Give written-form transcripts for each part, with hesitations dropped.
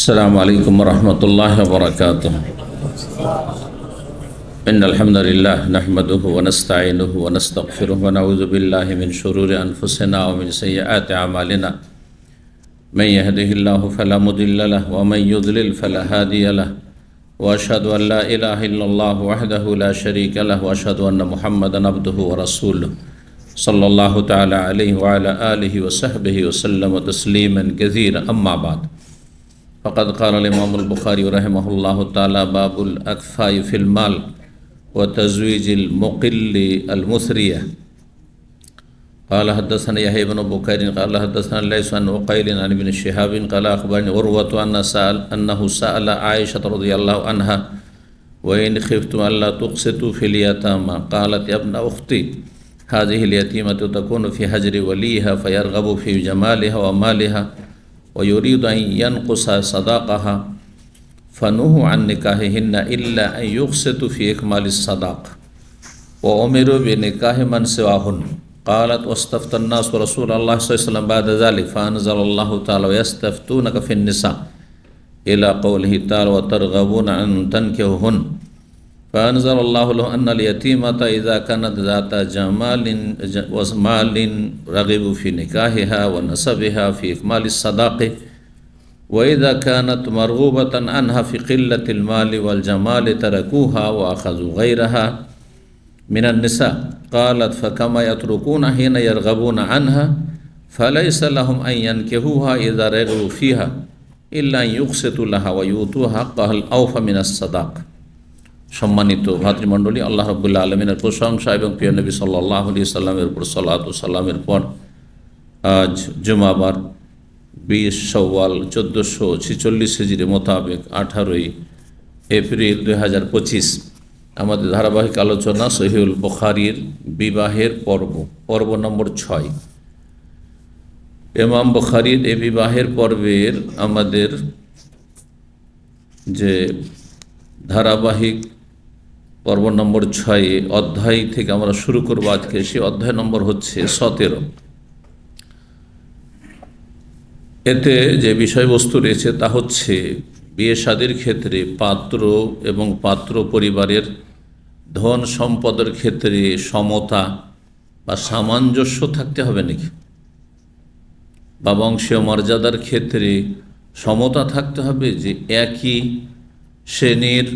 السلام عليكم ورحمة الله وبركاته. إن الحمد لله نحمده ونستعينه ونستغفره ونعوذ بالله من شرور أنفسنا ومن سيئات أعمالنا. من يهده الله فلا مضل له ومن يضلل فلا هادي له، وأشهد أن لا إله إلا الله وحده لا شريك له، وأشهد أن محمدا عبده ورسوله صلى الله تعالى عليه وعلى آله وصحبه وسلم تسليما كثيرا. أما بعد، فقد قال الإمام البخاري رحمه الله تعالى: باب الأكفاء في المال وتزويج المقل المثرية. قال حدثنا يحيى بن بكير قال حدثنا ليس عن عقيل عن ابن شهاب قال أخبرني عروة أنه سأل عائشة رضي الله عنها: وإن خفتم ألا تقسطوا في اليتامى قالت: يا ابن أختي، هذه اليتيمة تكون في حجر وليها فيرغب في جمالها ومالها ويريد أن ينقص صداقها، فنهوا عن نكاحهن إلا أن يقسطوا في إكمال الصداق، وأمروا بنكاح من سواهن. قالت: واستفتى الناس رسول الله صلى الله عليه وسلم بعد ذلك، فأنزل الله تعالى: ويستفتونك في النساء إلى قوله تعالى: وترغبون أن تنكحوهن. فأنزل الله له أن اليتيمة إذا كانت ذات جمال ومال رغب في نكاحها ونسبها في إكمال الصداق، وإذا كانت مرغوبة عنها في قلة المال والجمال تركوها وأخذوا غيرها من النساء. قالت: فكما يتركون حين يرغبون عنها، فليس لهم أن ينكحوها إذا رغبوا فيها إلا أن يقسطوا لها ويؤتوها حقها الأوفى من الصداق। সম্মানিত ভাতৃমণ্ডলী, আল্লাহ রাব্বুল আলামিনের প্রশংসা এবং প্রিয় নবী সাল্লাল্লাহু আলাইহি সাল্লামের উপর সালাত ও সালামের পর আজ জুমাবার 20 শাওয়াল 1446 হিজরি মোতাবেক 18 এপ্রিল 2025 আমাদের ধারাবাহিক আলোচনা সহিহুল বুখারীর বিবাহের পর্ব নম্বর 6। ইমাম বুখারীর এই বিবাহের পর্বের আমাদের যে ধারাবাহিক পর্ব নম্বর 6 অধ্যায় থেকে আমরা শুরু করব আজকে। সেই অধ্যায় নম্বর হচ্ছে 17। এতে যে বিষয়বস্তু রয়েছে তা হচ্ছে বিয়ে শাদীর ক্ষেত্রে পাত্র এবং পাত্র পরিবারের ধন সম্পদের ক্ষেত্রে সমতা বা সামঞ্জস্য থাকতে হবে নাকি, বা বংশীয় মর্যাদার ক্ষেত্রে সমতা থাকতে হবে, যে একই শ্রেণীর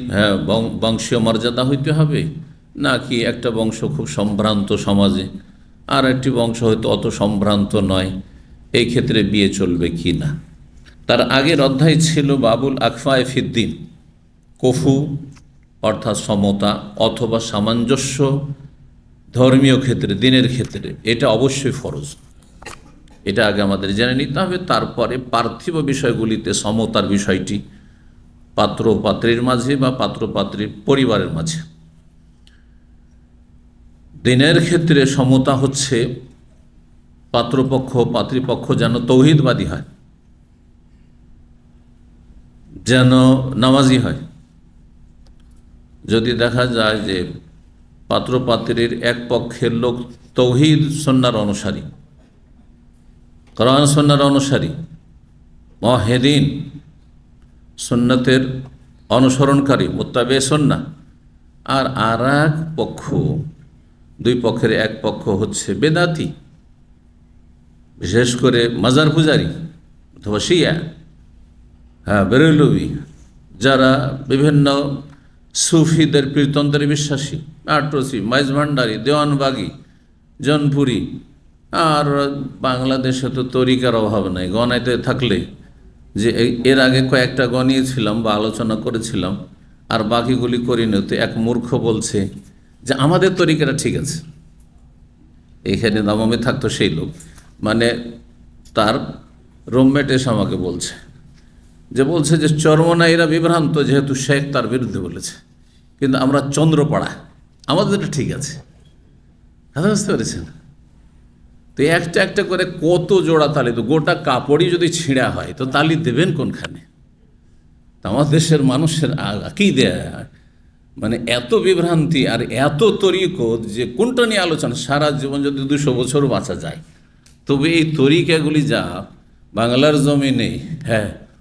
বংশীয় মর্যাদা হইতে হবে, নাকি একটা বংশ খুব সম্ভ্রান্ত সমাজে আর একটি বংশ হয়তো অত সম্ভ্রান্ত নয়, এই ক্ষেত্রে বিয়ে চলবে কি না। তার আগের অধ্যায় ছিল বাবুল আকফায়ে ফিদ্দিন, কফু অর্থাৎ সমতা অথবা সামঞ্জস্য ধর্মীয় ক্ষেত্রে, দিনের ক্ষেত্রে এটা অবশ্যই ফরজ, এটা আগে আমাদের জেনে নিতে হবে। তারপরে পার্থিব বিষয়গুলিতে সমতার বিষয়টি পাত্র পাত্রীর মাঝে বা পাত্র পাত্রীর পরিবারের মাঝে। দিনের ক্ষেত্রে সমতা হচ্ছে পাত্রপক্ষ পাত্রীপক্ষ যেন তৌহিদবাদী হয়, যেন নামাজি হয়। যদি দেখা যায় যে পাত্র পাত্রীর এক পক্ষের লোক তৌহিদ সুন্নাহর অনুসারী, কোরআন সুন্নাহর অনুসারী, মুওয়াহ্হিদিন, সুন্নতের অনুসরণকারী, মুত্তাবে সুন্নাহ, আর এক পক্ষ, দুই পক্ষের এক পক্ষ হচ্ছে বেদাতি, বিশেষ করে মাজার পূজারী অথবা শিয়া, বেরেলভী, যারা বিভিন্ন সুফিদের পীরতন্ত্রে বিশ্বাসী, আটরসি, মাইজ ভান্ডারী, দেওয়ানবাগী, জনপুরি, আর বাংলাদেশে তো তরিকার অভাব নাই, গণাইতে থাকলে যে এর আগে কয়েকটা গনিয়েছিলাম বা আলোচনা করেছিলাম, আর বাকিগুলি করিনি। তো এক মূর্খ বলছে যে আমাদের তরিকাটা ঠিক আছে, এখানে দামমে থাকতো সেই লোক, মানে তার রুমমেট এসে আমাকে বলছে যে চরমনাইরা বিভ্রান্ত, যেহেতু শেখ তার বিরুদ্ধে বলেছে, কিন্তু আমরা চন্দ্রপাড়া, আমাদের এটা ঠিক আছে। কথা বুঝতে পেরেছেন? তো একটা একটা করে কত জোড়া তালি, তো গোটা কাপড়ই যদি ছিঁড়া হয় তো তালি দেবেন কোনখানে? তো আমার দেশের মানুষের আকীদা মানে এত বিভ্রান্তি আর এত তরিকত, যে কোনটা নিয়ে আলোচনা, সারা জীবন যদি 200 বছরও বাঁচা যায়, তবে এই তরিকাগুলি যা বাংলার জমিনে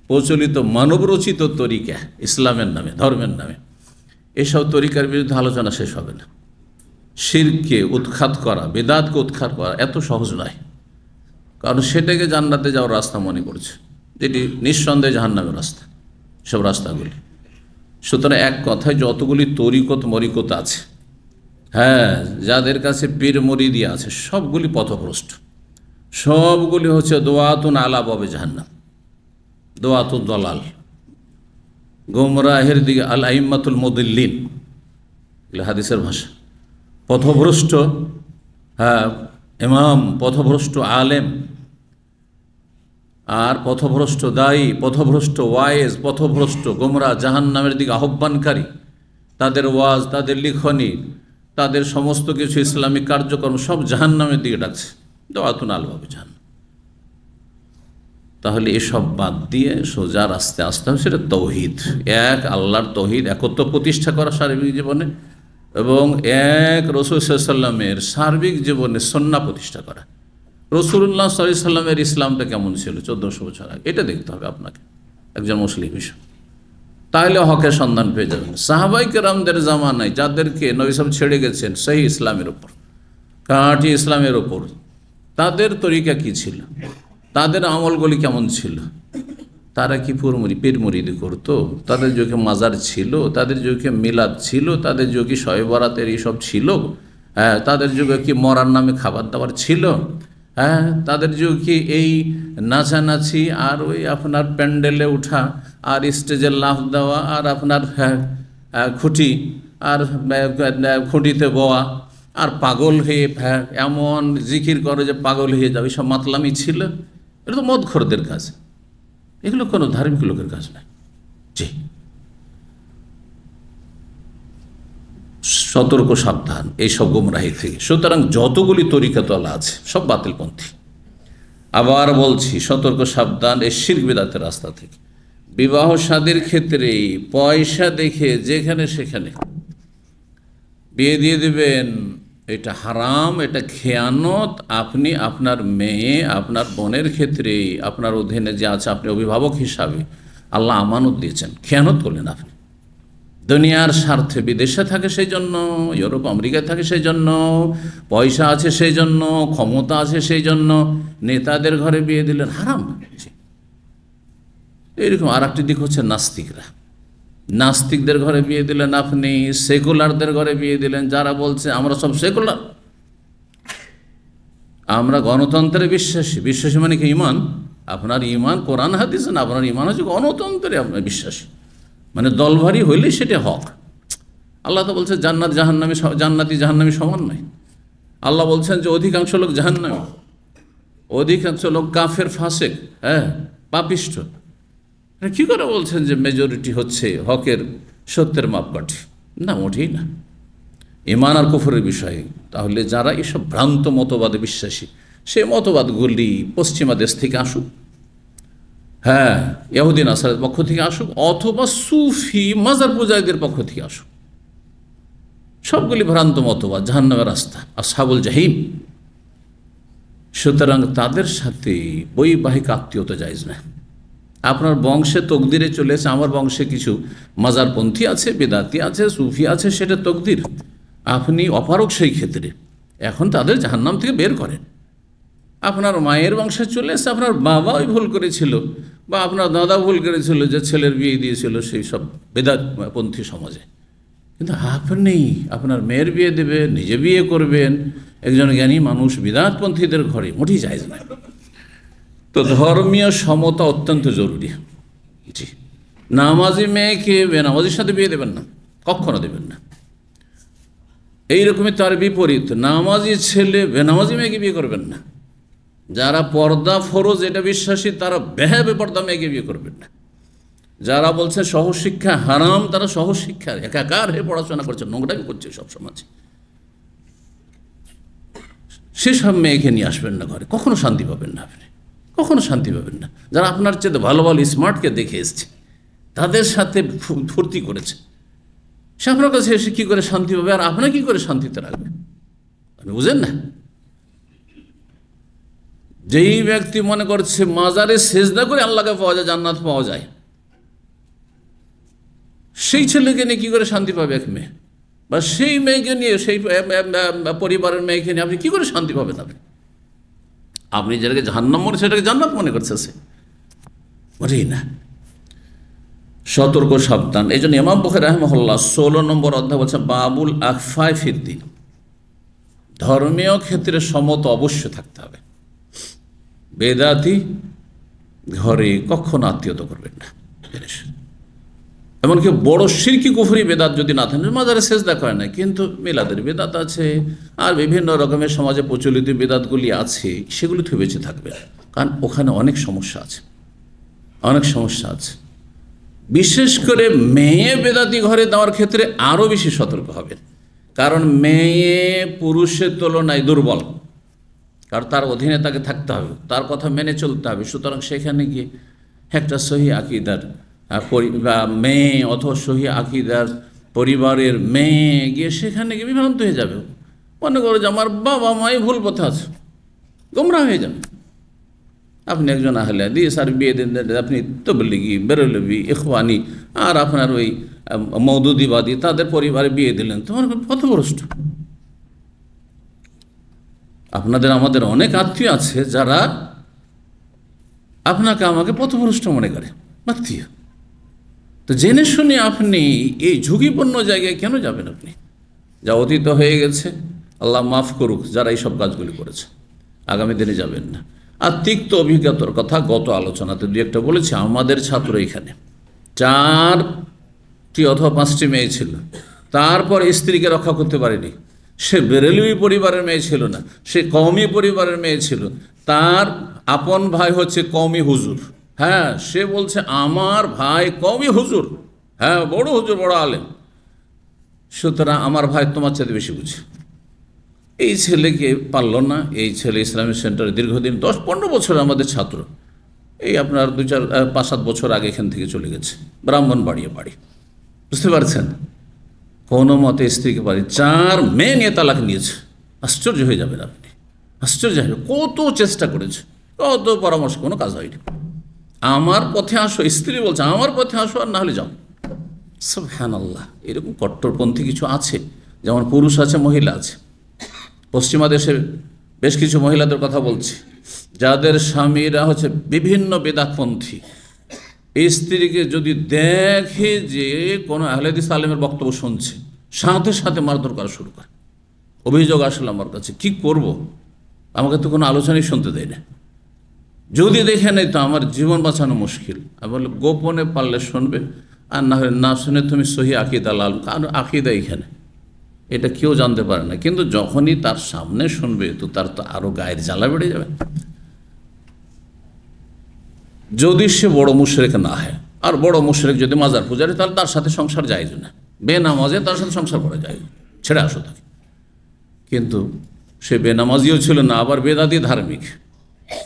প্রচলিত মানবরচিত তরিকা ইসলামের নামে, ধর্মের নামে, এসব তরিকার বিরুদ্ধে আলোচনা শেষ হবে না। শিরকে উৎখাত করা, বেদাতকে উৎখাত করা এত সহজ নয়, কারণ সেটাকে জান্নাতে যাওয়ার রাস্তা মনে করছে, যেটি নিঃসন্দেহে জাহান্নামের রাস্তা, সব রাস্তাগুলি। সুতরাং এক কথায় যতগুলি তরিকত মরিকত আছে, হ্যাঁ, যাদের কাছে পীর মুরিদি আছে, সবগুলি পথভ্রষ্ট, সবগুলি হচ্ছে দোয়াতুন আলা বাবে জাহান্নাম, দোয়াতুল দলাল, গোমরাহের দিকে, আল আইম্মাতুল মুদিল্লিন, এগুলো হাদিসের ভাষা। পথভ্রষ্ট, হ্যাঁ, ইমাম, পথভ্রষ্ট আলেম, আর পথভ্রষ্ট দায়ী, পথভ্রষ্ট ওয়াইজ, পথভ্রষ্ট গোমরা জাহান্নামের দিকে আহ্বানকারী, তাদের ওয়াজ, তাদের লিখনি, তাদের সমস্ত কিছু ইসলামিক কার্যক্রম সব জাহান্নামের দিকে ডাকছে, দোয়াতুন আল বাবে জাহান্নাম। তাহলে এসব বাদ দিয়ে সোজা রাস্তে আসতে হবে, সেটা তৌহিদ, এক আল্লাহর তৌহিদ, একত্ব প্রতিষ্ঠা করা সার্বিক জীবনে, এবং এক রাসূল সাল্লাল্লাহু আলাইহি ওয়াসাল্লামের সার্বিক জীবনে সুন্নাহ প্রতিষ্ঠা করা। রাসূলুল্লাহ সাল্লাল্লাহু আলাইহি ওয়াসাল্লামের ইসলামটা কেমন ছিল 1400 বছর আগে, এটা দেখতে হবে আপনাকে একজন মুসলিম হিসেবে, তাহলে হকের সন্ধান পেয়ে যাবেন। সাহাবায়ে কেরামদের জামানায় যাদেরকে নবী সাহেব ছেড়ে গেছেন সেই ইসলামের উপর, কাঁটি ইসলামের উপর, তাদের তরিকা কি ছিল, তাদের আমলগুলি কেমন ছিল, তারা কি পীর মুরিদি করতো, তাদের যুগে মাজার ছিল, তাদের যুগে মিলাদ ছিল, তাদের যুগে শবে বরাতের এইসব ছিল, হ্যাঁ, তাদের যুগে কি মরার নামে খাবার দাবার ছিল, হ্যাঁ, তাদের যুগে কি এই নাচানাচি আর ওই আপনার প্যান্ডেলে ওঠা আর স্টেজে লাফ দেওয়া আর আপনার খুঁটি আর খুঁটিতে বওয়া আর পাগল হয়ে এমন জিকির করে যে পাগল হয়ে যাবে, সব মাতলামি ছিল? এটা তো মদখোরদের কাজ, এগুলো কোনো ধার্মিক লোকের কাজ নয়। জি, সতর্ক সাবধান এইসব গুমরাহি থেকে। সুতরাং যতগুলি তরিকাতলা আছে সব বাতিলপন্থী। আবার বলছি, সতর্ক সাবধান এই শিরক বিদআতের রাস্তা থেকে। বিবাহ শাদীর ক্ষেত্রে পয়সা দেখে যেখানে সেখানে বিয়ে দিয়ে দেবেন, এটা হারাম, এটা খেয়ানত। আপনি আপনার মেয়ে, আপনার বোনের ক্ষেত্রে আপনার অধীনে যে আছে, আপনি অভিভাবক হিসাবে আল্লাহ আমানত দিয়েছেন, খেয়ানত করলেন আপনি। দুনিয়ার স্বার্থে বিদেশে থাকে সেই জন্য, ইউরোপ আমেরিকায় থাকে সেই জন্য, পয়সা আছে সেই জন্য, ক্ষমতা আছে সেই জন্য নেতাদের ঘরে বিয়ে দিলেন, হারাম। এরকম আর একটি দিক হচ্ছে নাস্তিকরা, নাস্তিকদের ঘরে বিয়ে দিলেন আপনি, সেকুলারদের ঘরে বিয়ে দিলেন, যারা বলছে আমরা সব সেকুলার, আমরা গণতন্ত্রে বিশ্বাসী। বিশ্বাসী মানে কি? ইমান, আপনার ইমান কোরআন হাদিস না, আপনার ইমান হচ্ছে গণতন্ত্রে আপনার বিশ্বাসী, মানে দলভারী হইলে সেটা হক। আল্লাহ তো বলছে জান্নাত জাহান্নামী, জান্নাতি জাহান্নামী সমান নয়। আল্লাহ বলছেন যে অধিকাংশ লোক জাহান্নামী, অধিকাংশ লোক কাফের, ফাসেক, হ্যাঁ, পাপিষ্ঠ। কী করে বলছেন যে মেজরিটি হচ্ছে হকের, সত্যের মাপকাঠি? না, মোটেই না। ঈমান আর কুফরের বিষয়ে তাহলে যারা এসব ভ্রান্ত মতবাদে বিশ্বাসী, সেই মতবাদগুলি পশ্চিমা দেশ থেকে আসুক, হ্যাঁ, ইহুদি নাসারার পক্ষ থেকে আসুক, অথবা সুফি মাজার পূজারীদের পক্ষ থেকে আসুক, সবগুলি ভ্রান্ত মতবাদ, জাহান্নামের রাস্তা, আসহাবুল জাহিম। সুতরাং তাদের সাথে বৈবাহিক আত্মীয়তা জায়েজ না। আপনার বংশে তকদিরে চলেছে, আমার বংশে কিছু মাজারপন্থী আছে, বেদাতি আছে, সুফি আছে, সেটা তকদির, আপনি অপারক সেই ক্ষেত্রে। এখন তাদের জাহান্নাম থেকে বের করেন। আপনার মায়ের বংশে চলে এসে আপনার বাবাই ভুল করেছিল বা আপনার দাদা ভুল করেছিল যে ছেলের বিয়ে দিয়েছিল সেই সব বেদাতপন্থী সমাজে, কিন্তু আপনি আপনার মেয়ের বিয়ে দেবেন, নিজে বিয়ে করবেন একজন জ্ঞানী মানুষ বিদাতপন্থীদের ঘরে, মোটেই জায়েজ না। তো ধর্মীয় সমতা অত্যন্ত জরুরি। জি, নামাজি মেয়েকে বেনামাজির সাথে বিয়ে দেবেন না, কখনো দেবেন না। এইরকমই তার বিপরীত, নামাজি ছেলে বেনামাজি মেয়েকে বিয়ে করবেন না। যারা পর্দা ফরজ এটা বিশ্বাসী, তারা বেপর্দা মেয়েকে বিয়ে করবেন না। যারা বলছে সহশিক্ষা হারাম, তারা সহশিক্ষার একাকার হয়ে পড়াশোনা করছে, নোংরামি করছে সব সমাজে, সেসব মেয়েকে নিয়ে আসবেন না ঘরে, কখনো শান্তি পাবেন না আপনি, কখনো শান্তি পাবেন না। যারা আপনার চেয়ে ভালো ভালো স্মার্টকে দেখে এসছে, তাদের সাথে ফুর্তি করেছে, সে আপনার কাছে এসে কী করে শান্তি পাবে, আর আপনার কী করে শান্তিতে রাখবে? আপনি বুঝেন না? যেই ব্যক্তি মনে করছে মাজারে সেজদা করে আল্লাহকে পাওয়া যায়, জান্নাত পাওয়া যায়, সেই ছেলেকে নিয়ে কী করে শান্তি পাবে এক মেয়ে? বা সেই মেয়েকে নিয়ে, সেই পরিবারের মেয়েকে নিয়ে আপনি কী করে শান্তি পাবেন? আপনি যেটাকে জাহান্নাম মনে সেটাকে জান্নাত মনে করছে, সে বলেই না। সতর্ক, সাবধান। এই জন্য ইমাম বুখারী রাহিমাহুল্লাহ 16 নম্বর অধ্যায় বলছে বাবুল আখফায়ে ফিদ্দীন, ধর্মীয় ক্ষেত্রে সমত অবশ্য থাকতে হবে। বেদাতি ঘরে কখনো আত্মীয়তা করবেন না। এমনকি বড় শিরকি কুফরি বেদাত যদি না থাকে, মাজারে সেজদা করে না, কিন্তু মিলাদের বেদাত আছে আর বিভিন্ন রকমের সমাজে প্রচলিত বেদাতগুলি আছে, সেগুলি থেকে বেঁচে থাকবে। কারণ ওখানে অনেক সমস্যা আছে, অনেক সমস্যা আছে। বিশেষ করে মেয়ে বেদাতি ঘরে দেওয়ার ক্ষেত্রে আরও বেশি সতর্ক হবেন, কারণ মেয়ে পুরুষের তুলনায় দুর্বল, কারণ তার অধীনে তাকে থাকতে হবে, তার কথা মেনে চলতে হবে। সুতরাং সেখানে গিয়ে একটা সহি আকীদার বা মেয়ে অথবা সহি আকীদার পরিবারের মেয়ে গিয়ে সেখানে গিয়ে বিভ্রান্ত হয়ে যাবে। মনে করো যে আমার বাবা মাই ভুল পথে আছে, গোমরা হয়ে যাবে। আপনি একজন আহলে হাদিস আর বিয়ে দেন, আপনি তবলিগি, বেরলভি, ইখওয়ানি আর আপনার ওই মওদুদিবাদী তাদের পরিবারে বিয়ে দিলেন, তোমার পথভ্রষ্ট। আপনাদের আমাদের অনেক আত্মীয় আছে যারা আপনাকে আমাকে পথভ্রষ্ট মনে করে, আত্মীয়। তো জেনে শুনে আপনি এই ঝুঁকিপূর্ণ জায়গায় কেন যাবেন? আপনি যা অতীত হয়ে গেছে, আল্লাহ মাফ করুক যারা এইসব কাজগুলি করেছে, আগামী দিনে যাবেন না। আর তিক্ত অভিজ্ঞতার কথা গত আলোচনাতে দু একটা বলেছি। আমাদের ছাত্র এখানে 4টি অথবা 5টি মেয়ে ছিল, তারপর স্ত্রীকে রক্ষা করতে পারেনি। সে বেরেলভি পরিবারের মেয়ে ছিল না, সে কওমি পরিবারের মেয়ে ছিল। তার আপন ভাই হচ্ছে কওমি হুজুর। হ্যাঁ, সে বলছে আমার ভাই কওমি হুজুর, হ্যাঁ বড় হুজুর, বড় আলেম, সুতরাং আমার ভাই তোমার চাইতে বেশি বুঝে। এই ছেলেকে পারল না। এই ছেলে ইসলামিক সেন্টারে দীর্ঘদিন 10-15 বছর আমাদের ছাত্র, এই আপনার 2-4-5-7 বছর আগে এখান থেকে চলে গেছে ব্রাহ্মণবাড়িয়া বাড়ি, বুঝতে পারছেন? কোনো মতে স্ত্রীকে পারি 4 মেয়ে নিয়ে তালাক নিয়েছে। আশ্চর্য হয়ে যাবেন আপনি, আশ্চর্য হবে। কত চেষ্টা করেছে, কত পরামর্শ, কোনো কাজ হয়নি। আমার পথে আসো, স্ত্রী বলছে আমার পথে আসো, আর না হলে যাও। সুবহানাল্লাহ। এরকম কট্টরপন্থী কিছু আছে, যেমন পুরুষ আছে, মহিলা আছে। পশ্চিমা দেশে বেশ কিছু মহিলাদের কথা বলছি, যাদের স্বামীরা হচ্ছে বিভিন্ন বেদাতপন্থী। স্ত্রীকে যদি দেখে যে কোনো আহলে হাদিস আলেমের বক্তব্য শুনছে, সাথে সাথে মারধর করা শুরু করে। অভিযোগ আসলে আমার কাছে, কি করব? আমাকে তো কোনো আলোচনাই শুনতে দেয় না। যদি দেখে নেই তো আমার জীবন বাঁচানো মুশকিল। আমি বলি গোপনে পারলে শুনবে, আর না হলে না শুনে তুমি সহি আকীদা লাল, কারণ আকীদা এখানে, এটা কেউ জানতে পারে না। কিন্তু যখনই তার সামনে শুনবে তো তার তো আরও গায়ের জ্বালা বেড়ে যাবে। যদি সে বড় মুশরিক না হয়, আর বড় মুশরিক যদি মাজার পূজারি, তাহলে তার সাথে সংসার যায় না। বেনামাজে তার সাথে সংসার করা যায়, ছেড়ে আসো তাকে। কিন্তু সে বেনামাজিও ছিল না, আবার বেদাতি ধার্মিক,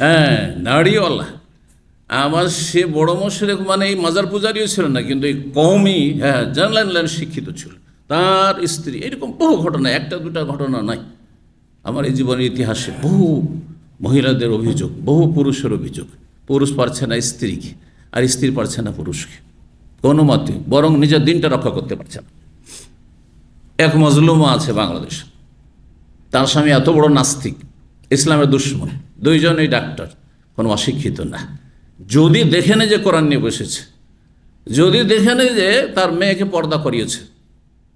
হ্যাঁ নাড়িওয়ালা। আবার সে বড় মুশরিক মানে এই মাজার পূজারিও ছিল না, কিন্তু এই কওমি, হ্যাঁ জানলেন শিক্ষিত ছিল। তার স্ত্রী, এরকম বহু ঘটনা, 1-2টা ঘটনা নাই আমার এই জীবনের ইতিহাসে। বহু মহিলাদের অভিযোগ, বহু পুরুষের অভিযোগ, পুরুষ পারছে না স্ত্রীকে, আর স্ত্রী পারছে না পুরুষকে কোনো মতে, বরং নিজের দিনটা রক্ষা করতে পারছে না। এক মজলুমা আছে বাংলাদেশ, তার স্বামী এত বড় নাস্তিক, ইসলামের দুশ্মন, 2জনই ডাক্তার, কোনো অশিক্ষিত না। যদি দেখে নেয় যে কোরআন নিয়ে বসেছে, যদি দেখে নেয় যে তার মেয়েকে পর্দা করিয়েছে,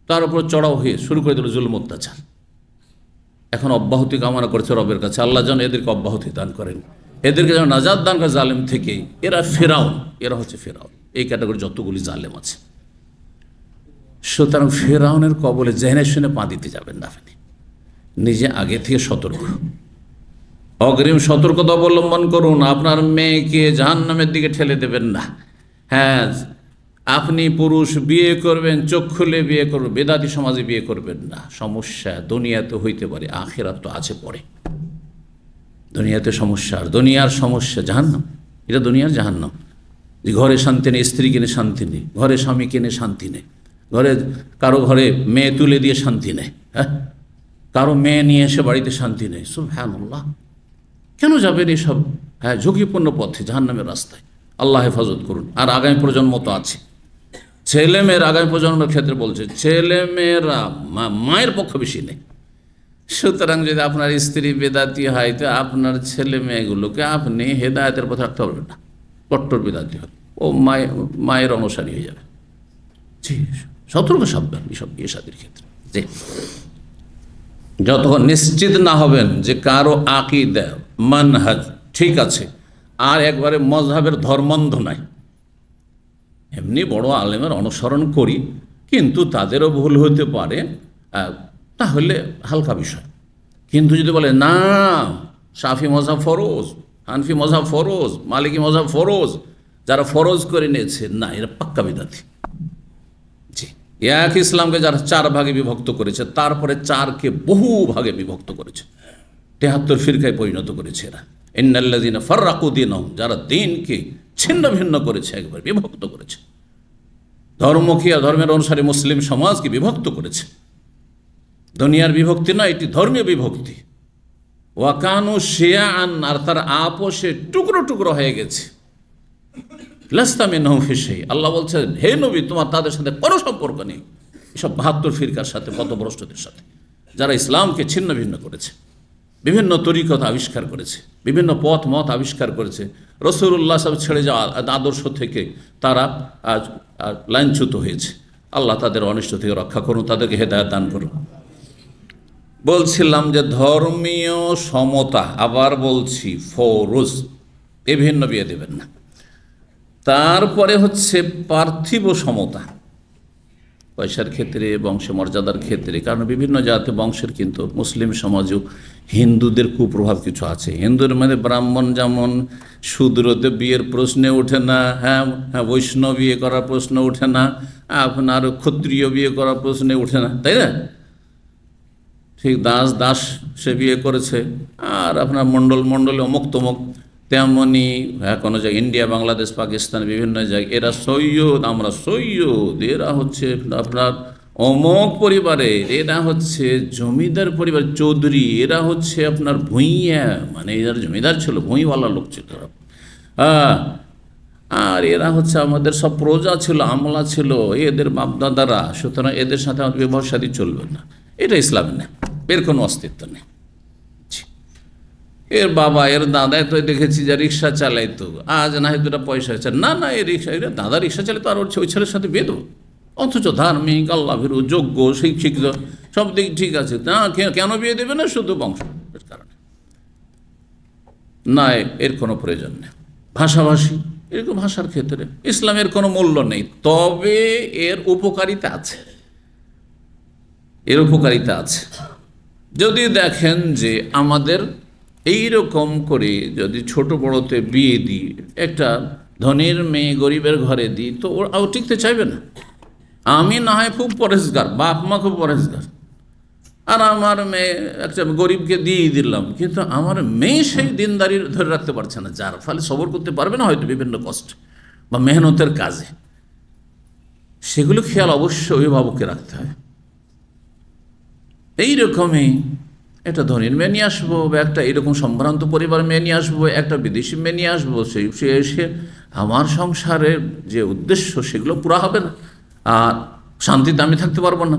তার উপর চড়াও হয়ে শুরু করে দিল জুলুম অত্যাচার। এখন অব্যাহতি কামনা করছে রবের কাছে, আল্লাহ যেন এদেরকে অব্যাহতি দান করেন, এদেরকে যেন নাজাত দান করে জালেম থেকে। এরা ফেরাউন, এরা হচ্ছে ফেরাউন, এই ক্যাটাগরি যতগুলি জালেম আছে। সুতরাং ফেরাউনের কবলে জেনে শুনে পা দিতে যাবেন না। আপনি নিজে আগে থেকে সতর্ক, অগ্রিম সতর্কতা অবলম্বন করুন। আপনার মেয়েকে জাহান্নামের দিকে ঠেলে দেবেন না। হ্যাঁ, আপনি পুরুষ বিয়ে করবেন, চোখ খুলে বিয়ে করবেন, বেদাতি সমাজে বিয়ে করবেন না। সমস্যা দুনিয়াতে হইতে পারে, আখিরাত তো আছে পরে। দুনিয়াতে সমস্যা, আর দুনিয়ার সমস্যা জাহান্নাম, এটা দুনিয়ার জাহান্নাম। যে ঘরে শান্তি নেই, স্ত্রী কিনে শান্তি নেই, ঘরে স্বামী কিনে শান্তি নেই, ঘরে কারো ঘরে মেয়ে তুলে দিয়ে শান্তি নেই, হ্যাঁ কারো মেয়ে নিয়ে এসে বাড়িতে শান্তি নেই। সুবহানাল্লাহ, কেন যাবেন এইসব ঝুঁকিপূর্ণ পথে, জাহান্নামের রাস্তায়? আল্লাহ হেফাজত করুন। আর আগামী প্রজন্ম তো আছে, ছেলেমেয়ের আগামী প্রজন্মের ক্ষেত্রে বলছে, ছেলেমেয়েরা মায়ের পক্ষ বেশি নেই। সুতরাং যদি আপনার স্ত্রী বেদাতি হয় তো আপনার ছেলে মেয়েগুলোকে আপনি হেদায়েতের পথে রাখতে পারবেন না। কট্টর বেদাতি হবে, ও মায়ের অনুসারী হয়ে যাবে। জি, সতর্ক সাবধান এইসব বিয়ে শাদীর ক্ষেত্রে। জি, যতক্ষণ নিশ্চিত না হবেন যে কারো আকীদা মানহাজ ঠিক আছে, আর একবারে মজহাবের ধর্মান্ধ নাই, এমনি বড় আলেমের অনুসরণ করি কিন্তু তাদেরও ভুল হতে পারে, তাহলে হালকা বিষয়। কিন্তু যদি বলে না শাফি মজহাব ফরজ, হানফি মজহাব ফরজ, মালিকি মজহাব ফরজ, যারা ফরজ করে নিয়েছে, না, এরা পাক্কা বিদাতি। জি, এক ইসলামকে যারা 4 ভাগে বিভক্ত করেছে, তারপরে 4কে বহু ভাগে বিভক্ত করেছে, 73 ফিরকায় পরিণত করেছে এরা। ইন্নাল্লাযীনা ফাররাকু দীনাহুম, যারা দিনকে ছিন্ন ভিন্ন করেছে, একবার বিভক্ত করেছে, ধর্মকে ধর্মের অনুসারী মুসলিম সমাজকে বিভক্ত করেছে। দুনিয়ার বিভক্তি না, এটি ধর্মীয় বিভক্তি। ওয়াকানু শিয়াআন, আর তার আপোষে টুকরো টুকরো হয়ে গেছে। লাস্তা মিনহুম ফি শাই, আল্লাহ বলছেন হে নবী তোমার তাদের সাথে কোনো সম্পর্ক নেই। এসব 72 ফিরকার সাথে, পথভ্রষ্টদের সাথে, যারা ইসলামকে ছিন্ন ভিন্ন করেছে, বিভিন্ন তরিকত আবিষ্কার করেছে, বিভিন্ন পথ মত আবিষ্কার করেছে, রাসূলুল্লাহ সাহেব ছেড়ে যাওয়া আদর্শ থেকে তারা লাঞ্ছিত হয়েছে। আল্লাহ তাদের অনিষ্ট থেকে রক্ষা করুন, তাদেরকে হেদায়েত দান করুন। বলছিলাম যে ধর্মীয় সমতা, আবার বলছি ফরজ, এ ভিন্ন বিয়ে দেবেন না। তারপরে হচ্ছে পার্থিব সমতা, পয়সার ক্ষেত্রে, বংশমর্যাদার ক্ষেত্রে, কারণ বিভিন্ন জাতি বংশের কিন্তু মুসলিম সমাজেও হিন্দুদের কুপ্রভাব কিছু আছে। হিন্দুর মধ্যে ব্রাহ্মণ যেমন শূদ্রদের বিয়ের প্রশ্নে ওঠে না, হ্যাঁ, বৈষ্ণব বিয়ে করার প্রশ্ন ওঠে না, আপনার ক্ষত্রিয় বিয়ে করার প্রশ্নে ওঠে না, তাই না? ঠিক দাস সে বিয়ে করেছে, আর আপনার মণ্ডলে অমুক তমুক, তেমনি কোনো জায়গায় ইন্ডিয়া, বাংলাদেশ, পাকিস্তান, বিভিন্ন জায়গায় এরা সৈয়দ, আমরা সৈয়দ, এরা হচ্ছে আপনার অমুক পরিবারের, এরা হচ্ছে জমিদার পরিবার, চৌধুরী, এরা হচ্ছে আপনার ভূঁইয়া, মানে এরা জমিদার ছিল, ভূঁইওয়ালা লোক ছিল, আর এরা হচ্ছে আমাদের সব প্রজা ছিল, আমলা ছিল, এদের বাপদাদারা, সুতরাং এদের সাথে আমাদের বিবাহ শাদী চলবে না। এটা ইসলামে নেই, এর কোনো অস্তিত্ব নেই। এর বাবা, এর দাদা তো দেখেছি যে রিক্সা চালাইতো, আজ না হয় দুটা পয়সা আছে, না এই রিক্সা, দাদা রিক্সা চালাইতো, আর ওই ছেলের সাথে বিয়ে দেবো, অথচ ধার্মিক, আল্লাহ ভীরু, যোগ্য, শিক্ষিত, সব দিক ঠিক আছে, না কেন বিয়ে দেবে না? শুধু বংশের কারণে। না, এর কোনো প্রয়োজন নেই। ভাষাভাষী, এরকম ভাষার ক্ষেত্রে ইসলামের কোনো মূল্য নেই, তবে এর উপকারিতা আছে, এর উপকারিতা আছে। যদি দেখেন যে আমাদের এই রকম করে যদি ছোট বড়তে বিয়ে দিই, একটা ধনীর মেয়ে গরিবের ঘরে দিই, তো ও টিকতে চাইবে না। আমি না হয় খুব পরেশগার, বাপ মা খুব পরেশগার, আর আমার মেয়ে একটা গরিবকে দিয়েই দিলাম, কিন্তু আমার মেয়ে সেই দিনদারি ধরে রাখতে পারছে না, যার ফলে সবর করতে পারবে না হয়তো বিভিন্ন কষ্ট বা মেহনতের কাজে। সেগুলো খেয়াল অবশ্যই অভিভাবককে রাখতে হয়। এইরকমই একটা ধনীর মেয়ে নিয়ে আসবো, বা একটা এরকম সম্ভ্রান্ত পরিবার মেয়ে নিয়ে আসবো, একটা বিদেশি মেয়ে নিয়ে আসবো, সে এসে আমার সংসারের যে উদ্দেশ্য সেগুলো পুরা হবে না, আর শান্তিতে আমি থাকতে পারবো না,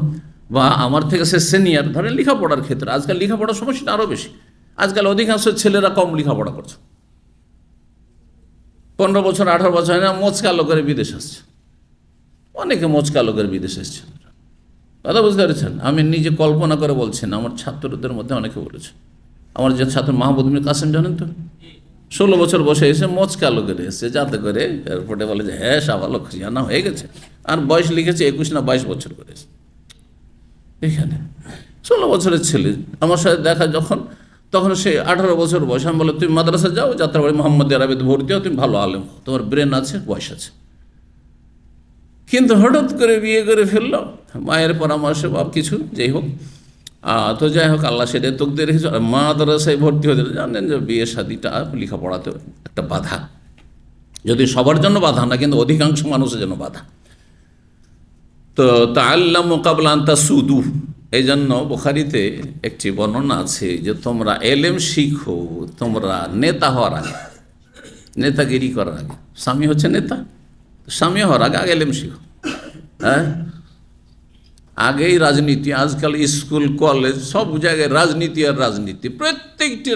বা আমার থেকে সে সিনিয়র। ধরেন লেখাপড়ার ক্ষেত্রে, আজকাল লেখাপড়ার সমস্যাটা আরও বেশি। আজকাল অধিকাংশ ছেলেরা কম লেখাপড়া করছে, 15 বছর 18 বছর হয় না, মোচকা লোকের বিদেশ আসছে, অনেকে মোচকা লোকের বিদেশ এসছে। কথা বুঝতে পেরেছেন? আমি নিজে কল্পনা করে বলছি না, আমার ছাত্রদের মধ্যে অনেকে বলেছে। আমার যে ছাত্র মাহবুব মির কাসেম জানেন তো, 16 বছর বসে এসে মোচকা লোকের এসছে, যাতে করে এয়ারপোর্টে বলে যে হ্যাঁ সাবালক জানা হয়ে গেছে, আর বয়স লিখেছে 21 না 22 বছর করে এসে। এখানে 16 বছরের ছেলে আমার সাথে দেখা যখন, তখন সে 18 বছর বয়স। আমি বলে তুমি মাদ্রাসা যাও, যাত্রাবাড়ি মোহাম্মদ আরবিতে ভর্তি হও, তুমি ভালো আলেম, তোমার ব্রেন আছে, বয়স আছে। কিন্তু হঠাৎ করে বিয়ে করে ফেললো, মায়ের পরামর্শে বা কিছু যাই হোক, তো যাই হোক আল্লাহ সেটা তকদিরে রেখেছে, মাদ্রাসায় ভর্তি হতে। জানেন যে বিয়ে শাদিটা লেখাপড়াতে একটা বাধা, যদি সবার জন্য বাধা না, কিন্তু অধিকাংশ মানুষের জন্য বাধা। তো তাআল্লামু ক্বাবলা আন তাসুদু, এই জন্য বুখারীতে একটি বর্ণনা আছে যে তোমরা এলেম শিখো, তোমরা নেতা হওয়ার আগে, নেতাগিরি করার আগে। স্বামী হচ্ছে নেতা, স্বামী হওয়ার আগে আগে এলেম শিখো। হ্যাঁ, আগেই রাজনীতি। আজকাল স্কুল কলেজ সব জায়গায় রাজনীতি আর রাজনীতি। প্রত্যেকটি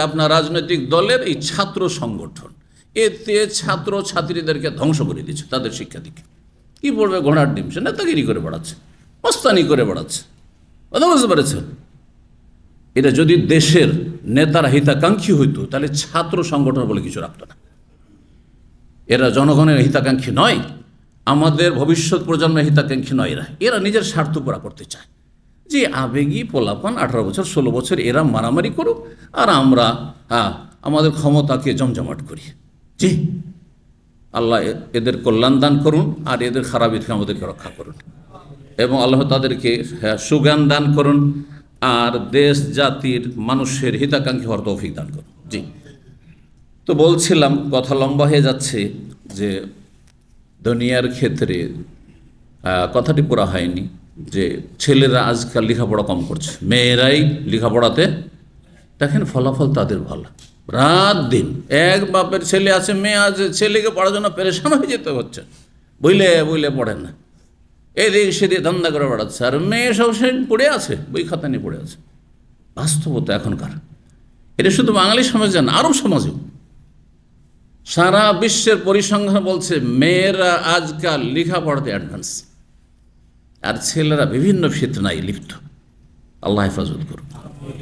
আপনার রাজনৈতিক দলের এই ছাত্র সংগঠন, এতে ছাত্র ছাত্রীদেরকে ধ্বংস করে দিচ্ছে। তাদের শিক্ষা দিকে কী পড়বে? ঘোড়ার ডিম। সে নেতাগিরি করে বেড়াচ্ছে, মস্তানি করে বেড়াচ্ছে। কথা বুঝতে পেরেছেন? এটা যদি দেশের নেতারা হিতাকাঙ্ক্ষী হইতো তাহলে ছাত্র সংগঠন বলে কিছু রাখতো না। এরা জনগণের হিতাকাঙ্ক্ষী নয়, আমাদের ভবিষ্যৎ প্রজন্মের হিতাকাঙ্ক্ষী নয়। এরা নিজের স্বার্থ পুরা করতে চায়। যে আবেগী পোলাপান 18 বছর 16 বছর এরা মারামারি করুক, আর আমরা আমাদের ক্ষমতাকে জমজমাট করি। জি, আল্লাহ এদের কল্যাণ দান করুন, আর এদের খারাপি থেকে আমাদেরকে রক্ষা করুন, এবং আল্লাহ তাদেরকে সুজ্ঞান দান করুন, আর দেশ জাতির মানুষের হিতাকাঙ্ক্ষী হওয়ার তৌফিক দান করুন। জি, তো বলছিলাম, কথা লম্বা হয়ে যাচ্ছে, যে দুনিয়ার ক্ষেত্রে কথাটি পুরা হয়নি, যে ছেলেরা আজকাল লেখাপড়া কম করছে, মেয়েরাই লেখাপড়াতে, দেখেন ফলাফল তাদের ভালো। রাত দিন এক বাপের ছেলে আছে, মেয়ে আছে, ছেলেকে পড়ার জন্য পেরেশান হয়ে যেতে হচ্ছে, বুঝলে বুঝলে পড়ে না, এদিকে সেদিকে ধান্দা করে বেড়াচ্ছে, আর মেয়ে সব সে পড়ে আছে, বই খাতা নিয়ে পড়ে আছে। বাস্তবতা এখনকার, এটা শুধু বাঙালি সমাজে না, আরব সমাজেও সারা বিশ্বের পরিসংখ্যান বলছে মেয়েরা আজকাল লেখাপড়াতে অ্যাডভান্স, আর ছেলেরা বিভিন্ন ফিতনায় লিপ্ত। আল্লাহ হেফাজত করুন।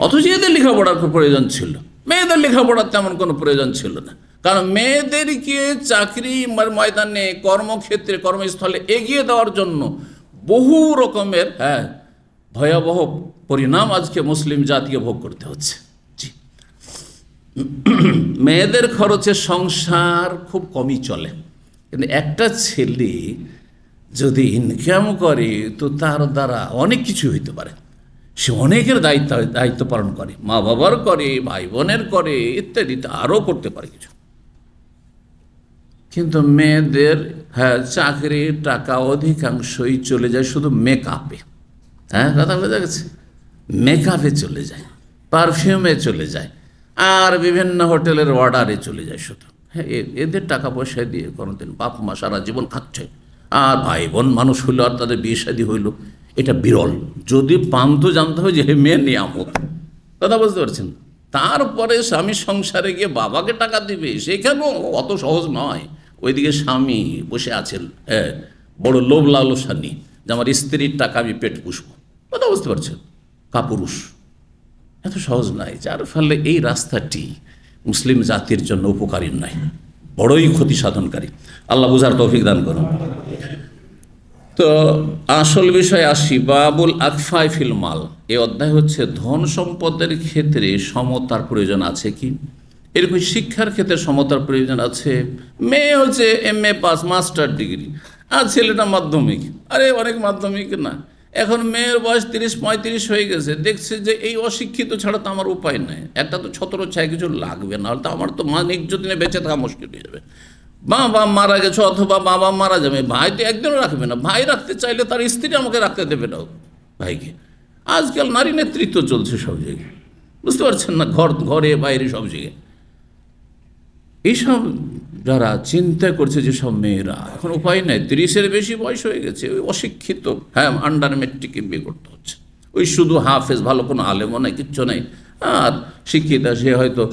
অথচ এদের লেখাপড়ার প্রয়োজন ছিল, মেয়েদের লেখাপড়ার তেমন কোনো প্রয়োজন ছিল না। কারণ মেয়েদেরকে চাকরি ময়দানে, কর্মক্ষেত্রে, কর্মস্থলে এগিয়ে দেওয়ার জন্য বহু রকমের ভয়াবহ পরিণাম আজকে মুসলিম জাতিকে ভোগ করতে হচ্ছে। জি, মেয়েদের খরচে সংসার খুব কমই চলে, কিন্তু একটা ছেলে যদি ইনকাম করে তো তার দ্বারা অনেক কিছু হইতে পারে। সে অনেকের দায়িত্ব পালন করে, মা বাবার করে, ভাই বোনের করে, ইত্যাদি আরও করতে পারে কিছু। কিন্তু মেয়েদের চাকরির টাকা অধিকাংশই চলে যায় শুধু মেকআপে। কথা বলে গেছে, মেকআপে চলে যায়, পারফিউমে চলে যায়, আর বিভিন্ন হোটেলের অর্ডারে চলে যায় শুধু। এদের টাকা পয়সা দিয়ে কোনোদিন বাপ মা সারা জীবন খাচ্ছে। আর ভাই বোন মানুষ হইলো, আর তাদের বিয়ে শাদী হইল, এটা বিরল। যদি পান্থ জানতে হয় যে মেয়ের নিয়ামত, কথা বুঝতে পারছেন, তারপরে স্বামী সংসারে গিয়ে বাবাকে টাকা দিবে, সেখানেও অত সহজ নয়। ওইদিকে স্বামী বসে আছেন বড় লোভ লালসা নিয়ে, যে আমার স্ত্রীর টাকা আমি পেট পুষব। কথা বুঝতে পারছেন, কাপুরুষ। এত সহজ নয়, যার ফলে এই রাস্তাটি মুসলিম জাতির জন্য উপকারী নয়, বড়ই ক্ষতি সাধনকারী। আল্লাহ বুঝার তৌফিক দান করুন। তো আসল বিষয় আসি, বাবুল আকফাই ফিল মাল। এই অধ্যায় হচ্ছে ধন সম্পদের ক্ষেত্রে সমতার প্রয়োজন আছে কি। এরকম শিক্ষার ক্ষেত্রে সমতার প্রয়োজন আছে। মেয়ে হচ্ছে MA পাস, মাস্টার ডিগ্রি, আর ছেলেটা মাধ্যমিক। আরে অনেক মাধ্যমিক না, এখন মেয়ের বয়স 30-35 হয়ে গেছে, দেখছে যে এই অশিক্ষিত ছাড়া তো আমার উপায় নেই, একটা তো ছত্র ছায় কিছু লাগবে, না হলে তো আমার তো ইজ্জত নিয়ে বেঁচে থাকা মুশকিল হয়ে যাবে। বাবা মারা গেছে অথবা বাবা মারা যাবে, ভাই তো একদিনও রাখবে না। ভাই রাখতে চাইলে তার স্ত্রী আমাকে রাখতে দেবে না ভাইকে। আজকাল নারী নেতৃত্ব চলছে সব জায়গায়, বুঝতে পারছেন না, ঘরে বাইরে সব জায়গায়। এইসব যারা চিন্তা করছে, যেসব মেয়েরা এখন উপায় নেই, 30-এর বেশি বয়স হয়ে গেছে, ওই অশিক্ষিত, আন্ডার মেট্রিকে বিয়ে করতে হচ্ছে। ওই শুধু হাফেজ, ভালো কোনো আলেমও নাই, কিচ্ছু নেই, আর শিক্ষিতা, সে হয়তো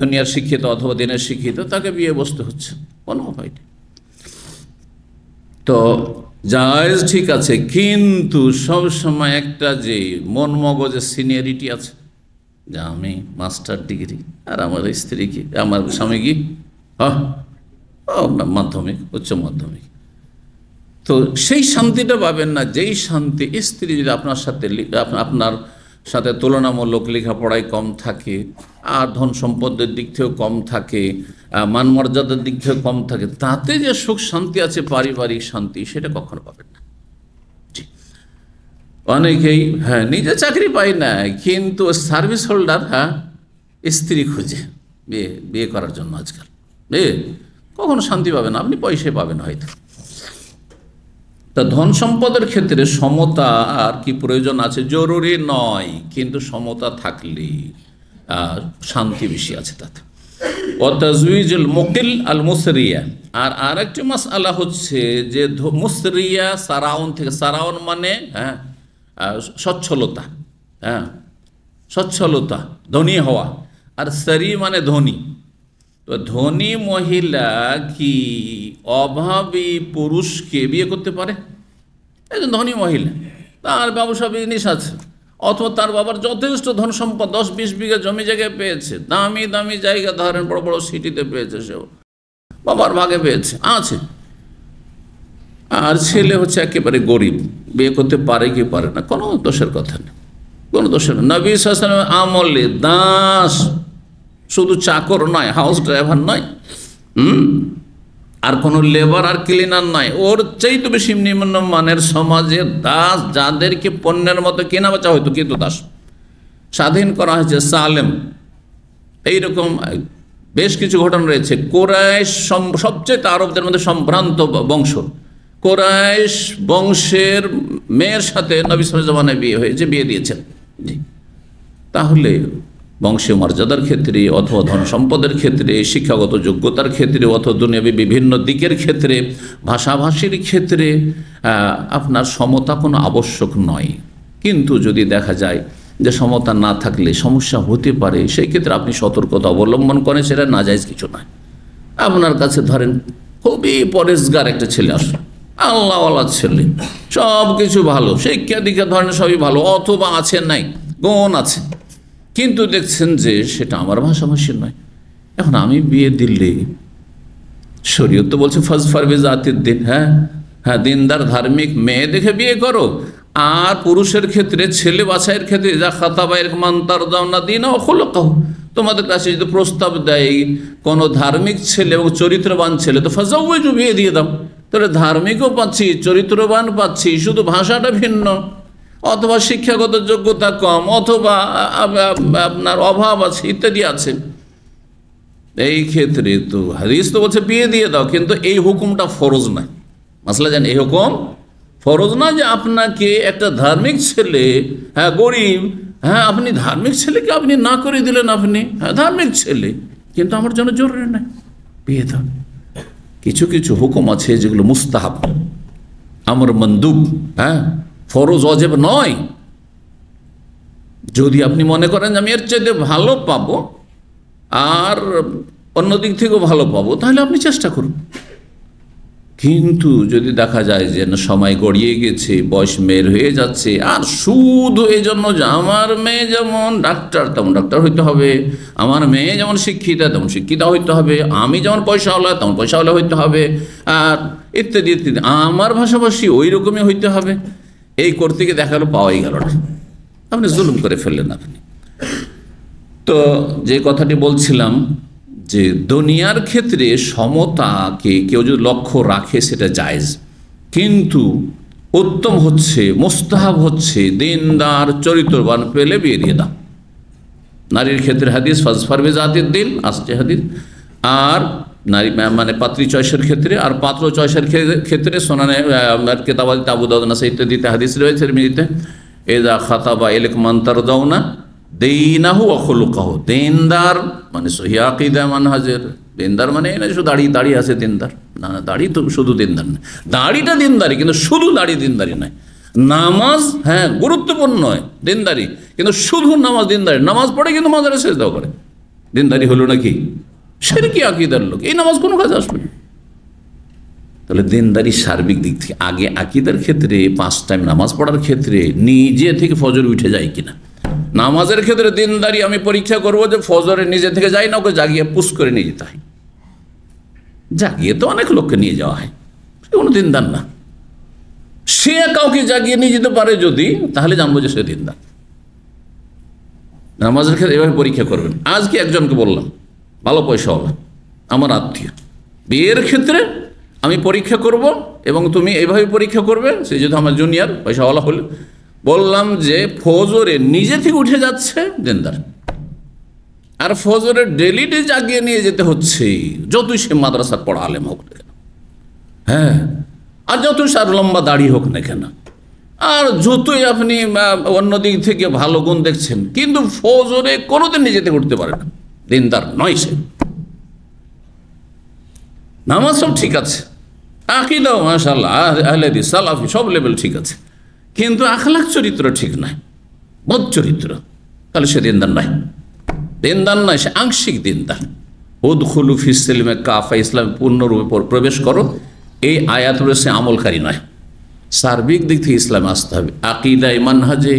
দুনিয়ার শিক্ষিত অথবা দিনের শিক্ষিত, তাকে বিয়ে বসতে হচ্ছে, কোনো উপায় নেই। তো জায়েজ ঠিক আছে, কিন্তু সবসময় একটা যে মন মগজের সিনিয়রিটি আছে, যে আমি মাস্টার ডিগ্রি আর আমার স্ত্রী কি, আমার স্বামী কি মাধ্যমিক, উচ্চ মাধ্যমিক, তো সেই শান্তিটা পাবেন না যেই শান্তি স্ত্রী যদি আপনার সাথে তুলনামূলক লেখাপড়ায় কম থাকে, আর ধন সম্পদের দিক থেকেও কম থাকে, মান মর্যাদার দিক থেকেও কম থাকে, তাতে যে সুখ শান্তি আছে, পারিবারিক শান্তি, সেটা কখনো পাবেন না। জি, অনেকেই নিজে চাকরি পায় না, কিন্তু সার্ভিস হোল্ডার স্ত্রী খুঁজে বিয়ে করার জন্য আজকাল। কখনো শান্তি পাবেন না, আপনি পয়সায় পাবেন হয়তো। তা ধন সম্পদের ক্ষেত্রে সমতা আর কি প্রয়োজন আছে? জরুরি নয়, কিন্তু সমতা থাকলে শান্তি বেশি আছে তাতে। ও তাজউইজুল মুকিল আল মুসরিয়া। আর আরেকটি মাসআলা হচ্ছে যে মুসরিয়া সারাউন থেকে, সারাউন মানে সচ্ছলতা, সচ্ছলতা, ধনী হওয়া, আর সারি মানে ধনী। তো ধনী মহিলা কি অভাবী পুরুষকে বিয়ে করতে পারে? একজন ধনী মহিলা, তার ব্যবসা বিজনেস আছে, অথবা তার বাবার যথেষ্ট ধন সম্পদ, 10-20 বিঘা জমি জায়গায় পেয়েছে, দামি দামি জায়গা, ধরেন বড় বড় সিটিতে পেয়েছে, সেও বাবার ভাগে পেয়েছে, আছে। আর ছেলে হচ্ছে একেবারে গরিব, বিয়ে করতে পারে কি পারে না, কোনো দোষের কথা নেই, কোনো দোষের না। নবী সাল্লাল্লাহু আলাইহি ওয়াসাল্লাম আমলে দাস, শুধু চাকর নয়, হাউস ড্রাইভার নয়, আর কোনো লেবার আর ক্লিনার নয়, ওর চাইতে বেশি নিম্ন মানের সমাজে দাস, যাদেরকে পণ্যের মতো কেনা বেচা হয়তো, কিন্তু দাস স্বাধীন করা হয়েছে। সালেম, এইরকম বেশ কিছু ঘটনা রয়েছে। কোরাইশ সবচেয়ে আরবদের মধ্যে সম্ভ্রান্ত বংশ, কোরাইশ বংশের মেয়ের সাথে নবী সাল্লাল্লাহু আলাইহি ওয়াসাল্লামের বিয়ে হয়েছে, বিয়ে দিয়েছেন। জি, তাহলে বংশীয় মর্যাদার ক্ষেত্রে, অথবা ধন সম্পদের ক্ষেত্রে, শিক্ষাগত যোগ্যতার ক্ষেত্রে, অথবা দুনিয়াবী বিভিন্ন দিকের ক্ষেত্রে, ভাষাভাষীর ক্ষেত্রে আপনার সমতা কোনো আবশ্যক নয়। কিন্তু যদি দেখা যায় যে সমতা না থাকলে সমস্যা হতে পারে, সেই ক্ষেত্রে আপনি সতর্কতা অবলম্বন করেন, সেটা নাজায়েজ কিছু নয়। আপনার কাছে ধরেন খুবই পরেশগার একটা ছেলে আসে, আল্লাহওয়ালা ছেলে, সব কিছু ভালো, শিক্ষা দীক্ষা ধরেন সবই ভালো, অথবা আছে নাই, গুণ আছে, কিন্তু দেখছেন যে সেটা আমার ভাষাভাষী নয়। এখন আমি বিয়ে দিলে শরীয়ত তো বলছে ফাজফার বিজাতিদ দিন, হ্যাঁ দিনদার ধার্মিক মেয়ে দেখে বিয়ে করো। আর পুরুষের ক্ষেত্রে, ছেলে বাছাইয়ের ক্ষেত্রে, যা খাতাবাইর মান্তার দাও না দিন খুলকাহু, তোমাদের কাছে যদি প্রস্তাব দেয় কোনো ধার্মিক ছেলে এবং চরিত্রবান ছেলে, তো ফাজাউইজু, বিয়ে দিয়ে দাও। তাহলে ধার্মিকও পাচ্ছি, চরিত্রবান পাচ্ছি, শুধু ভাষাটা ভিন্ন, অথবা শিক্ষাগত যোগ্যতা কম, অথবা আপনার অভাব আছে, ইত্যাদি আছে। এই ক্ষেত্রে তো হাদিস তো বলছে বিয়ে দিয়ে দাও, কিন্তু এই হুকুমটা ফরজ নয়। মাসলা জান, এই হুকুম ফরজ না যে আপনাকে একটা ধার্মিক ছেলে, গরিব, আপনি ধার্মিক ছেলেকে আপনি না করে দিলেন, আপনি ধার্মিক ছেলে, কিন্তু আমার জন্য জরুরি নয়, বিয়ে দাও। কিছু কিছু হুকুম আছে যেগুলো মুস্তাহাব, আমর মন্দুব, ফরজ ওয়াজিব নয়। যদি আপনি মনে করেন যে আমি এর চাইতে ভালো পাবো আর অন্য দিক থেকেও ভালো পাবো, তাহলে আপনি চেষ্টা করুন। কিন্তু যদি দেখা যায় যে সময় গড়িয়ে গেছে, বয়স মেয়ের হয়ে যাচ্ছে, আর শুধু এই জন্য যে আমার মেয়ে যেমন ডাক্তার তেমন ডাক্তার হইতে হবে, আমার মেয়ে যেমন শিক্ষিতা তেমন শিক্ষিতা হইতে হবে, আমি যেমন পয়সাওয়ালা তেমন পয়সাওয়ালা হইতে হবে, আর ইত্যাদি ইত্যাদি, আমার ভাষাভাষী ওই রকমই হইতে হবে, এই করতে গিয়ে দেখা গেলো পাওয়াই গেল না, আপনি জুলুম করে ফেললেন আপনি। তো যে কথাটি বলছিলাম যে দুনিয়ার ক্ষেত্রে সমতাকে কেউ যদি লক্ষ্য রাখে সেটা জায়েজ, কিন্তু উত্তম হচ্ছে, মুস্তাহাব হচ্ছে দিনদার চরিত্রবান পেলে বিয়ে দিয়ে দাও। নারীর ক্ষেত্রে হাদিস ফাজফার বিজাতিদ দিন আসছে হাদিস, আর নারী মানে পাত্রী চয়েসের ক্ষেত্রে, আর পাত্র চয়েসের ক্ষেত্রে সোনানে কেতাবাদি আবু দাউদ নাসাই ইত্যাদিতে হাদিস রয়েছে। মিলিতে এদা খাতাবা এলেক মান্তার দাও না দেইনাহু অখলুকাহু, দিনদার মানে সহি আকীদা মানহাজের, দিনদার মানে এই না শুধু দাড়ি আছে দিনদার, না দাড়ি তো শুধু দিনদার নয়, দাড়িটা দিনদারি কিন্তু শুধু দাড়ি দিনদারি নয়। নামাজ গুরুত্বপূর্ণ নয় দিনদারি, কিন্তু শুধু নামাজ দিনদারি, নামাজ পড়ে কিন্তু মাজারে সেজদা করে, দিনদারি হলো নাকি? শিরকি আকীদার লোক, এই নামাজ কোনো কাজে আসবে না। তাহলে দিনদারি সার্বিক দিক থেকে, আগে আকীদার ক্ষেত্রে 5 টাইম নামাজ পড়ার ক্ষেত্রে নিজে থেকে ফজর উঠে যায় কিনা, নামাজের ক্ষেত্রে দিনদারি আমি পরীক্ষা করবো যে ফজরে নিজে থেকে যাই না, ওকে জাগিয়ে পুশ করে নিয়ে যেতে হয়, জাগিয়ে তো অনেক লোককে নিয়ে যাওয়া হয়, কোনো দিনদার না। সে কাউকে জাগিয়ে নিয়ে যেতে পারে যদি, তাহলে জানবো যে সে দিনদার। নামাজের ক্ষেত্রে এভাবে পরীক্ষা করবেন। আজকে একজনকে বললাম ভালো পয়সাওয়ালা, আমার আত্মীয়, বিয়ের ক্ষেত্রে আমি পরীক্ষা করব এবং তুমি এইভাবে পরীক্ষা করবে, সে যদি আমার জুনিয়র পয়সাওয়ালা হলে, বললাম যে ফজরে নিজে থেকে উঠে যাচ্ছে দিনদার, আর ফজরে ডেলিডে জাগিয়ে নিয়ে যেতে হচ্ছে, যতই সে মাদ্রাসার পড়া আলেম হোক, আর যতই সার লম্বা দাড়ি হোক না কেন, আর যতই আপনি অন্য দিক থেকে ভালো গুণ দেখছেন, কিন্তু ফজরে কোনোদিন নিজে থেকে উঠতে পারে না, দিনদার নয় সে। নামাজ সব ঠিক আছে, আকীদাও মাশাআল্লাহ আহলে হাদিস সালাফি সব লেভেল ঠিক আছে, কিন্তু আখলাক চরিত্র ঠিক নাই, বদ চরিত্র, তাহলে সে দিনদার নয়। দিনদার নয়, সে আংশিক দিনদার। উদখুলু ফিস সিলমে কাফা, ইসলামে পূর্ণরূপে প্রবেশ করো, এই আয়াত রয়েছে আমলকারী নয়। সার্বিক দিক থেকে ইসলামে আসতে হবে, আকীদায়, মানহাজে,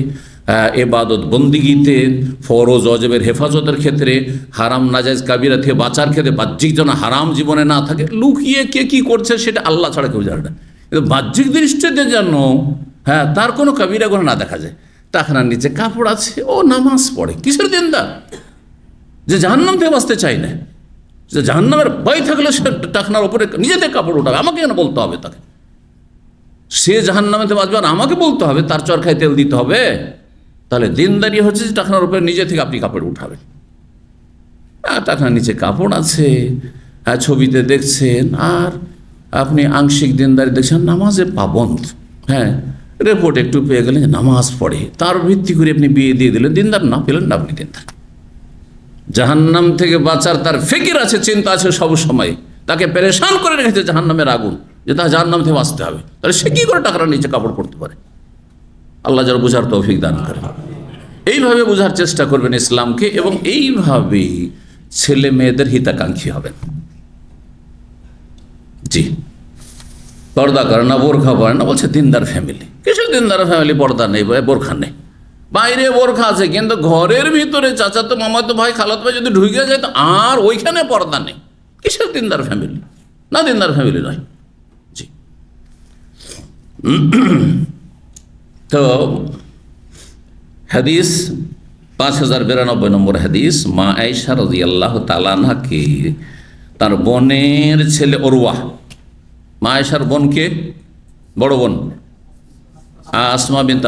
এবাদত বন্দিগিতে, ফরজ অজবের হেফাজতের ক্ষেত্রে, হারাম নাজায়েজ কাবিরা থেকে বাঁচার ক্ষেত্রে, বাহ্যিক যেন হারাম জীবনে না থাকে। লুকিয়ে কে কী করছে সেটা আল্লাহ ছাড়া কেউ জানে না, কিন্তু বাহ্যিক দৃষ্টিতে যেন তার কোনো কাবিরা গুনাহ না দেখা যায়। টাকনার নিচে কাপড় আছে, ও নামাজ পড়ে, কিসের দিনদার? যে জাহান্নাম থেকে বাঁচতে চাই না, যে জাহান্নামের ভয় থাকলে সে টাকনার উপরে নিজে থেকে কাপড় উঠাবে, আমাকে কেন বলতে হবে তাকে? সে জাহান্নামেতে বাঁচবে আর আমাকে বলতে হবে তার চরকায় তেল দিতে হবে? তাহলে দিনদারি হচ্ছে যে টাকনার উপরে নিজে থেকে আপনি কাপড় উঠাবেন। টাকনার নিচে কাপড় আছে, ছবিতে দেখছেন, আর আপনি আংশিক দিনদারি দেখছেন, নামাজে পাবন্দ, রিপোর্ট একটু পেয়ে গেলেন যে নামাজ পড়ে, তার ভিত্তি করে আপনি বিয়ে দিয়ে দিলেন, দিনদার না পেলেন না আপনি দিনদার। জাহান্নাম থেকে বাঁচার তার ফিকির আছে, চিন্তা আছে সব সময়, তাকে পেরেশান করে রেখেছে জাহান্নামের আগুন, যে তার জাহান্নাম থেকে বাঁচতে হবে, তাহলে সে কী করে টাকার নিচে কাপড় পরতে পারে? আল্লাহ যারা বোঝার তৌফিক দান করেন। এইভাবে বোঝার চেষ্টা করবেন ইসলামকে, এবং এইভাবেই ছেলে মেয়েদের হিতাকাঙ্ক্ষী হবেন। জি, পর্দা করে না, বোরখা পরে না, বলছে দিনদার ফ্যামিলি। কিসের দিনদার ফ্যামিলি? পর্দা নেই, বোরখা নেই, বাইরে বোরখা আছে, কিন্তু ঘরের ভিতরে চাচাতো মামাতো ভাই খালাতো ভাই যদি ঢুকে যায় তো আর ওইখানে পর্দা নেই। কিসের দিনদার ফ্যামিলি? না, দিনদার ফ্যামিলি নয়। জি, তো হাদিস 5092 নম্বর হাদিস, মা আয়েশা রাদিয়াল্লাহু তাআলা আনহাকে তার বোনের ছেলে উরওয়া, মা আয়েশার বোনকে, বড় বোন আসমা বিনত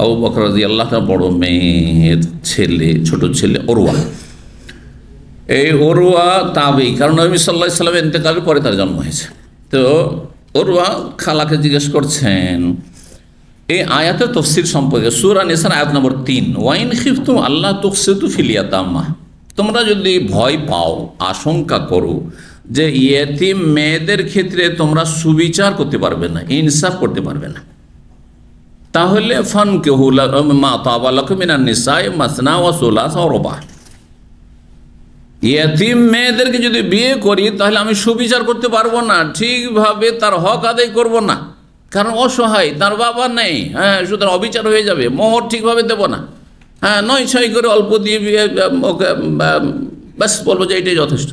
আবু বকর রাদিয়াল্লাহু তাআলা বড় মেয়ের ছেলে, ছোট ছেলে উরওয়া। এই উরওয়া তাবেঈ, কারণ নবী সাল্লাল্লাহু আলাইহি ওয়াসাল্লামের ইন্তেকালের পরে তার জন্ম হয়েছে। তো উরওয়া খালাকে জিজ্ঞেস করছেন এই আয়াতের তাফসীর সম্পর্কে। সূরা নিসার আয়াত নম্বর 3, ওয়াইন খিফতুম আল্লাহ তুকসিতু ফিল ইয়াতামা, তোমরা যদি ভয় পাও, আশঙ্কা করো যে ইয়েতিম মেয়েদের ক্ষেত্রে তোমরা সুবিচার করতে পারবে না, ইনসাফ করতে পারবে না, তাহলে ফানকিহু মা তাবা লাকুম মিনান নিসাই মাসনা ওয়া সুলাসা ওয়া রুবা, ইয়েতিম মেয়েদেরকে যদি বিয়ে করি তাহলে আমি সুবিচার করতে পারবো না, ঠিকভাবে তার হক আদায় করব না, কারণ অসহায়, তার বাবা নেই, সুতরাং অবিচার হয়ে যাবে, মোহর ঠিকভাবে দেবো না, 9-6 করে অল্প দিয়ে ওকে ব্যাস বলবো যে এটাই যথেষ্ট,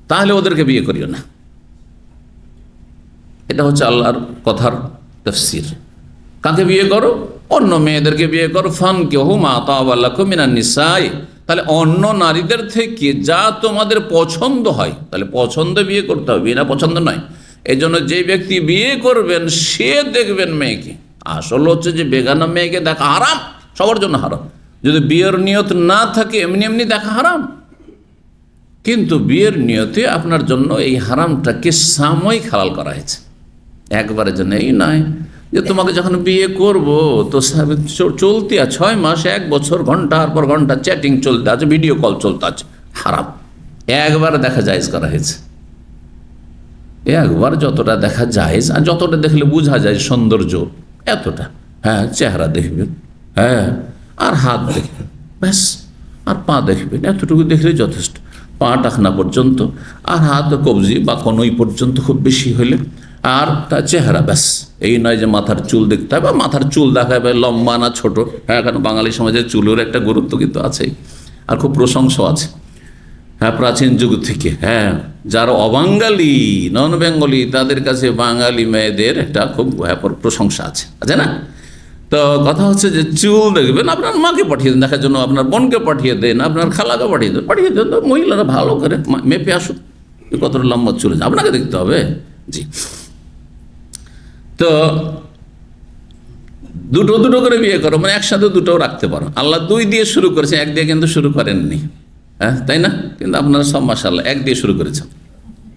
তাহলে ওদেরকে বিয়ে করিও না। এটা হচ্ছে আল্লাহর কথার তাফসীর। কাকে বিয়ে করো? অন্য মেয়েদেরকে বিয়ে করো। ফানকিহু মা তাবা লাকুম মিনান নিসাই, তাহলে অন্য নারীদের থেকে যা তোমাদের পছন্দ হয়, তাহলে পছন্দ বিয়ে করতে হবে, বিনা পছন্দ নয়। এই জন্য যে ব্যক্তি বিয়ে করবেন সে দেখবেন মেয়েকে, আসল হচ্ছে যে বেগানা মেয়েকে দেখা হারাম, সবার জন্য হারাম। যদি বিয়ের নিয়ত না থাকে এমনি এমনি দেখা হারাম, কিন্তু বিয়ের নিয়তে আপনার জন্য এই হারামটাকে সাময়িক হালাল করা হয়েছে, একবারের জন্য। এই নয় যে তোমাকে যখন বিয়ে করব তো চলতে আছে 6 মাস 1 বছর ঘন্টার পর ঘন্টা চ্যাটিং চলতে আছে, ভিডিও কল চলতে আছে, হারাম। একবার দেখা জায়েজ করা হয়েছে, একবার যতটা দেখা জায়েজ, আর যতটা দেখলে বোঝা যায় সৌন্দর্য এতটা, চেহারা দেখবেন, আর হাত দেখবেন, ব্যাস, আর পা দেখবেন, এতটুকু দেখলে যথেষ্ট। পা টাকনা পর্যন্ত, আর হাত কবজি বা কনুই পর্যন্ত খুব বেশি হলে, আর তার চেহারা, ব্যাস। এই নয় যে মাথার চুল দেখতে হবে, মাথার চুল দেখা হবে লম্বা না ছোট, কারণ বাঙালি সমাজে চুলের একটা গুরুত্ব কিন্তু আছেই, আর খুব প্রশংসা আছে, প্রাচীন যুগ থেকে। যারা অবাঙালি, নন বেঙ্গলি, তাদের কাছে বাঙালি মেয়েদের একটা খুব প্রশংসা আছে, আছে না? তো কথা হচ্ছে যে চুল দেখবেন, আপনার মাকে পাঠিয়ে দেন দেখার জন্য, আপনার বোনকে পাঠিয়ে দেন, আপনার খালাকে পাঠিয়ে দেন, তো মহিলারা ভালো করে মেপে আসুন কতটা লম্বা চুল, আপনাকে দেখতে হবে। জি, তো দুটো দুটো করে বিয়ে করো, মানে একসাথে দুটোও রাখতে পারো। আল্লাহ 2 দিয়ে শুরু করেছে, 1 দিয়ে কিন্তু শুরু করেননি, তাই না? কিন্তু আপনারা সব মাশাআল্লাহ 1 দিয়ে শুরু করেছেন,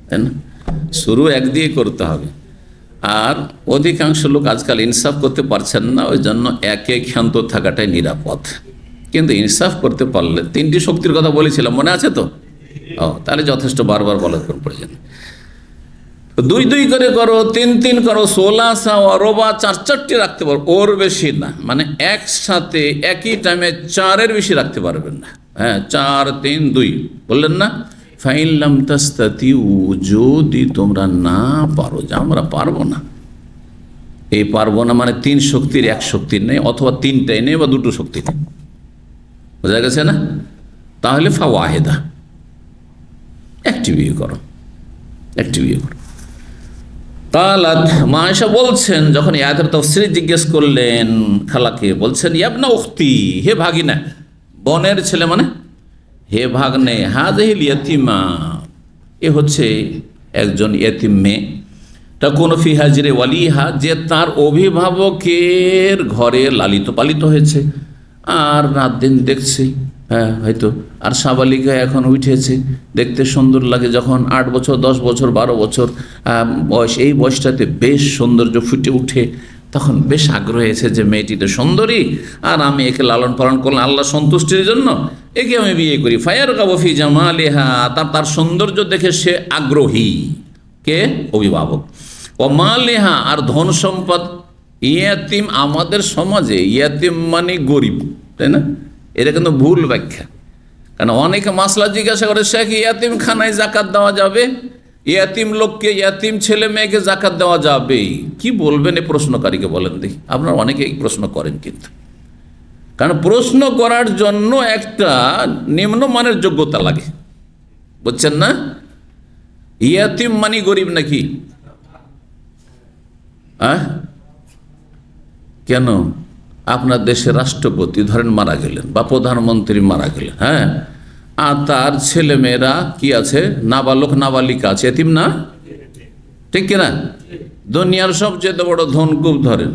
তাই না? শুরু 1 দিয়ে করতে হবে। আর অধিকাংশ লোক আজকাল ইনসাফ করতে পারছেন না, ওই জন্য একে ক্ষান্ত থাকাটাই নিরাপদ। কিন্তু ইনসাফ করতে পারলে, তিনটি শক্তির কথা বলেছিলাম, মনে আছে তো? তাহলে যথেষ্ট, বারবার বলার প্রয়োজন। 2-2 করে করো, 3-3 করো, 16 অরবা 4-4টি রাখতে পারো, ওর বেশি না। মানে একসাথে একই টাইমে 4-এর বেশি রাখতে পারবেন না। হ্যাঁ, 4, 3, 2 বললেন না? ফাইন লাম তাস্তাতিউ, যদি তোমরা না পারো, যে আমরা পারবো না, এই পারবো না মানে 3 শক্তির 1 শক্তির নেই, অথবা 3টাই নেই বা 2টো শক্তি নেই, বোঝা গেছে না? তাহলে ফাওয়াহেদা, একটি বিয়ে করো, একটি বিয়ে করো। কালাত, মা আয়েশা বলছেন, যখন আয়াতের তাফসীর জিজ্ঞেস করলেন খালাকে, বলছেন ইয়াবনা উখতি, হে ভাগিনা, বোনের ছেলে মানে হে ভাগ্নে, হাযিহিল ইয়াতিমা, এ হচ্ছে একজন ইয়েতিম মেয়ে, তাকুনু ফি হাজরি ওয়ালিহা, যে তার অভিভাবকের ঘরে লালিত পালিত হয়েছে, আর রাত দিন দেখছে, হ্যাঁ হয়তো, আর সাবালিকা এখন উঠেছে, দেখতে সুন্দর লাগে, যখন 8 বছর 10 বছর 12 বছর বয়স, এই বয়সটাতে বেশ সৌন্দর্য ফুটে উঠে, তখন বেশ আগ্রহ হয়েছে যে মেয়েটি তো সুন্দরী, আর আমি একে লালন পালন করলাম আল্লাহ সন্তুষ্টির জন্য, একে আমি বিয়ে করি। ফায়ার কাবফি জামালিহা, তার সৌন্দর্য দেখে সে আগ্রহী, কে? অভিভাবক। ও মালিহা, আর ধন সম্পদ। ইয়াতিম আমাদের সমাজে ইয়াতিম মানে গরিব, তাই না? এটা কিন্তু ভুল ব্যাখ্যা, কারণ অনেকে মাসলা জিজ্ঞাসা করে, শেখ ইয়াতিম খানায় জাকাত দেওয়া যাবে? ইয়াতিম লোককে, ইয়াতিম ছেলে মেয়েকে জাকাত দেওয়া যাবে? কি বলবেন এই প্রশ্নকারীকে, বলেন দেখি। আপনারা অনেকে এই প্রশ্ন করেন, কিন্তু কারণ প্রশ্ন করার জন্য একটা নিম্নমানের যোগ্যতা লাগে, বুঝছেন না? ইয়াতিম মানে গরিব নাকি? কেন? আপনার দেশের রাষ্ট্রপতি ধরেন মারা গেলেন, বা প্রধানমন্ত্রী মারা গেলেন, হ্যাঁ, আর তার ছেলে মেয়েরা কি আছে? নাবালক নাবালিকা আছে, এতিম না? ঠিক কিনা? দুনিয়ার সবচেয়ে বড় ধনকুব ধরেন,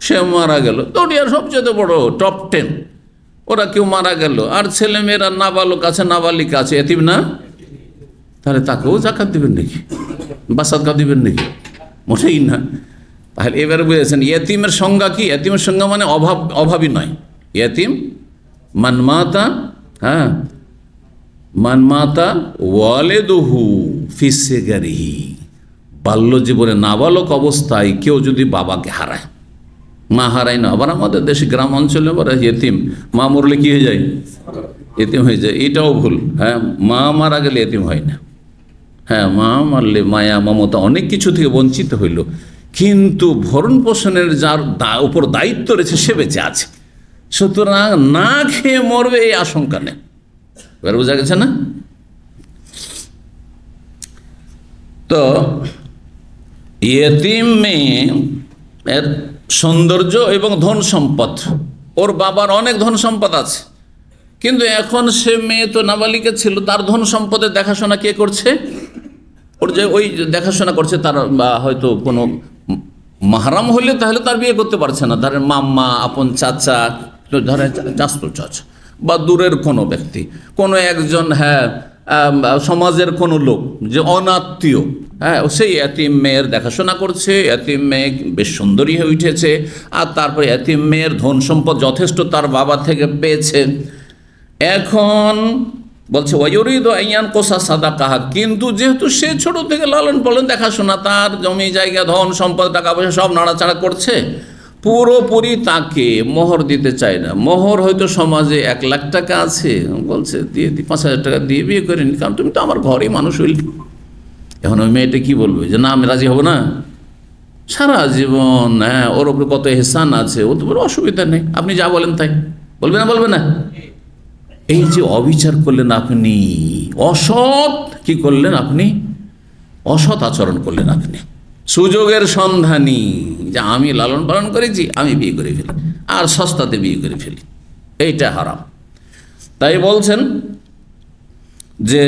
সে মারা গেল, দুনিয়ার সবচেয়ে বড় টপ 10, ওরা কেউ মারা গেল, আর ছেলে মেয়েরা নাবালক আছে নাবালিকা আছে, এতিম না? তাহলে তাকেও জাকাত দিবেন নাকি, বা সাদকা দিবেন নাকি? মোটেই না। তাহলে এবারে বুঝেছেন ইয়েতিমের সংজ্ঞা কি? ইয়েতিমের সংজ্ঞা মানে অভাবী নয়। ইয়েতিম মানমাতা, হ্যাঁ, মানমাতা ওয়ালেদুহু ফি সিগারিহি, বাল্য জীবনে নাবালক অবস্থায় কেউ যদি বাবাকে হারায়, মা হারায় না, আবার আমাদের দেশে গ্রাম অঞ্চলে বলে ইয়েতিম, মা মরলে কি হয়ে যায়? ইয়েতিম হয়ে যায়। এটাও ভুল। হ্যাঁ, মা মারা গেলে ইয়েতিম হয় না। হ্যাঁ, মা মারলে মায়া মমতা অনেক কিছু থেকে বঞ্চিত হইল, কিন্তু ভরণ পোষণের যার উপর দায়িত্ব রয়েছে সে বেঁচে আছে, সুতরাং না খেয়ে মরবে এই আশঙ্কা নেই। এবার বোঝা গেছে না? তো ইয়েতিম মেয়ে এর সৌন্দর্য এবং ধন সম্পদ, ওর বাবার অনেক ধন সম্পদ আছে, কিন্তু এখন সে মেয়ে তো নাবালিকা ছিল, তার ধন সম্পদের দেখাশোনা কে করছে? ওর যে ওই দেখাশোনা করছে তার, বা হয়তো কোনো মাহরাম হলে তাহলে তার বিয়ে করতে পারছে না, ধরেন মাম্মা, আপন চাচা, ধরেন চাচতো চাচা, বা দূরের কোনো ব্যক্তি, কোনো একজন, হ্যাঁ, সমাজের কোনো লোক যে অনাত্মীয়, হ্যাঁ, সেই এতিম মেয়ের দেখাশোনা করছে। এতিম মেয়ে বেশ সুন্দরী হয়ে উঠেছে, আর তারপরে এতিম মেয়ের ধন সম্পদ যথেষ্ট তার বাবা থেকে পেয়েছে। এখন বলছে ওয়ায়ুরিদ আইয়ান কোসা সাদাকাহা, কিন্তু যেহেতু সে ছোট থেকে লালন পালন দেখাশোনা, তার জমি জায়গা ধন সম্পদ টাকা পয়সা সব নাড়াচাড়া করছে, পুরোপুরি তাকে মোহর দিতে চায় না। মোহর হয়তো সমাজে 1 লাখ টাকা আছে, বলছে দিয়ে 5,000 টাকা দিয়ে বিয়ে করে নি, কারণ তুমি তো আমার ঘরেই মানুষ হইল। এখন ওই মেয়েটা কি বলবে যে না আমি রাজি হব না? সারা জীবন, হ্যাঁ, ওর উপরে কত এহসান আছে, ও তো বড় অসুবিধা নেই, আপনি যা বলেন তাই। বলবে না? বলবে না? এই যে অবিচার করলেন আপনি, অসৎ কি করলেন আপনি? অসৎ আচরণ করলেন আপনি, সুযোগের সন্ধানী, যে আমি লালন পালন করেছি, আমি বিয়ে করে ফেলি, আর সস্তাতে বিয়ে করে ফেলি, এইটা হারাম। তাই বলছেন যে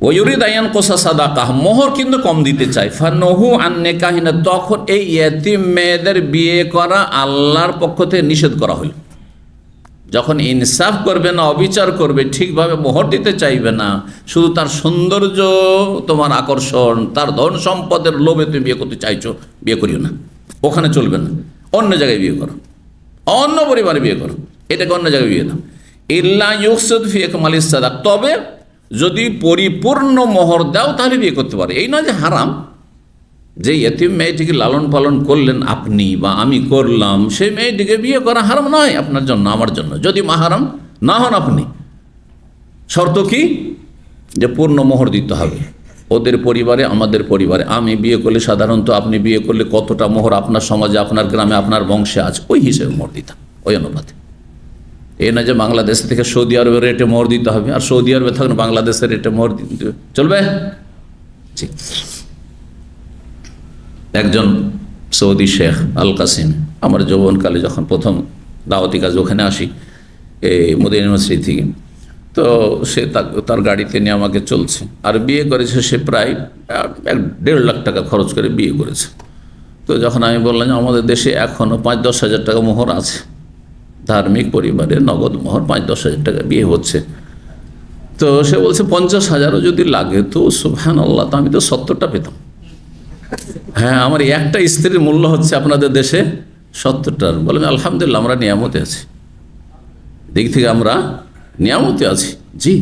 ওয়ুরিদ আইয়ান কোসা সাদাকাহ, মোহর কিন্তু কম দিতে চায়। ফানহু আন নিকাহিনা, তখন এই ইয়েতিম মেয়েদের বিয়ে করা আল্লাহর পক্ষ থেকে নিষেধ করা হলো। যখন ইনসাফ করবে না, অবিচার করবে, ঠিকভাবে মোহর দিতে চাইবে না, শুধু তার সৌন্দর্য তোমার আকর্ষণ, তার ধন সম্পদের লোভে তুমি বিয়ে করতে চাইছো, বিয়ে করিও না, ওখানে চলবে না, অন্য জায়গায় বিয়ে করো, অন্য পরিবারে বিয়ে করো, এটাকে অন্য জায়গায় বিয়ে দাও। ইল্লা ইউকসিদ ফি ইকমালিস সাদাক, তবে যদি পরিপূর্ণ মোহর দাও তাহলে বিয়ে করতে পারে। এই নয় যে হারাম, যে এতিম মেয়েটিকে লালন পালন করলেন আপনি বা আমি করলাম, সেই মেয়েটিকে বিয়ে করা হারাম নয় আপনার জন্য, আমার জন্য, যদি মাহারাম না হন আপনি। শর্ত কি? যে পূর্ণ মোহর দিতে হবে। ওদের পরিবারে, আমাদের পরিবারে, আমি বিয়ে করলে সাধারণত আপনি বিয়ে করলে কতটা মোহর আপনার সমাজে, আপনার গ্রামে, আপনার বংশে আছে, ওই হিসেবে মোহর দিতাম, ওই অনুপাতে। এই না যে বাংলাদেশ থেকে সৌদি আরবের রেটে মোহর দিতে হবে, আর সৌদি আরবে থাকলে বাংলাদেশের রেটে মোহর দিতে চলবে? ঠিক। একজন সৌদি শেখ আল কাসিম, আমার যৌবনকালে যখন প্রথম দাওয়াতি কাজ ওখানে আসি এই মদিনা ইউনিভার্সিটি থেকে, তো সে তার গাড়িতে নিয়ে আমাকে চলছে, আর বিয়ে করেছে সে প্রায় 1.5 লাখ টাকা খরচ করে বিয়ে করেছে। তো যখন আমি বললাম যে আমাদের দেশে এখনও 5-10 হাজার টাকা মোহর আছে, ধার্মিক পরিবারে নগদ মোহর 5-10 হাজার টাকা বিয়ে হচ্ছে, তো সে বলছে 50,000ও যদি লাগে তো সুবহানাল্লাহ, তো আমি তো 70টা পেতাম। হ্যাঁ, আমার একটা স্ত্রীর মূল্য হচ্ছে আপনাদের দেশে 70টার। বললাম আলহামদুলিল্লাহ, আমরা নিয়ামতে আছি, দিক থেকে আমরা নিয়ামতে আছি। জি,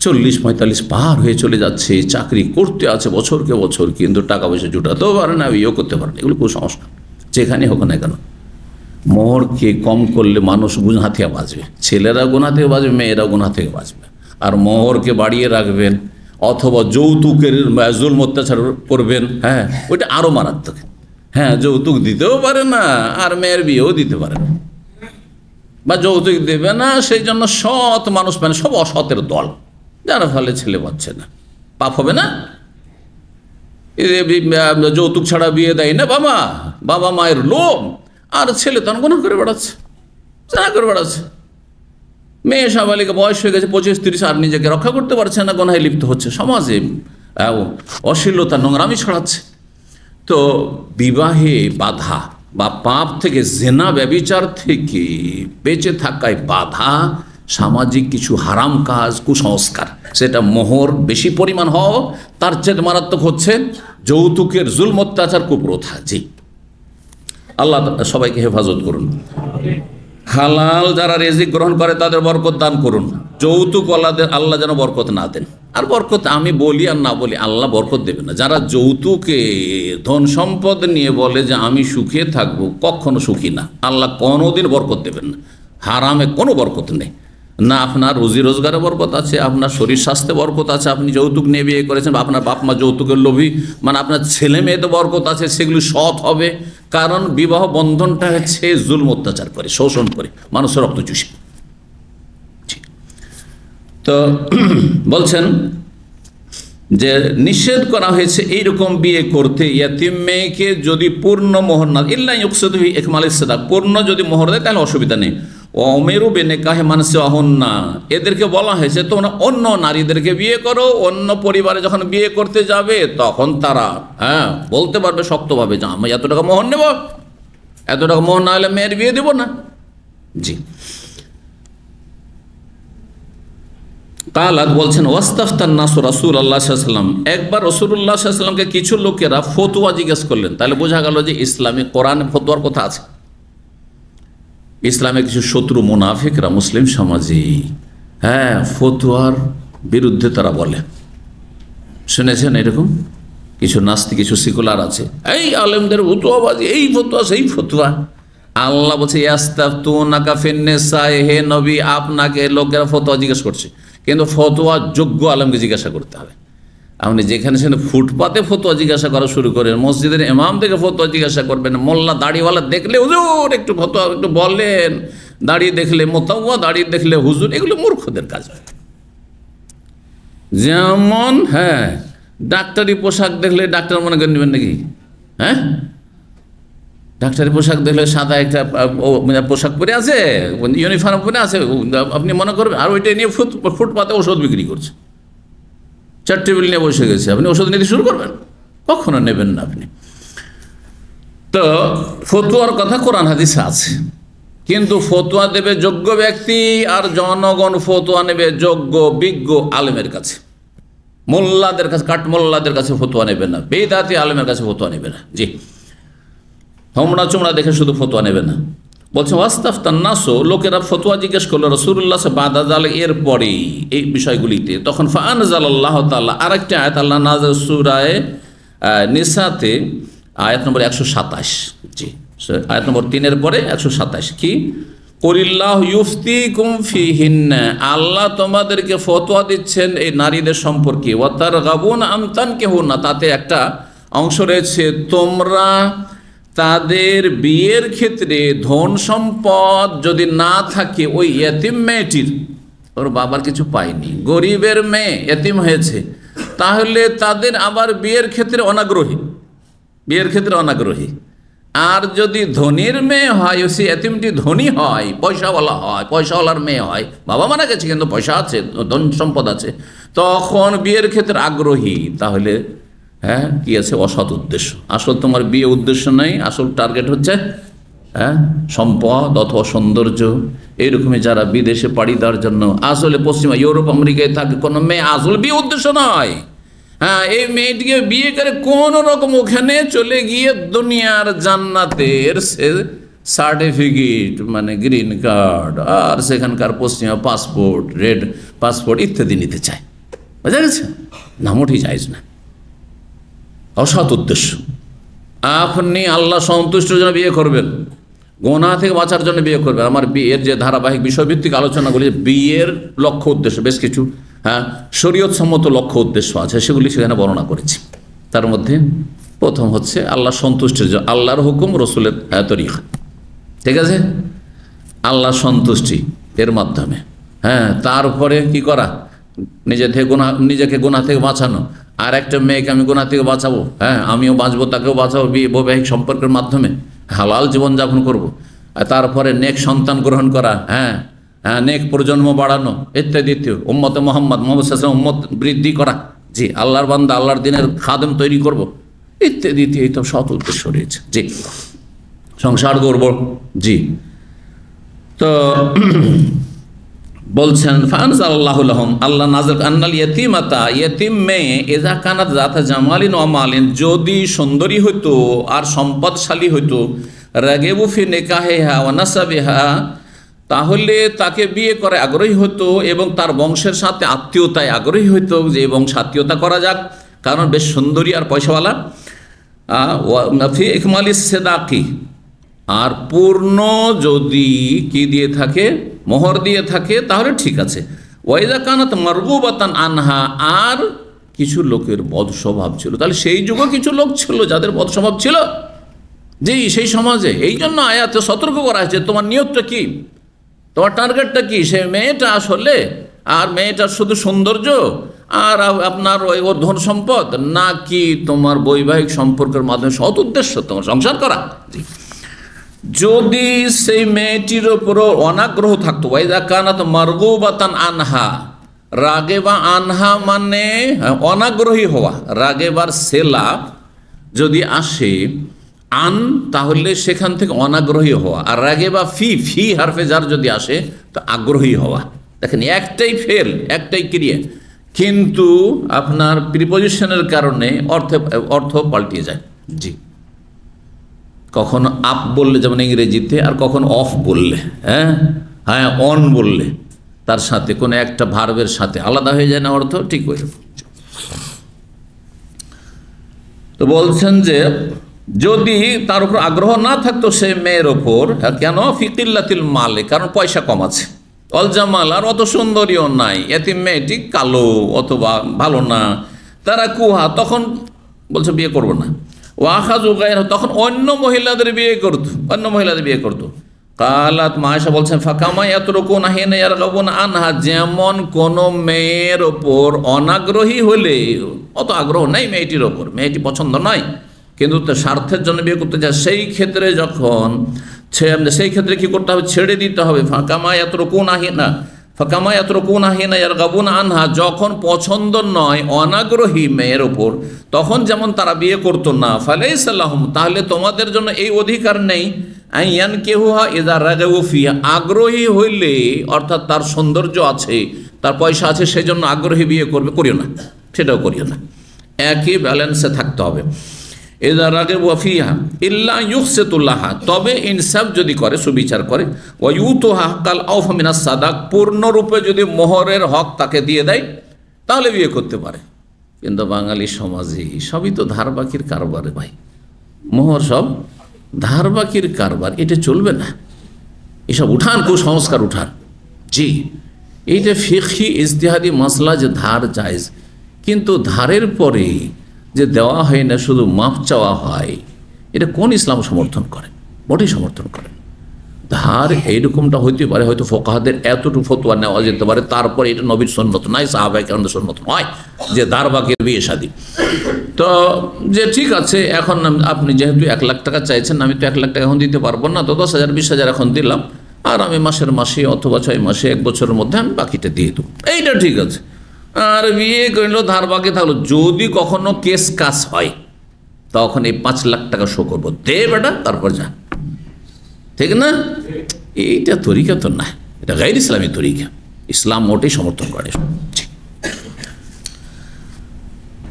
40-45 পার হয়ে চলে যাচ্ছে, চাকরি করতে আছে বছরকে বছর, কিন্তু টাকা পয়সা জুটাতেও পারে না, বিয়েও করতে পারে না। এগুলো কুসংস্কার, যেখানে হোক না কেন। মোহরকে কম করলে মানুষ গুনাহ থেকে বাঁচবে, ছেলেরা গুনাহ থেকে বাঁচবে, মেয়েরা গুনাহ থেকে বাঁচবে। আর মোহরকে বাড়িয়ে রাখবেন অথবা যৌতুকের জুলম অত্যাচার করবেন, হ্যাঁ, ওইটা আরও মারাত্মক। হ্যাঁ, যৌতুক দিতেও পারে না আর মেয়ের বিয়েও দিতে পারে না, বা যৌতুক দেবে না, সেই জন্য সৎ মানুষ মানে সব অসতের দল, যার ফলে ছেলে বাঁচছে না। পাপ হবে না? যৌতুক ছাড়া বিয়ে দেয় না বাবা, বাবা মায়ের লোভ, আর ছেলে তখন গুনাহ করে বেড়াচ্ছে, জানা করে বেড়াচ্ছে। মেয়ে সাবালিকা বয়স হয়ে গেছে 25-30, আর নিজেকে রক্ষা করতে পারছে না, গুনাহে লিপ্ত হচ্ছে, সমাজে অশ্লীলতা, নোংরামি ছড়াচ্ছে। তো বিবাহে বাধা বা পাপ থেকে, জেনা ব্যভিচার থেকে বেঁচে থাকায় বাধা সামাজিক কিছু হারাম কাজ, কুসংস্কার, সেটা মোহর বেশি পরিমাণ হওয়া, তার চেয়ে মারাত্মক হচ্ছে যৌতুকের জুলম অত্যাচার, কুপ্রথা। জি, আল্লাহ সবাইকে হেফাজত করুন। হালাল যারা রিজিক গ্রহণ করে তাদের বরকত দান করুন, যৌতুক আল্লাহ যেন বরকত না দেন। আর বরকত আমি বলি আর না বলি, আল্লাহ বরকত দেবে না। যারা যৌতুকে ধন সম্পদ নিয়ে বলে যে আমি সুখে থাকবো, কখনো সুখী না, আল্লাহ কোনোদিন বরকত দেবেন না। হারামে কোনো বরকত নেই, না আপনার রুজি রোজগারে বরকত আছে, আপনার শরীর স্বাস্থ্যে বরকত আছে, আপনি যৌতুক নিয়ে বিয়ে করেছেন, বা আপনার বাপ মা যৌতুকের লোভী, মানে আপনার ছেলে মেয়েতে বরকত আছে, সেগুলি সৎ হবে। কারণ বিবাহ বন্ধনটা হচ্ছে জুলম অত্যাচার করে, শোষণ করে, মানুষের রক্ত চুষে। তো বলছেন যে নিষেধ করা হয়েছে এইরকম বিয়ে করতে, ইয়াতিম মেয়েকে যদি পূর্ণ মোহর না, ইল্লা ইউকসিদ ফি ইকমালিস সাদাক, পূর্ণ যদি মোহর দেয় তাহলে অসুবিধা নেই। অমেরু বেনেকাহে মানুষে অহন্না, এদেরকে বলা হয়েছে তোমরা অন্য নারীদেরকে বিয়ে করো, অন্য পরিবারে যখন বিয়ে করতে যাবে তখন তারা বলতে পারবে শক্তভাবে যে আমি এত টাকা মোহর নেব, এত টাকা মোহর না হলে মেয়ের বিয়ে দেব না। জি, কালাত বলছেন ওয়াস্তাফতান নাসু রাসূলুল্লাহ সাল্লাল্লাহু আলাইহি ওয়াসাল্লাম, একবার রাসূলুল্লাহ সাল্লাল্লাহু আলাইহি ওয়াসাল্লামকে কিছু লোকেরা ফতোয়া জিজ্ঞেস করলেন। তাহলে বোঝা গেল যে ইসলামে কোরআনে ফতোয়ার কথা আছে। ইসলামের কিছু শত্রু মুনাফিকরা মুসলিম সমাজে ফতোয়ার বিরুদ্ধে তারা বলে, শুনেছেন এরকম কিছু নাস্তিক, কিছু সেকুলার আছে, এই আলেমদের ফতোয়াবাজি, এই ফতোয়া সেই ফতোয়া। আল্লাহ বলছে ইয়াস্তাফতুনাকা ফিন-নিসা, হে নবী আপনাকে লোকেরা ফতোয়া জিজ্ঞেস করছে, কিন্তু ফতোয়া যোগ্য আলেমকে জিজ্ঞাসা করতে হবে। আপনি যেখানে সেখানে ফুটপাতে ফতোয়া জিজ্ঞাসা করা শুরু করেন, মসজিদের ইমাম থেকে ফতোয়া জিজ্ঞাসা করবেন, মোল্লা দাড়িওয়ালা দেখলে হুজুর একটু ফতোয়া একটু বলেন, দাড়ি দেখলে মোতাওয়া, দাড়ি দেখলে হুজুর, এগুলো মূর্খদের কাজ। যেমন ডাক্তারি পোশাক দেখলে ডাক্তার মনে করে নেবেন নাকি? ডাক্তারি পোশাক দেখলে সাদা একটা পোশাক পরে আছে, ইউনিফর্ম পরে আছে, আপনি মনে করবেন আর ওইটা নিয়ে ফুটপাতে ওষুধ বিক্রি করছে, চার টেবিল নিয়ে বসে গেছে, আপনি ওষুধ নিতে শুরু করবেন? কখনো নেবেন না আপনি। তো ফতোয়ার কথা কোরআন হাদিসে আছে, কিন্তু ফতোয়া দেবে যোগ্য ব্যক্তি, আর জনগণ ফতোয়া নেবে যোগ্য বিজ্ঞ আলেমের কাছে। মোল্লাদের কাছে, কাঠমোল্লাদের কাছে ফতোয়া নেবে না, বেদাতি আলেমের কাছে ফতোয়া নেবে না। জি, হোমড়া চোমড়া দেখে শুধু ফতোয়া নেবে না। বলছে ওয়াস্তাফতান নাসো, লোকেরা ফতোয়া জিজ্ঞেস করলো রাসূলুল্লাহ বাদাজাল এর পরেই এই বিষয়গুলিতে। তখন ফাআনজালাল্লাহু তাআলা আরেকটা আয়াত আল্লাহ নাযিল সূরা নিসাতে আয়াত নম্বর 127। জি, আয়াত নম্বর 3-এর পরে 127 কি? কুলিল্লাহু ইউফতিকুম ফিহিন্না, আল্লাহ তোমাদেরকে ফতোয়া দিচ্ছেন এই নারীদের সম্পর্কে। ওয়া তারগাবুনা আন তানকিহুন্না, তাতে একটা অংশ রয়েছে তোমরা তাদের বিয়ের ক্ষেত্রে ধন সম্পদ যদি না থাকে, ওই ইয়েতিম মেয়েটির, ওর বাবার কিছু পায়নি, গরিবের মেয়ে ইয়েতিম হয়েছে, তাহলে তাদের আবার বিয়ের ক্ষেত্রে অনাগ্রহী, বিয়ের ক্ষেত্রে অনাগ্রহী। আর যদি ধনীর মেয়ে হয়, সে এতিমটি ধনী হয়, পয়সাওয়ালা হয়, পয়সাওয়ালার মেয়ে হয়, বাবা মারা গেছে কিন্তু পয়সা আছে, ধন সম্পদ আছে, তখন বিয়ের ক্ষেত্রে আগ্রহী, তাহলে হ্যাঁ কি আছে? অসৎ উদ্দেশ্য। আসল তোমার বিয়ে উদ্দেশ্য নেই, আসল টার্গেট হচ্ছে সম্পদ অথবা সৌন্দর্য। এইরকমই যারা বিদেশে পাড়ি দেওয়ার জন্য, আসলে পশ্চিমা ইউরোপ আমেরিকায় থাকে কোনো মেয়ে, আসল বিয়ে উদ্দেশ্য নয়। হ্যাঁ, এই মেয়েটিকে বিয়ে করে কোন রকম ওখানে চলে গিয়ে দুনিয়ার জান্নাতের সে সার্টিফিকেট, মানে গ্রিন কার্ড, আর সেখানকার পশ্চিমা পাসপোর্ট, রেড পাসপোর্ট ইত্যাদি নিতে চায়। বুঝা গেছে? না, মোটেই জায়েজ না, অসৎ উদ্দেশ্য। আপনি আল্লাহ সন্তুষ্টের জন্য বিয়ে করবেন, গোনাহ থেকে বাঁচার জন্য বিয়ে করবেন। আমার বিয়ের যে ধারাবাহিক বিষয়ভিত্তিক আলোচনাগুলি, বিয়ের লক্ষ্য উদ্দেশ্য বেশ কিছু শরীয়ত সম্মত লক্ষ্য উদ্দেশ্য আছে, সেগুলি সেখানে বর্ণনা করেছি। তার মধ্যে প্রথম হচ্ছে আল্লাহ সন্তুষ্টির জন্য, আল্লাহর হুকুম, রসুলের তরিকা, ঠিক আছে, আল্লাহ সন্তুষ্টি এর মাধ্যমে। তারপরে কি করা? নিজেকে গুনাহ থেকে বাঁচানো, আর একটা মেয়েকে আমি গুনাহ থেকে বাঁচাবো, আমিও বাঁচবো, তাকেও বাঁচাবো, বৈবাহিক সম্পর্কের মাধ্যমে হালাল জীবনযাপন করব। আর তারপরে নেক সন্তান গ্রহণ করা, নেক প্রজন্ম বাড়ানো ইত্যাদি, উম্মতে মোহাম্মদ সাল্লাল্লাহু আলাইহি ওয়াসাল্লাম উম্মত বৃদ্ধি করা, জি, আল্লাহর বান্দা, আল্লাহর দিনের খাদেম তৈরি করব ইত্যাদি, এই তো সৎ উদ্দেশ্য রয়েছে। জি, সংসার করব। জি, তো বলছেন ফাআনজালাল্লাহু লাহুম, আল্লাহ নাযিল আন্নাল ইয়াতীমাতা, ইয়াতীম মেয়ে ইযা কানাত যাতা জামালিন ওয়া মালিন, যদি সুন্দরী হইতো আর সম্পদশালী হইতো, রাগিবু ফি নিকাহিহা ওয়া নাসাবিহা, তাহলে তাকে বিয়ে করে আগ্রহী হতো এবং তার বংশের সাথে আত্মীয়তায় আগ্রহী হতো, যে বংশ আত্মীয়তা করা যাক, কারণ বেশ সুন্দরী আর পয়সাওয়ালা। ফি ইকমালিস সাদাকি, আর পূর্ণ যদি কি দিয়ে থাকে, মোহর দিয়ে থাকে, তাহলে ঠিক আছে। ওয়াইদা কানাত মারগুবাতান আনহা, আর কিছু লোকের বদ স্বভাব ছিল, তাহলে সেই যুগে কিছু লোক ছিল যাদের বদ স্বভাব ছিল, জি, সেই সমাজে। এই জন্য আয়াতে সতর্ক করা হয়েছে, তোমার নিয়তটা কি, তোমার টার্গেটটা কি, সে মেয়েটা আসলে, আর মেয়েটার শুধু সৌন্দর্য আর আপনার ওর ধন সম্পদ, নাকি তোমার বৈবাহিক সম্পর্কের মাধ্যমে সৎ উদ্দেশ্য তোমার সংসার করা। যদি সেই মেয়েটির ওপরও অনাগ্রহ থাকতো, ওয়াইদা কানাত মারগুবাতান আনহা, রাগেবা আনহা মানে অনাগ্রহী হওয়া, রাগেবার সেলা যদি আসে আন, তাহলে সেখান থেকে অনাগ্রহী হওয়া, আর রাগেবা ফি, ফি হারফে যার যদি আসে তো আগ্রহী হওয়া। দেখেন, একটাই ফেল, একটাই ক্রিয়া, কিন্তু আপনার প্রিপোজিশনের কারণে অর্থ পাল্টিয়ে যায়। জি, কখনো আপ বললে যেমন ইংরেজিতে, আর কখন অফ বললে, অন বললে, তার সাথে কোনো একটা ভার্বের সাথে আলাদা হয়ে যায় না অর্থ, ঠিক হয়ে যাবে। তো বলছেন যে যদি তার উপর আগ্রহ না থাকতো সে মেয়ের ওপর, কেন? ফিকিল্লাতিল মালে, কারণ পয়সা কম আছে, অল জামাল, আর অত সুন্দরীও নাই, এতিম মেয়েটি কালো অথবা ভালো না, তারা কুহা, তখন বলছে বিয়ে করবো না। ওয়াখাজু গায়রা, তখন অন্য মহিলাদের বিয়ে করতো, কালাত মায়েশা বলছেন ফাকামা ইয়াতরুকুনা হিনা ইয়ারগাবুনা আনহা, যেমন কোন মেয়ের ওপর অনাগ্রহী হলে, অত আগ্রহ নাই মেয়েটির ওপর, মেয়েটি পছন্দ নয়, কিন্তু স্বার্থের জন্য বিয়ে করতে যায়, সেই ক্ষেত্রে যখন সেই ক্ষেত্রে কি করতে হবে? ছেড়ে দিতে হবে। ফাকামা ইয়াতরুকুনা হিনা ইয়ারগাবুনা আনহা, যখন পছন্দ নয় অনাগ্রহী মেয়ের ওপর, তখন যেমন তারা বিয়ে করতো না, ফালাইসা লাহুম, তাহলে তোমাদের জন্য এই অধিকার নেই আইয়ান কেহু এদা রাগাউ ফিহা, আগ্রহী হইলে অর্থাৎ তার সৌন্দর্য আছে, তার পয়সা আছে, সেজন্য আগ্রহী বিয়ে করবে, করিও না, সেটাও করিও না। একই ব্যালেন্সে থাকতে হবে। এদা রাগাউ ফিহা ইল্লা ইউকসিতুল্লাহা, তবে ইনসাফ যদি করে, সুবিচার করে, ওয়া ইউতুহা হাক্কাল আওফ মিনাস সাদাক, পূর্ণরূপে যদি মোহরের হক তাকে দিয়ে দেয়, তাহলে বিয়ে করতে পারে। কিন্তু বাঙালি সমাজে সবই তো ধারবাকির কারবারে ভাই, মোহর সব ধারবাকির কারবার, এটা চলবে না। এসব উঠান, কুসংস্কার উঠান। জি, এইটা ফিকহি ইজতিহাদি মাসলা যে ধার জায়েজ, কিন্তু ধারের পরে যে দেওয়া হয় না, শুধু মাপ চাওয়া হয়, এটা কোন ইসলাম সমর্থন করে? মোটেই সমর্থন করে। ধার এইরকমটা হইতে পারে, হয়তো ফোকাহাদের এতটুকু ফতোয়া নেওয়া যেতে পারে, তারপরে এটা নবীর সুন্নত নয়, সাহাবায়ে কেরামদের সুন্নত নয় যে ধার বাকির বিয়ে শাদী। তো যে ঠিক আছে, এখন আপনি যেহেতু 1 লাখ টাকা চাইছেন, আমি তো 1 লাখ টাকা এখন দিতে পারবো না, তো 10,000 20,000 এখন দিলাম, আর আমি মাসে অথবা 6 মাসে 1 বছরের মধ্যে আমি বাকিটা দিয়ে দেবো, এইটা ঠিক আছে। আর বিয়ে করলো, ধার বাকি থাকলো, যদি কখনো কেস কাজ হয় তখন এই 5 লাখ টাকা শো করবো, দে বেটা, তারপর যা, ঠিক না? এইটা তরিকা তো না, এটা গাইর ইসলামী তরিকা, ইসলাম মোটেই সমর্থন করে।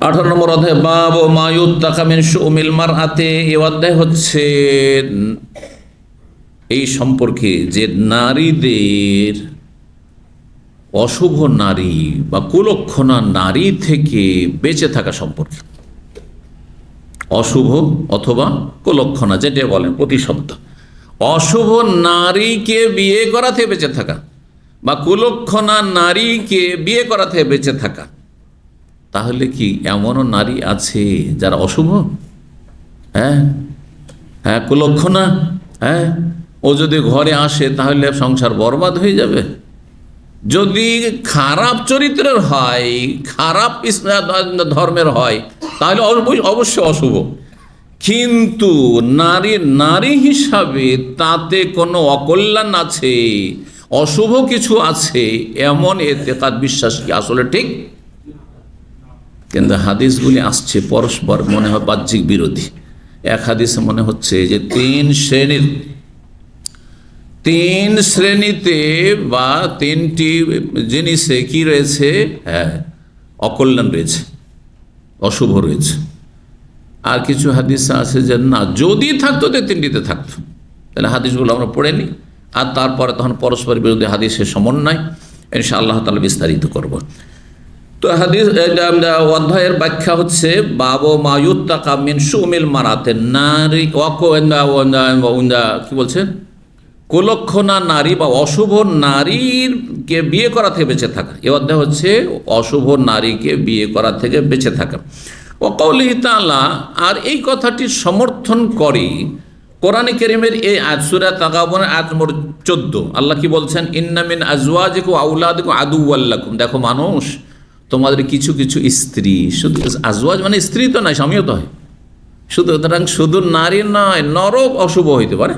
18 নম্বর অধ্যায়, বাব মায়ুত্তাকা মিন শুমিল মারআতি। এই অধ্যায় হচ্ছে এই সম্পর্কে যে নারীদের, অশুভ নারী বা কুলক্ষণা নারী থেকে বেঁচে থাকা সম্পর্কে। অশুভ অথবা কুলক্ষণা যেটা বলেন প্রতিশব্দ, অশুভ নারীকে বিয়ে করা থেকে বেঁচে থাকা বা কুলক্ষণা নারীকে বিয়ে করা থেকে বেঁচে থাকা। তাহলে কি এমনও নারী আছে যারা অশুভ? হ্যাঁ, কুলক্ষণা। হ্যাঁ, ও যদি ঘরে আসে তাহলে সংসার বরবাদ হয়ে যাবে। যদি খারাপ চরিত্রের হয়, খারাপ ধর্মের হয়, তাহলে অবশ্যই অশুভ। কিন্তু নারী হিসাবে তাতে কোনো অকল্যাণ আছে, অশুভ কিছু আছে, এমন এতেকাদ বিশ্বাস কি আসলে ঠিক? কিন্তু হাদিসগুলি আসছে পরস্পর মনে হয় বাহ্যিক বিরোধী। এক হাদিসে মনে হচ্ছে যে 3 শ্রেণীতে বা 3টি জিনিসে কি রয়েছে? হ্যাঁ, অকল্যাণ রয়েছে, অশুভ রয়েছে। আর কিছু হাদিস আছে যে না, যদি থাকতো তো 3টিতে থাকতো। তাহলে হাদিসগুলো আমরা পড়ে নিই, আর তারপরে তখন পরস্পর বিরোধী হাদিসের সমন্বয় ইনশাআল্লাহ তাআলা বিস্তারিত করব। তো হাদিস অধ্যায়ের ব্যাখ্যা হচ্ছে, বাবু মায়ুত্তাকা মিন শুমিল মারাতে, নারী কি বলছেন, কুলক্ষণা নারী বা অশুভ নারীকে বিয়ে করা থেকে বেঁচে থাকা। এ অধ্যায় হচ্ছে অশুভ নারীকে বিয়ে করা থেকে বেঁচে থাকা। ও কওলিহি তাআলা, আর এই কথাটি সমর্থন করে কোরআনে কারীমের এই আয়াত, সূরা তাগাবুনের আয়াত নম্বর 14। আল্লাহ কি বলছেন? ইন্না মিন আজওয়াজিকুম ওয়া আওলাদিকুম আদুওয়াল লাকুম। দেখো মানুষ, তোমাদের কিছু কিছু স্ত্রী, শুধু আজওয়াজ মানে স্ত্রী তো নয়, স্বামীও তো হয়, সুতরাং শুধু নারী নয়, নরও অশুভ হইতে পারে।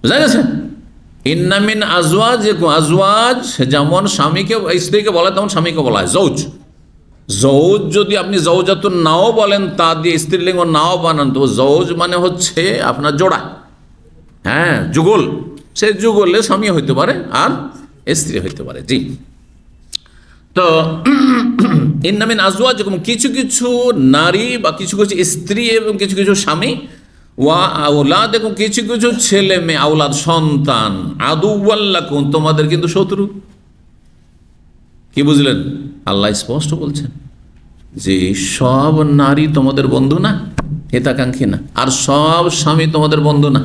বুঝা গেছে? ইন্না মিন আজওয়াজিকুম, আজওয়াজ যেমন স্বামীকে, স্ত্রীকে বলা হয়, তেমন স্বামীকে বলা হয় জৌজ। জৌজ যদি আপনি জৌজাতুন নাও বলেন, তা দিয়ে স্ত্রীলিঙ্গ নাও বানান, তো জৌজ মানে হচ্ছে আপনার জোড়া, হ্যাঁ, যুগল। সে যুগলে স্বামী হইতে পারে আর স্ত্রী হইতে পারে। জি, তো ইন্না মিন আজওয়াজিকুম, কিছু কিছু নারী বা কিছু কিছু স্ত্রী এবং কিছু কিছু স্বামী, ওয়া আওলাদিকুম, কিছু কিছু ছেলে মেয়ে, আওলাদ সন্তান, আদুওয়াল লাকুম, তোমাদের কিন্তু শত্রু। কি বুঝলেন? আল্লাহ স্পষ্ট বলছেন যে সব নারী তোমাদের বন্ধু না, হিতাকাঙ্ক্ষী না, আর সব স্বামী তোমাদের বন্ধু না,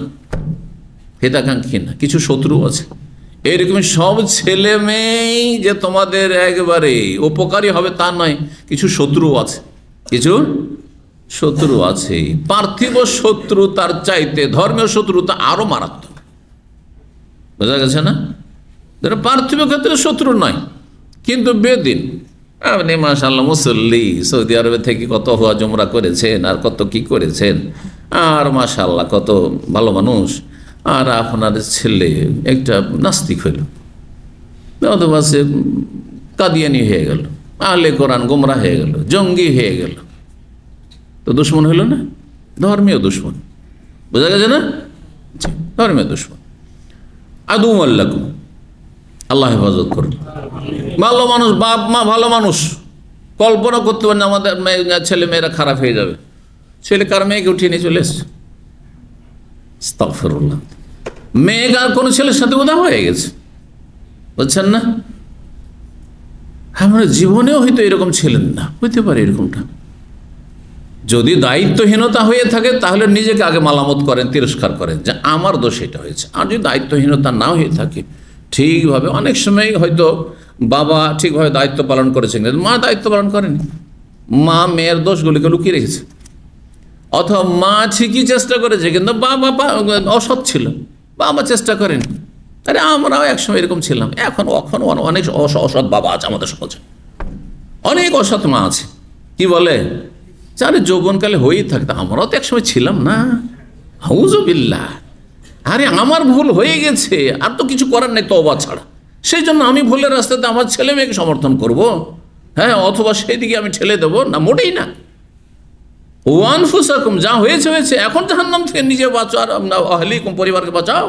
হিতাকাঙ্ক্ষী না, কিছু শত্রু আছে। এইরকম সব ছেলে মেয়ে যে তোমাদের একবারে উপকারী হবে তা নয়, কিছু শত্রু আছে, কিছু শত্রু আছে। পার্থিব শত্রুতার চাইতে ধর্মীয় শত্রুতা আরো মারাত্মক। বোঝা গেছে না? পার্থিব ক্ষেত্রে শত্রু নয়, কিন্তু বেদিন, আপনি মাশাআল্লাহ মুসল্লি, সৌদি আরবে থেকে কত হজ উমরা করেছেন আর কত কি করেছেন, আর মাশাআল্লাহ কত ভালো মানুষ, আর আপনার ছেলে একটা নাস্তিক হইল, অথবা সে কাদিয়ানি হয়ে গেল, আহলে কোরআন গোমরা হয়ে গেল, জঙ্গি হয়ে গেল, তো দুশ্মন হইল না? ধর্মীয় দুশ্মন। বোঝা গেছে না? ধর্মের দুশ্মন। আদু আল্লাকুম, আল্লাহ হেফাজত করুন। ভালো মানুষ, বাপ মা ভালো মানুষ, কল্পনা করতে পারেন আমাদের ছেলে মেয়েরা খারাপ হয়ে যাবে। ছেলে কার মেয়েকে উঠিয়ে নিয়ে চলে এসছে, আস্তাগফিরুল্লাহ। মেয়ে আর কোনো ছেলের সাথে উদা হয়ে গেছে, বুঝছেন না? আমরা জীবনেও হয়তো এরকম ছিলেন না, হইতে পারে এরকমটা। যদি দায়িত্বহীনতা হয়ে থাকে তাহলে নিজেকে আগে মালামত করেন, তিরস্কার করেন যে আমার দোষ এটা হয়েছে। আর যদি দায়িত্বহীনতা না হয়ে থাকে, ঠিকভাবে অনেক সময় হয়তো বাবা ঠিকভাবে দায়িত্ব পালন করেছেন, মা দায়িত্ব পালন করেনি, মা মেয়ের দোষগুলিকে লুকিয়ে রেখেছে। অথবা মা ঠিকই চেষ্টা করেছে কিন্তু বাবা অসৎ ছিল, বাবা চেষ্টা করেনি। আরে আমরাও একসময় এরকম ছিলাম, এখন অনেক অসৎ বাবা আছে আমাদের সমাজে, অনেক অসৎ মা আছে। কি বলে, আরে যৌবনকালে হয়েই থাকতো, আমরাও তো একসময় ছিলাম না, আউযুবিল্লাহ। আরে আমার ভুল হয়ে গেছে, আর তো কিছু করার নেই তওবা ছাড়া। সেই জন্য আমি ভুলের রাস্তাতে আমার ছেলে মেয়েকে সমর্থন করব, হ্যাঁ, অথবা সেই দিকে আমি ঠেলে দেবো না, মোটেই না। ওয়ানফুসাকুম, যা হয়েছে হয়েছে, এখন জাহান্নাম থেকে নিজে বাঁচো আর আহলিকুম, পরিবারকে বাঁচাও।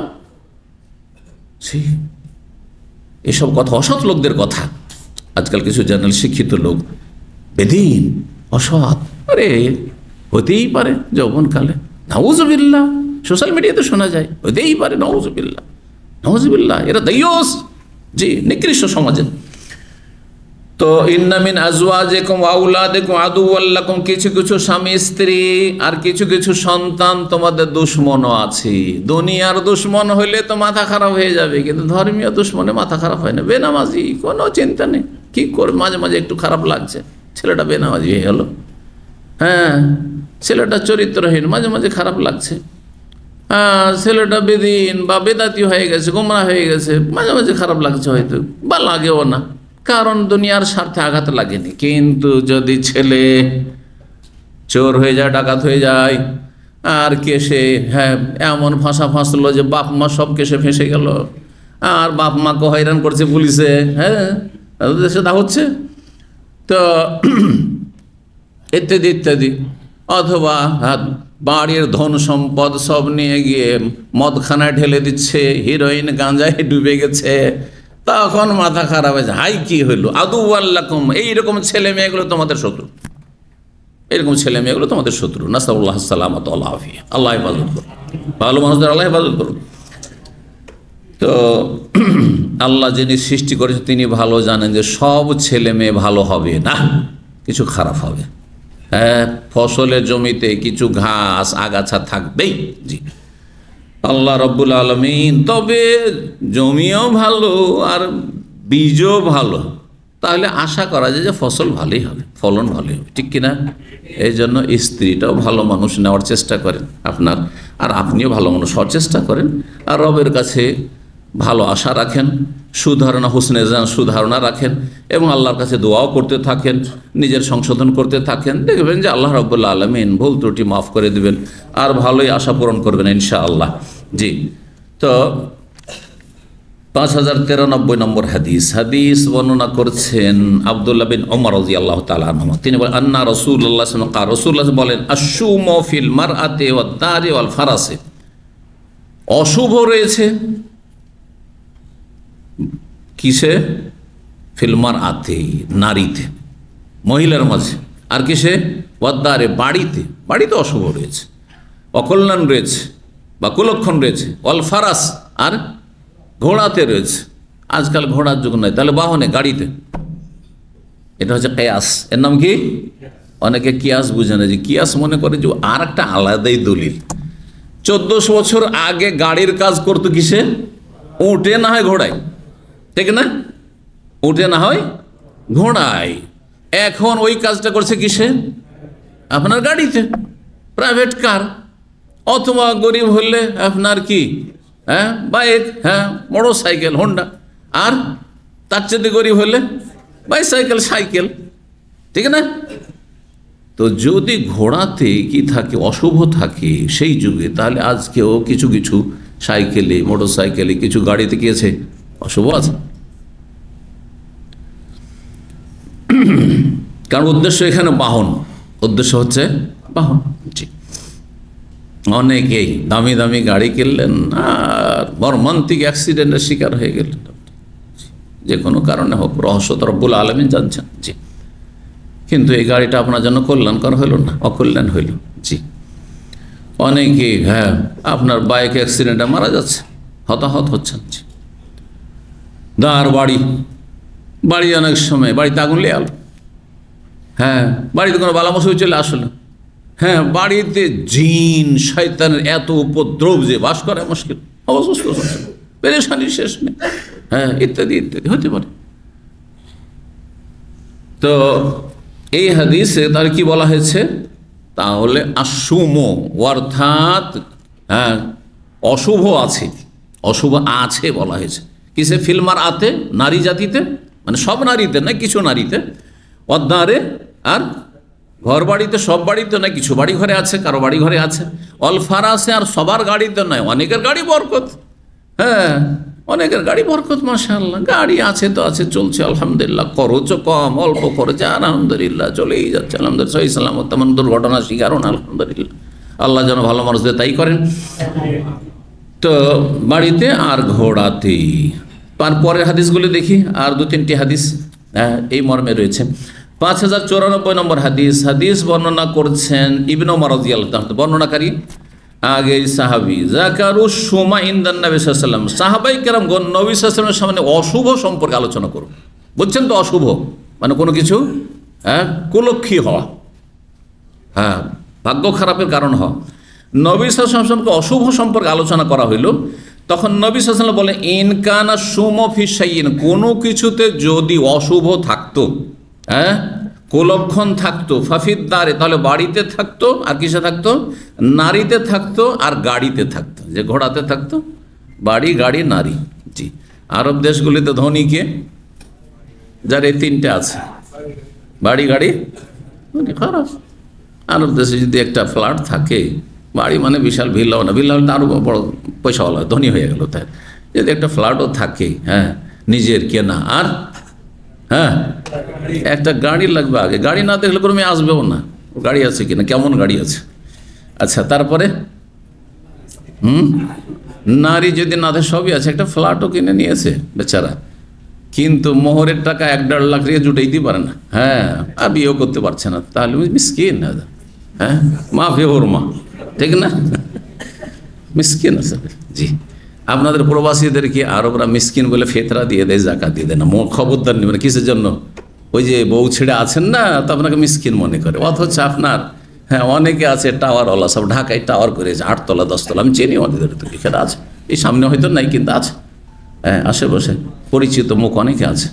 এসব কথা অসৎ লোকদের কথা। আজকাল কিছু জেনারেল শিক্ষিত লোক বেদিন অসৎ, আরে হতেই পারে যৌবনকালে, নাউযুবিল্লাহ। সোশ্যাল মিডিয়াতে শোনা যায়, হতেই পারে, নাউযুবিল্লাহ নাউযুবিল্লাহ। এরা দায়ুস, জি, নিকৃষ্ট সমাজে। তো ইন্না মিন আজওয়াজিকুম ওয়া আওলাদিকুম আদুওয়াল লাকুম, কিছু কিছু স্বামী স্ত্রী আর কিছু কিছু সন্তান তোমাদের দুশমনও আছে। দুনিয়ার দুশমন হইলে তো মাথা খারাপ হয়ে যাবে, কিন্তু ধর্মীয় দুশমনে মাথা খারাপ হয় না। বেনামাজি, কোনো চিন্তা নেই, কি করবে, মাঝে মাঝে একটু খারাপ লাগছে, ছেলেটা বেনামাজি হয়ে গেল, হ্যাঁ, ছেলেটা চরিত্রহীন, মাঝে মাঝে খারাপ লাগছে, হ্যাঁ, ছেলেটা বেদিন বা বেদাতি হয়ে গেছে, গোমরা হয়ে গেছে, মাঝে মাঝে খারাপ লাগছে হয়তো, বা লাগেও না, কারণ দুনিয়ার স্বার্থে আঘাত লাগেনি। কিন্তু যদি ছেলে চোর হয়ে যায়, ডাকাত হয়ে যায়, আর কেসে, হ্যাঁ, এমন ফাঁসা ফাঁসলো যে বাপ মা সব কেসে ফেঁসে গেল, আর বাপ মাকে হয়রান করছে পুলিশে, হ্যাঁ, দেশে তা হচ্ছে তো, ইত্যাদি ইত্যাদি। অথবা বাড়ির ধন সম্পদ সব নিয়ে গিয়ে মদখানায় ঢেলে দিচ্ছে, হিরোইন গাঁজায় ডুবে গেছে, তখন মাথা খারাপ হয়েছে, হাই কি হইল, আদুওয়াল লাকুম। এইরকম ছেলে মেয়েগুলো তোমাদের শত্রু, এরকম ছেলে মেয়েগুলো তোমাদের শত্রু। নাসাল্লাহ সালামত আল্লাহ আফিয়া, আল্লাহ হেফাজত করুন, ভালো মানুষদের আল্লাহ হেফাজত করুন। তো আল্লাহ যিনি সৃষ্টি করেছেন তিনি ভালো জানেন যে সব ছেলে মেয়ে ভালো হবে না, কিছু খারাপ হবে। হ্যাঁ, ফসলের জমিতে কিছু ঘাস আগাছা থাকবেই, জি, আল্লাহ রব্বুল আলামিন। তবে জমিও ভালো আর বীজও ভালো, তাহলে আশা করা যায় যে ফসল ভালোই হবে, ফলন ভালোই হবে, ঠিক কিনা? এই জন্য স্ত্রীটাও ভালো মানুষ নেওয়ার চেষ্টা করেন আপনার, আর আপনিও ভালো মানুষ হওয়ার চেষ্টা করেন, আর রবের কাছে ভালো আশা রাখেন, সুধারণা, হুসনে জান সুধারণা রাখেন, এবং আল্লাহর কাছে দোয়াও করতে থাকেন, নিজের সংশোধন করতে থাকেন। দেখবেন যে আল্লাহ রাব্বুল আলামিন ভুল ত্রুটি মাফ করে দিবেন, আর ভালোই আশা পূরণ করবেন ইনশাআল্লাহ। জি, তো 5093 নম্বর হাদিস বর্ণনা করছেন আব্দুল্লাহ বিন ওমর রাদিয়াল্লাহু তাআলা আনহু। তিনি বলেন, আন্না রাসূলুল্লাহ সাল্লাল্লাহু আলাইহি ওয়াসাল্লাম, রাসূলুল্লাহ বলেন, আশ-শুমু ফিল মারআতি ওয়াদ দারি ওয়াল ফারাসি, অশুভ রয়েছে কিসে? ফিল মারআতি, নারীতে, মহিলার মাঝে, আর কিসে? ওয়াদ দারি, বাড়িতে, বাড়িতে অশুভ রয়েছে, অকল্যাণ রয়েছে বা কুলক্ষণ রয়েছে, ওয়াল ফারাস, আর ঘোড়াতে রয়েছে। আজকাল ঘোড়ার যুগ নয়, তাহলে বাহনে, গাড়িতে। এটা হচ্ছে কিয়াস, এর নাম কি? অনেকে কিয়াস বুঝে না, যে কিয়াস মনে করে যে আর একটা আলাদাই দলিল। 1400 বছর আগে গাড়ির কাজ করতো কিসে? উঠে না হয় ঘোড়ায়, ঠিক না? উঠে না হয় ঘোড়ায়। এখন ওই কাজটা করছে কিসে? আপনার গাড়িতে, প্রাইভেট কার, অথবা গরিব হলে আপনার কি, হ্যাঁ, বাইক, হ্যাঁ, মোটর সাইকেল, হোন্ডা, আর তার চেয়ে গরিব হলে বাইসাইকেল, সাইকেল, ঠিক না? তো যদি ঘোড়াতে কি থাকে, অশুভ থাকে সেই যুগে, তাহলে আজকেও কিছু কিছু সাইকেলে, মোটর সাইকেলে, কিছু গাড়িতে কি আছে? অশুভ আছে। কারণ উদ্দেশ্য এখানে বাহন, উদ্দেশ্য হচ্ছে বাহন। জি, অনেকেই দামি দামি গাড়ি কিনলেন আর মর্মান্তিক অ্যাক্সিডেন্টের শিকার হয়ে গেলেন, যে কোনো কারণে হোক, রহস্য তো রব্বুল আলামিন জানছেন। জি, কিন্তু এই গাড়িটা আপনার জন্য কল্যাণকর হইল না, অকল্যাণ হইল। জি, অনেকেই আপনার বাইক অ্যাক্সিডেন্টে মারা যাচ্ছে, হতাহত হচ্ছেন। জি, দাঁড় বাড়ি অনেক সময় বাড়িতে আগুন লেগে গেল, বাড়িতে কোনো বালা মুসিবত চলে আসলো, বাড়িতে জিন শয়তানের এত উপদ্রব যে বাস করা মুশকিল, অবস্থা পেরেশানির শেষ নেই, ইত্যাদি ইত্যাদি হতে পারে। তো এই হাদিসে তার কি বলা হয়েছে, তাহলে আশুমো অর্থাৎ অশুভ আছে, অশুভ আছে বলা হয়েছে। কিসে? ফিল্মার আতে, নারী জাতিতে, মানে সব নারীতে না, কিছু নারীতে, অদ্দারে আর ঘর বাড়িতে, সব বাড়িতে নয়, কিছু বাড়ি ঘরে আছে, কারো বাড়ি ঘরে আছে। অলফারাসে, আর সবার গাড়িতে নয়, অনেকের গাড়ি বরকত, অনেকের গাড়ি বরকত, মাশাআল্লাহ, গাড়ি আছে তো আছে, চলছে আলহামদুলিল্লাহ, খরচও কম, অল্প খরচে আলহামদুলিল্লাহ চলেই যাচ্ছে, আলহামদুলিল্লাহ, সহি সালামত, তেমন দুর্ঘটনা শিকারও না, আলহামদুলিল্লাহ, আল্লাহ যেন ভালো মানুষদের তাই করেন। তো বাড়িতে আর ঘোড়াতে। তারপরের হাদিসগুলি দেখি, আর দু তিনটি হাদিস এই মর্মে রয়েছে। 5094 নম্বর হাদিস, হাদিস বর্ণনা করছেন ইবনে ওমর রাদিয়াল্লাহু তাআলা, বর্ণনাকারী আগে সাহাবী, যাকারু সুমা ইনদান নবী সাল্লাল্লাহু আলাইহি ওয়াসাল্লাম, সাহাবায়ে কেরাম নবী সাল্লাল্লাহু আলাইহি ওয়াসাল্লামের সামনে অশুভ সম্পর্কে আলোচনা করুন। বুঝছেন তো, অশুভ মানে কোনো কিছু কুলক্ষী হওয়া, ভাগ্য খারাপের কারণ হওয়া। নবী সাল্লাল্লাহু আলাইহি ওয়াসাল্লামকে অশুভ সম্পর্কে আলোচনা করা হইল, তখন নবী সাল্লাল্লাহু আলাইহি ওয়াসাল্লাম বলে, ইনকানা সুমো ফি শাইইন, কোনো কিছুতে যদি অশুভ থাকতো, কুলক্ষণ থাকতো, ফাফিদ্দারে, তাহলে বাড়িতে থাকতো, আর কিসে থাকতো? নারীতে থাকতো আর গাড়িতে থাকতো, যে ঘোড়াতে থাকতো, বাড়ি, গাড়ি, নারী। জি, আরব দেশগুলিতে ধনীকে, যার এই তিনটে আছে, বাড়ি, গাড়ি, খারাপ। আরব দেশে যদি একটা ফ্ল্যাট থাকে, বাড়ি মানে বিশাল ভিল্লাও না, ভিল্লা হলে আরও বড় পয়সাওয়ালা ধনী হয়ে গেল, তাই যদি একটা ফ্ল্যাটও থাকে, নিজের কেনা, আর একটা গাড়ি লাগবে আগে, গাড়ি না দেখলে কোনো মেয়ে আসবেও না, গাড়ি আছে কিনা, কেমন গাড়ি আছে। আচ্ছা, তারপরে নারী যদি না থাকে, সবই আছে, একটা ফ্ল্যাটও কিনে নিয়েছে বেচারা, কিন্তু মোহরের টাকা 1-1.5 লাখ রিয়া জুটাইতে পারে না, আর বিয়েও করতে পারছে না, তাহলে মিসকিন, মাফি ওর মা, ঠিক না, মিসকিন আছে। জি, আপনাদের প্রবাসীদেরকে আরবরা মিসকিন বলে ফেতরা দিয়ে দেয়, জাকাত দিয়ে দেয় না, খবরদার নেবেন। কিসের জন্য? ওই যে বউ ছেড়ে আছেন না, তো আপনাকে মিসকিন মনে করে। অথচ আপনার অনেকে আছে টাওয়ারওয়ালা, সব ঢাকায় টাওয়ার করেছে, 8 তলা 10 তলা, আমি চিনি আমাদের তো, এখানে আছে, এই সামনে হয়তো নাই, কিন্তু আছে, আশেপাশে পরিচিত মুখ অনেকে আছে,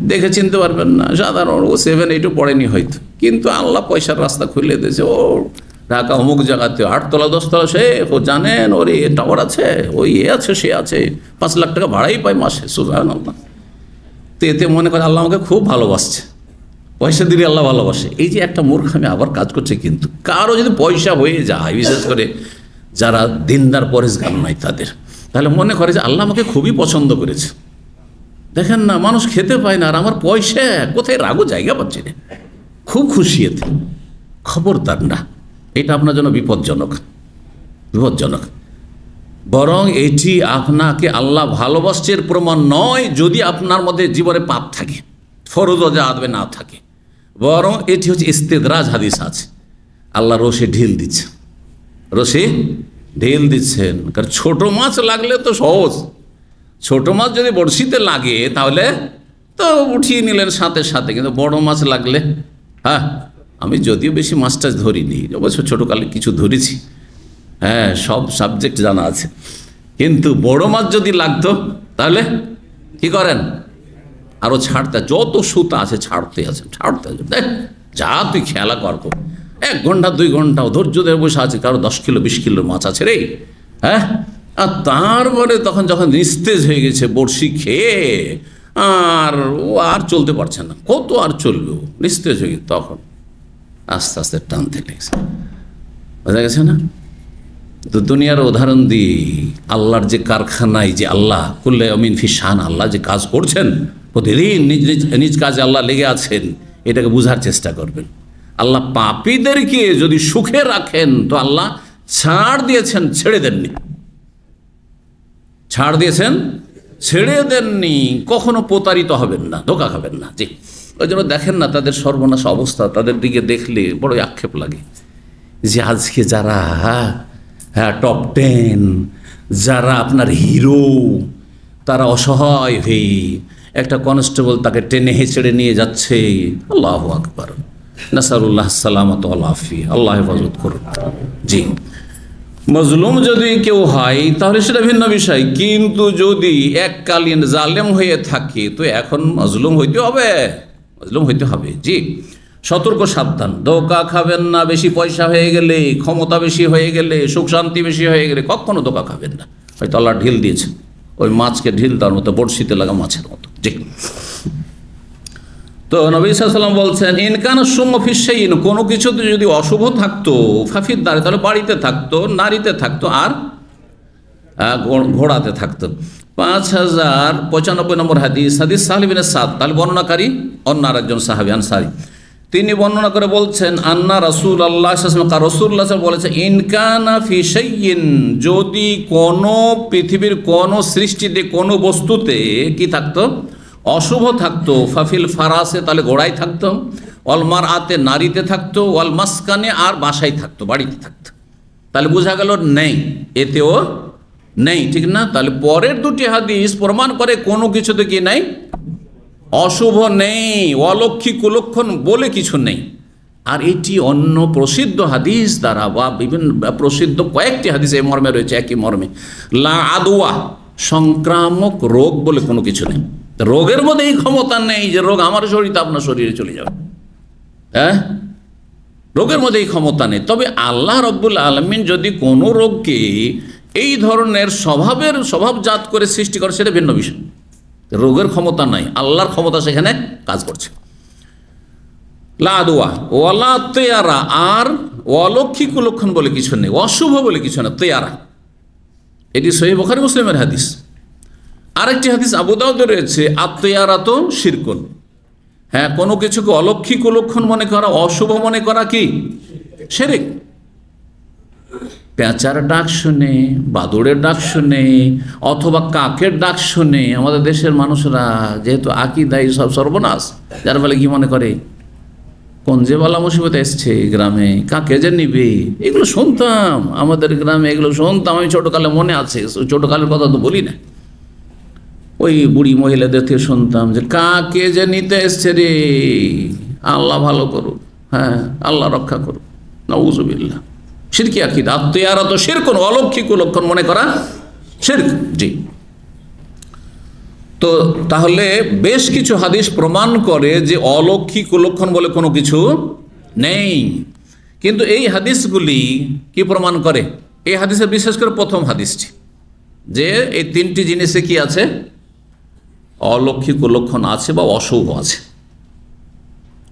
দেখে চিনতে পারবেন না, সাধারণ ও 7-8 পড়েনি হয়তো, কিন্তু আল্লাহ পয়সার রাস্তা খুলে দিয়েছে। ও ঢাকা অমুক জায়গাতে 8 তলা 10 তলা, সে ও জানেন ওর এ টাওয়ার আছে, ওই এ আছে, সে আছে, 5 লাখ টাকা ভাড়াই পায় মাসে, সুবহানাল্লাহ। তো এতে মনে করে আল্লাহ আমাকে খুব ভালোবাসছে, পয়সা দিলে আল্লাহ ভালোবাসে। এই যে একটা মূর্খামি আবার কাজ করছে। কিন্তু কারো যদি পয়সা হয়ে যায়, বিশেষ করে যারা দিনদার পরেশগার নয় তাদের, তাহলে মনে করে যে আল্লাহ আমাকে খুবই পছন্দ করেছে। দেখেন না, মানুষ খেতে পায় না, আর আমার পয়সা কোথায় রাগও জায়গা পাচ্ছে না, খুব খুশি এতে। খবরদার না, এটা আপনার জন্য বিপজ্জনক, বিপজ্জনক। বরং এটি আপনাকে আল্লাহ ভালোবাসছের প্রমাণ নয়, যদি আপনার মধ্যে জীবনে পাপ থাকে, ফরজ আদবে না থাকে, বরং এটি হচ্ছে ইস্তেদরাজ। হাদিস আছে, আল্লাহ রসে ঢিল দিচ্ছে, রসে ঢিল দিচ্ছেন। কারণ ছোট মাছ লাগলে তো সহজ, ছোট মাছ যদি বড়শিতে লাগে তাহলে তো উঠিয়ে নিলেন সাথে সাথে, কিন্তু বড় মাছ লাগলে, আমি যদিও বেশি মাছ টাছ ধরিনি, অবশ্য ছোটোকালে কিছু ধরেছি, সব সাবজেক্ট জানা আছে, কিন্তু বড় মাছ যদি লাগতো তাহলে কি করেন? আরও ছাড়তে, যত সুতা আছে ছাড়তে আছে, দেখ যা তুই খেলা কর, 1 ঘন্টা 2 ঘন্টাও ধৈর্য ধরে বসে আছে, কারো 10 কিলো 20 কিলোর মাছ আছে রে, আর তারপরে তখন যখন নিস্তেজ হয়ে গেছে বড়শি খেয়ে, আর ও আর চলতে পারছে না, কত আর চলবে, ও নিস্তেজ হয়ে গেছে, তখন আস্তে আস্তে টানতে লেগেছে। বোঝা গেছে না? তো দুনিয়ার উদাহরণ দিই, আল্লাহর যে কারখানায় যে আল্লাহ কুল্লে আমিন ফি শান, আল্লাহ যে কাজ করছেন প্রতিদিন, নিজ নিজ কাজে আল্লাহ লেগে আছেন, এটাকে বুঝার চেষ্টা করবেন। আল্লাহ পাপীদেরকে যদি সুখে রাখেন, তো আল্লাহ ছাড় দিয়েছেন, ছেড়ে দেননি। ছাড় দিয়েছেন, ছেড়ে দেননি। কখনো প্রতারিত হবেন না, ধোঁকা খাবেন না। জি, ওই জন্য দেখেন না তাদের সর্বনাশ অবস্থা, তাদের দিকে দেখলে বড়ই আক্ষেপ লাগে যে আজকে যারা টপ 10, যারা আপনার হিরো, তারা অসহায় হয়ে একটা কনস্টেবল তাকে টেনে হেঁচড়ে নিয়ে যাচ্ছে। আল্লাহু আকবার, নাসারুল্লাহ সালামত ওয়াল আফিয়া, আল্লাহ হেফাজত করুন। জি, মজলুম যদি কেউ হয় তাহলে সেটা ভিন্ন বিষয়, কিন্তু যদি এককালীন জালেম হয়ে থাকে তো এখন মজলুম হইতে হবে, মজলুম হইতে হবে। জি, সতর্ক সাবধান, ধোঁকা খাবেন না। বেশি পয়সা হয়ে গেলে, ক্ষমতা বেশি হয়ে গেলে, সুখ শান্তি বেশি হয়ে গেলে কখনো ধোঁকা খাবেন না। হয়তো আল্লাহ ঢিল দিয়েছেন, ওই মাছকে ঢিল তার মতো, বড়শিতে লাগা মাছের মতো। জি, তো নবী সাল্লাল্লাহু আলাইহি ওয়াসাল্লাম বলছেন, ইনকান সুমফিসাইন, কোনো কিছুতে যদি অশুভ থাকতো, ফাফিদ দাঁড়ে, তাহলে বাড়িতে থাকতো, নারীতে থাকতো, আর ঘোড়াতে থাকতো। 5095 নম্বর হাদিস, হাদিস সাহল ইবনে সাদ, তাহলে বর্ণনাকারী অন্য আরেকজন সাহাবী আনসারী, তিনি বর্ণনা করে বলছেন, আন্না রাসূলুল্লাহ সাল্লাল্লাহু আলাইহি ওয়াসাল্লাম, রাসূলুল্লাহ সাল্লাল্লাহু আলাইহি ওয়াসাল্লাম বলেছেন, ইনকানা ফি শাইইন, যদি কোনো পৃথিবীর কোনো সৃষ্টিতে, কোনো বস্তুতে কি থাকতো, অশুভ থাকতো, ফাফিল ফারাসে, তাহলে ঘোড়ায় থাকতো, ওয়াল মারআতে, নারীতে থাকতো, ওয়াল মাসকানে, আর বাসায় থাকতো, বাড়িতে থাকতো। তাহলে বোঝা গেল নেই, এতেও নেই, ঠিক না? তাহলে পরের দুটি হাদিস প্রমাণ করে কোনো কিছুতে কি নেই, অশুভ নেই, অলক্ষী কুলক্ষণ বলে কিছু নেই। আর এটি অন্য প্রসিদ্ধ হাদিস দ্বারা বা বিভিন্ন প্রসিদ্ধ কয়েকটি হাদিস এই মর্মে রয়েছে, একই মর্মে, লা আদওয়া, সংক্রামক রোগ বলে কোনো কিছু নেই। রোগের মধ্যে এই ক্ষমতা নেই যে রোগ আমার শরীরে আপনার শরীরে চলে যাবে, হ্যাঁ, রোগের মধ্যে এই ক্ষমতা নেই। তবে আল্লাহ রব্বুল আলামিন যদি কোনো রোগকে এই ধরনের স্বভাবজাত করে সৃষ্টি করে, সেটা ভিন্ন বিষয়। রোগের ক্ষমতা নাই, আল্লাহর ক্ষমতা সেখানে কাজ করছে। লা আদওয়া ওয়ালা তেয়ারা, আর অলক্ষী কুলক্ষণ বলে কিছু নেই, অশুভ বলে কিছু না, তেয়ারা। এটি সহিহ বুখারী মুসলিমের হাদিস। আরেকটি হাদিস আবু দাউদে রয়েছে, আত্ময়ারা তো শিরকুন, হ্যাঁ, কোনো কিছুকে অলক্ষী কুলক্ষণ মনে করা, অশুভ মনে করা কি শিরক। পেঁচার ডাক শুনে, বাদুড়ের ডাক শুনে, অথবা কাকের ডাক শুনে আমাদের দেশের মানুষরা যেহেতু আকীদায় সব সর্বনাশ, যার ফলে কি মনে করে কোন যে বালা মুসিবত এসছে গ্রামে, কাকে যে নিবে। এগুলো শুনতাম আমাদের গ্রামে, এগুলো শুনতাম আমি ছোটকালে, মনে আছে, ছোটকালের কথা তো বলি না, ওই বুড়ি মহিলাদের থেকে শুনতাম যে কাকে যে নিতে এসছে রে, আল্লাহ ভালো করুক, হ্যাঁ, আল্লাহ রক্ষা করুক, নাউযুবিল্লাহ। শিরকি আকীদা, আত্ময়ারা তো শিরক, অলক্ষী কুলক্ষণ মনে করা শিরক। জি, তো তাহলে বেশ কিছু হাদিস প্রমাণ করে যে অলক্ষী কুলক্ষণ বলে কোনো কিছু নেই। কিন্তু এই হাদিসগুলি কি প্রমাণ করে? এই হাদিসের বিশেষ করে প্রথম হাদিসটি, যে এই তিনটি জিনিসে কি আছে, অলক্ষী কুলক্ষণ আছে বা অশুভ আছে।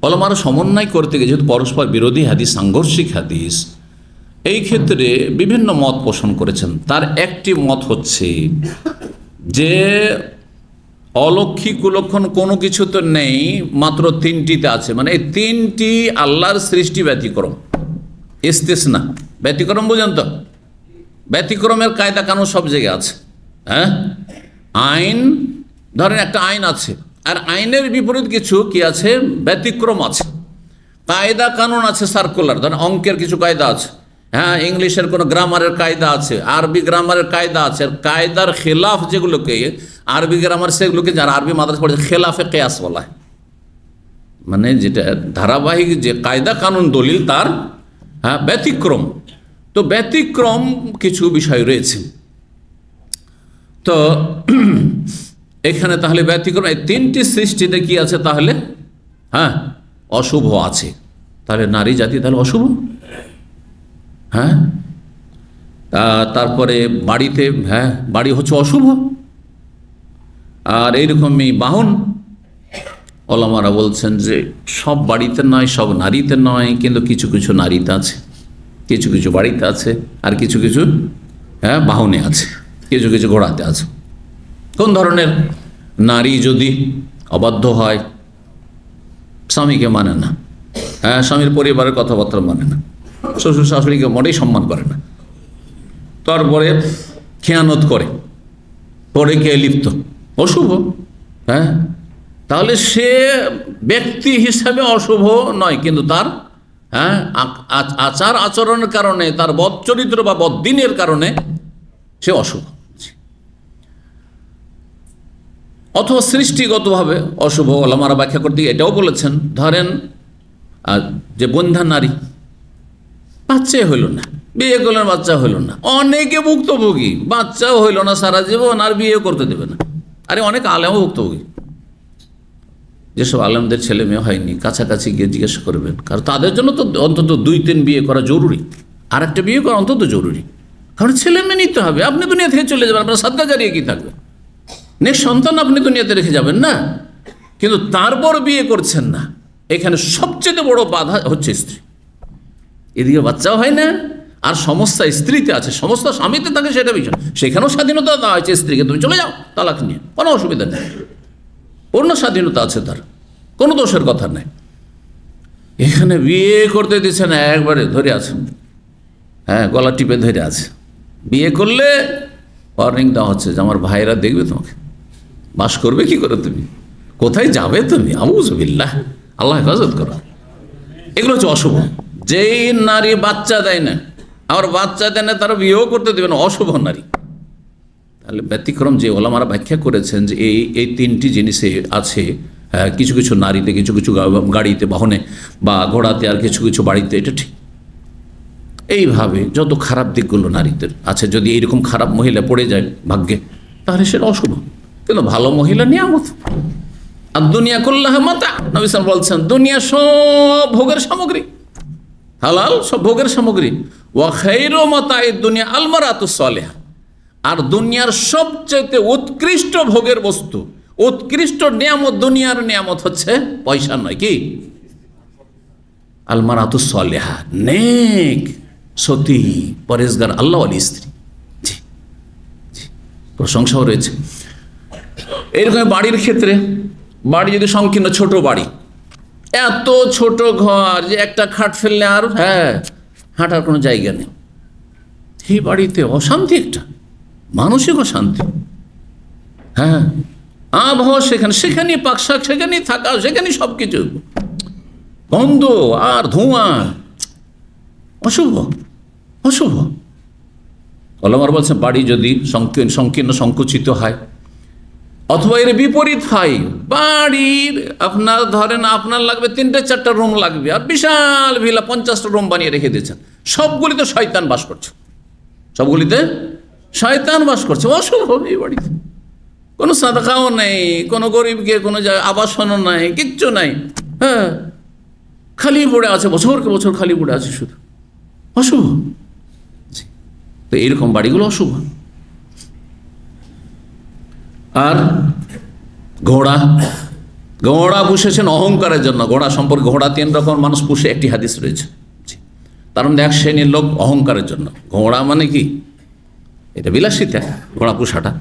ওলামারা সমন্বয় করতে গিয়ে, যেহেতু পরস্পর বিরোধী হাদিস, সাংঘর্ষিক হাদিস, এই ক্ষেত্রে বিভিন্ন মত পোষণ করেছেন। তার একটি মত হচ্ছে যে অলক্ষী কুলক্ষণ কোনো কিছু তো নেই, মাত্র তিনটিতে আছে, মানে এই তিনটি আল্লাহর সৃষ্টি ব্যতিক্রম, ইস্তিসনা, ব্যতিক্রম বুঝেন তো? ব্যতিক্রমের কায়দা কানুন সব জায়গায় আছে, হ্যাঁ। আইন, ধরেন একটা আইন আছে, আর আইনের বিপরীত কিছু কি আছে, ব্যতিক্রম আছে। কায়দা কানুন আছে সার্কুলার, ধরেন অঙ্কের কিছু কায়দা আছে, হ্যাঁ, ইংলিশের কোনো গ্রামারের কায়দা আছে, আরবি গ্রামারের কায়দা আছে। আর কায়দার খেলাফ যেগুলোকে আরবি গ্রামার, সেগুলোকে যারা আরবি মাদ্রাসা পড়েছে খেলাফে কেয়াস বলা হয়, মানে যেটা ধারাবাহিক যে কায়দা কানুন দলিল তার, হ্যাঁ, ব্যতিক্রম। তো ব্যতিক্রম কিছু বিষয় রয়েছে। তো এখানে তাহলে ব্যতিক্রম, এই তিনটি সৃষ্টিতে কি আছে তাহলে, হ্যাঁ, অশুভ আছে। তাহলে নারী জাতি তাহলে অশুভ, হ্যাঁ। তারপরে বাড়িতে, হ্যাঁ, বাড়ি হচ্ছে অশুভ। আর এইরকমই বাহন, ওলামারা বলছেন যে সব বাড়িতে নয়, সব নারীতে নয়, কিন্তু কিছু কিছু নারীতে আছে, কিছু কিছু বাড়িতে আছে, আর কিছু কিছু, হ্যাঁ, বাহনে আছে, কিছু কিছু ঘোড়াতে আছে। কোন ধরনের নারী যদি অবাধ্য হয়, স্বামীকে মানে না, হ্যাঁ, স্বামীর পরিবারের কথাবার্তা মানে না, শ্বশুর শাশুড়িকে মোটেই সম্মান করে না, তারপরে খেয়ানত করে, পরে কে লিপ্ত, অশুভ। হ্যাঁ, তাহলে সে ব্যক্তি হিসাবে অশুভ নয়, কিন্তু তার আচার আচরণের কারণে, তার বদচরিত্র বা বদ্দিনের কারণে সে অশুভ। অথবা সৃষ্টিগতভাবে অশুভ, ওলামারা ব্যাখ্যা করতে এটাও বলেছেন, ধরেন যে বন্ধ্যা নারী, বাচ্চাই হইল না, বিয়ে করলেন বাচ্চা হইল না, অনেকে ভুক্তভোগী, বাচ্চাও হইল না সারা জীবন, আর বিয়ে করতে দেবে না। আরে অনেক আলেমও ভুক্তভোগী, যেসব আলেমদের ছেলে মেয়ে হয়নি, কাছাকাছি গিয়ে জিজ্ঞেস করবেন, কারণ তাদের জন্য তো অন্তত 2-3 বিয়ে করা জরুরি, আর একটা বিয়ে করা অন্তত জরুরি, কারণ ছেলে মেয়ে নিতে হবে। আপনি দুনিয়া থেকে চলে যাবেন, আপনার সাদকা জারিয়ে কি থাকবে? নেক্সট সন্তান আপনি দুনিয়াতে রেখে যাবেন না, কিন্তু তারপর বিয়ে করছেন না। এখানে সবচেয়ে বড় বাধা হচ্ছে স্ত্রী। এদিকে বাচ্চাও হয় না, আর সমস্যা স্ত্রীতে আছে, সমস্যা স্বামীতে থাকে, সেটা বিষয়। সেখানেও স্বাধীনতা দেওয়া হয়েছে স্ত্রীকে, তুমি চলে যাও তালাক নিয়ে, কোনো অসুবিধা নেই, পূর্ণ স্বাধীনতা আছে, তার কোনো দোষের কথা নেই। এখানে বিয়ে করতে দিচ্ছে না, একবারে ধরে আছে, হ্যাঁ, গলা টিপে ধরে আছে। বিয়ে করলে ওয়ার্নিং দেওয়া হচ্ছে যে আমার ভাইরা দেখবে তোমাকে, বাস করবে কি করে, তুমি কোথায় যাবে, তুমি আউযুবিল্লাহ, আল্লাহ হেফাজত করো। এগুলো হচ্ছে অশুভ। যেই নারী বাচ্চা দেয় না, আবার বাচ্চা দেয় না, তারা বিয়েও করতে দেবে না, অশুভ নারী। তাহলে ব্যতিক্রম যে ওলামারা ব্যাখ্যা করেছেন যে এই 3টি জিনিসে আছে, কিছু কিছু নারীতে, কিছু কিছু গাড়িতে, বাহনে বা ঘোড়াতে, আর কিছু কিছু বাড়িতে, এটা ঠিক। এইভাবে যত খারাপ দিকগুলো নারীদের আছে, যদি এইরকম খারাপ মহিলা পড়ে যায় ভাগ্যে, তাহলে সেটা অশুভ। কিন্তু ভালো মহিলা নিয়ামত। আর দুনিয়া কুল্লাহা মাতা, নবী সাল্লাল্লাহু আলাইহি ওয়াসাল্লাম বলছেন, দুনিয়া সব ভোগের সামগ্রী, হালাল সব ভোগের সামগ্রী। ওয়া খায়রু মাতাইদ দুনিয়া আল মারাতুস সালিহা, আর দুনিয়ার সবচেয়ে উৎকৃষ্ট ভোগের বস্তু, উৎকৃষ্ট নিয়ামত, দুনিয়ার নিয়ামত হচ্ছে পয়সা নয়, কি? আল মারাতুস সালিহা, নেক, সতী, পরেজগার, আল্লাহ ওয়ালি স্ত্রী। জি জি, প্রশংসাও রয়েছে। এইরকম বাড়ির ক্ষেত্রে, বাড়ি যদি সংকীর্ণ ছোট বাড়ি, এত ছোট ঘর যে একটা খাট ফেললে আর হাঁটার কোনো জায়গা নেই, এই বাড়িতে অশান্তি, একটা মানসিক অশান্তি। হ্যাঁ, আবহাওয়া সেখানে পাকশাক, সেখানেই থাকা, সেখানেই সব কিছু গন্ধ আর ধোঁয়া, অশুভ অশুভ। ওলামারা বলছেন, বাড়ি যদি সংকীর্ণ সংকুচিত হয়, অথবা এর বিপরীত হয়, বাড়ির আপনার ধরেন আপনার লাগবে 3-4টা রুম লাগবে, আর বিশাল ভিলা 50টা রুম বানিয়ে রেখে দিয়েছেন, সবগুলিতে শয়তান বাস করছে, সবগুলিতে শয়তান বাস করছে, অশুভ। এই বাড়িতে কোনো সাদকাও নেই, কোনো গরিবকে কোনো আবাসনও নাই, কিচ্ছু নাই, হ্যাঁ, খালি পড়ে আছে, বছরকে বছর খালি পড়ে আছে, শুধু অশুভ। তো এইরকম বাড়িগুলো অশুভ। আর ঘোড়া, ঘোড়া পুষেছেন অহংকারের জন্য। ঘোড়া সম্পর্কে, ঘোড়া 3 রকম মানুষ পুষে, একটি হাদিস রয়েছে। তার মধ্যে এক শ্রেণীর লোক অহংকারের জন্য। ঘোড়া মানে কি? এটা বিলাসিতা, ঘোড়া পুষাটা।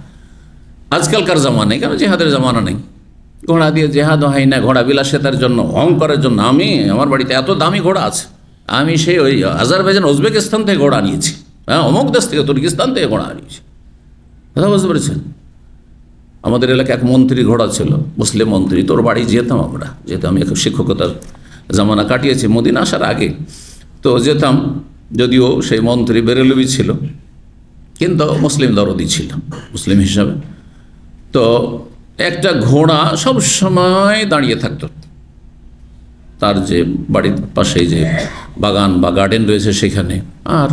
আজকালকার জামানায়, কেন জেহাদের জামানা নেই, ঘোড়া দিয়ে জেহাদও হয় না, ঘোড়া বিলাসিতার জন্য, অহংকারের জন্য। আমার বাড়িতে এত দামি ঘোড়া আছে, আমি সেই ওই আজারবাইজান, উজবেকিস্তান থেকে ঘোড়া নিয়েছি, হ্যাঁ, অমুক দেশ থেকে, তুর্কিস্তান থেকে ঘোড়া নিয়েছি। কথা বুঝতে পেরেছেন? আমাদের এলাকায় এক মন্ত্রী ঘোড়া ছিল, মুসলিম মন্ত্রী, তোর বাড়ি যেতাম আমরা, যেহেতু আমি শিক্ষকতার জামানা কাটিয়েছি মদিনা আসার আগে, তো যেতাম। যদিও সেই মন্ত্রী বেরেলবি ছিল, কিন্তু মুসলিম দরদি ছিল, মুসলিম হিসাবে। তো একটা ঘোড়া সব সময় দাঁড়িয়ে থাকতো তার যে বাড়ির পাশে যে বাগান বা গার্ডেন রয়েছে সেখানে। আর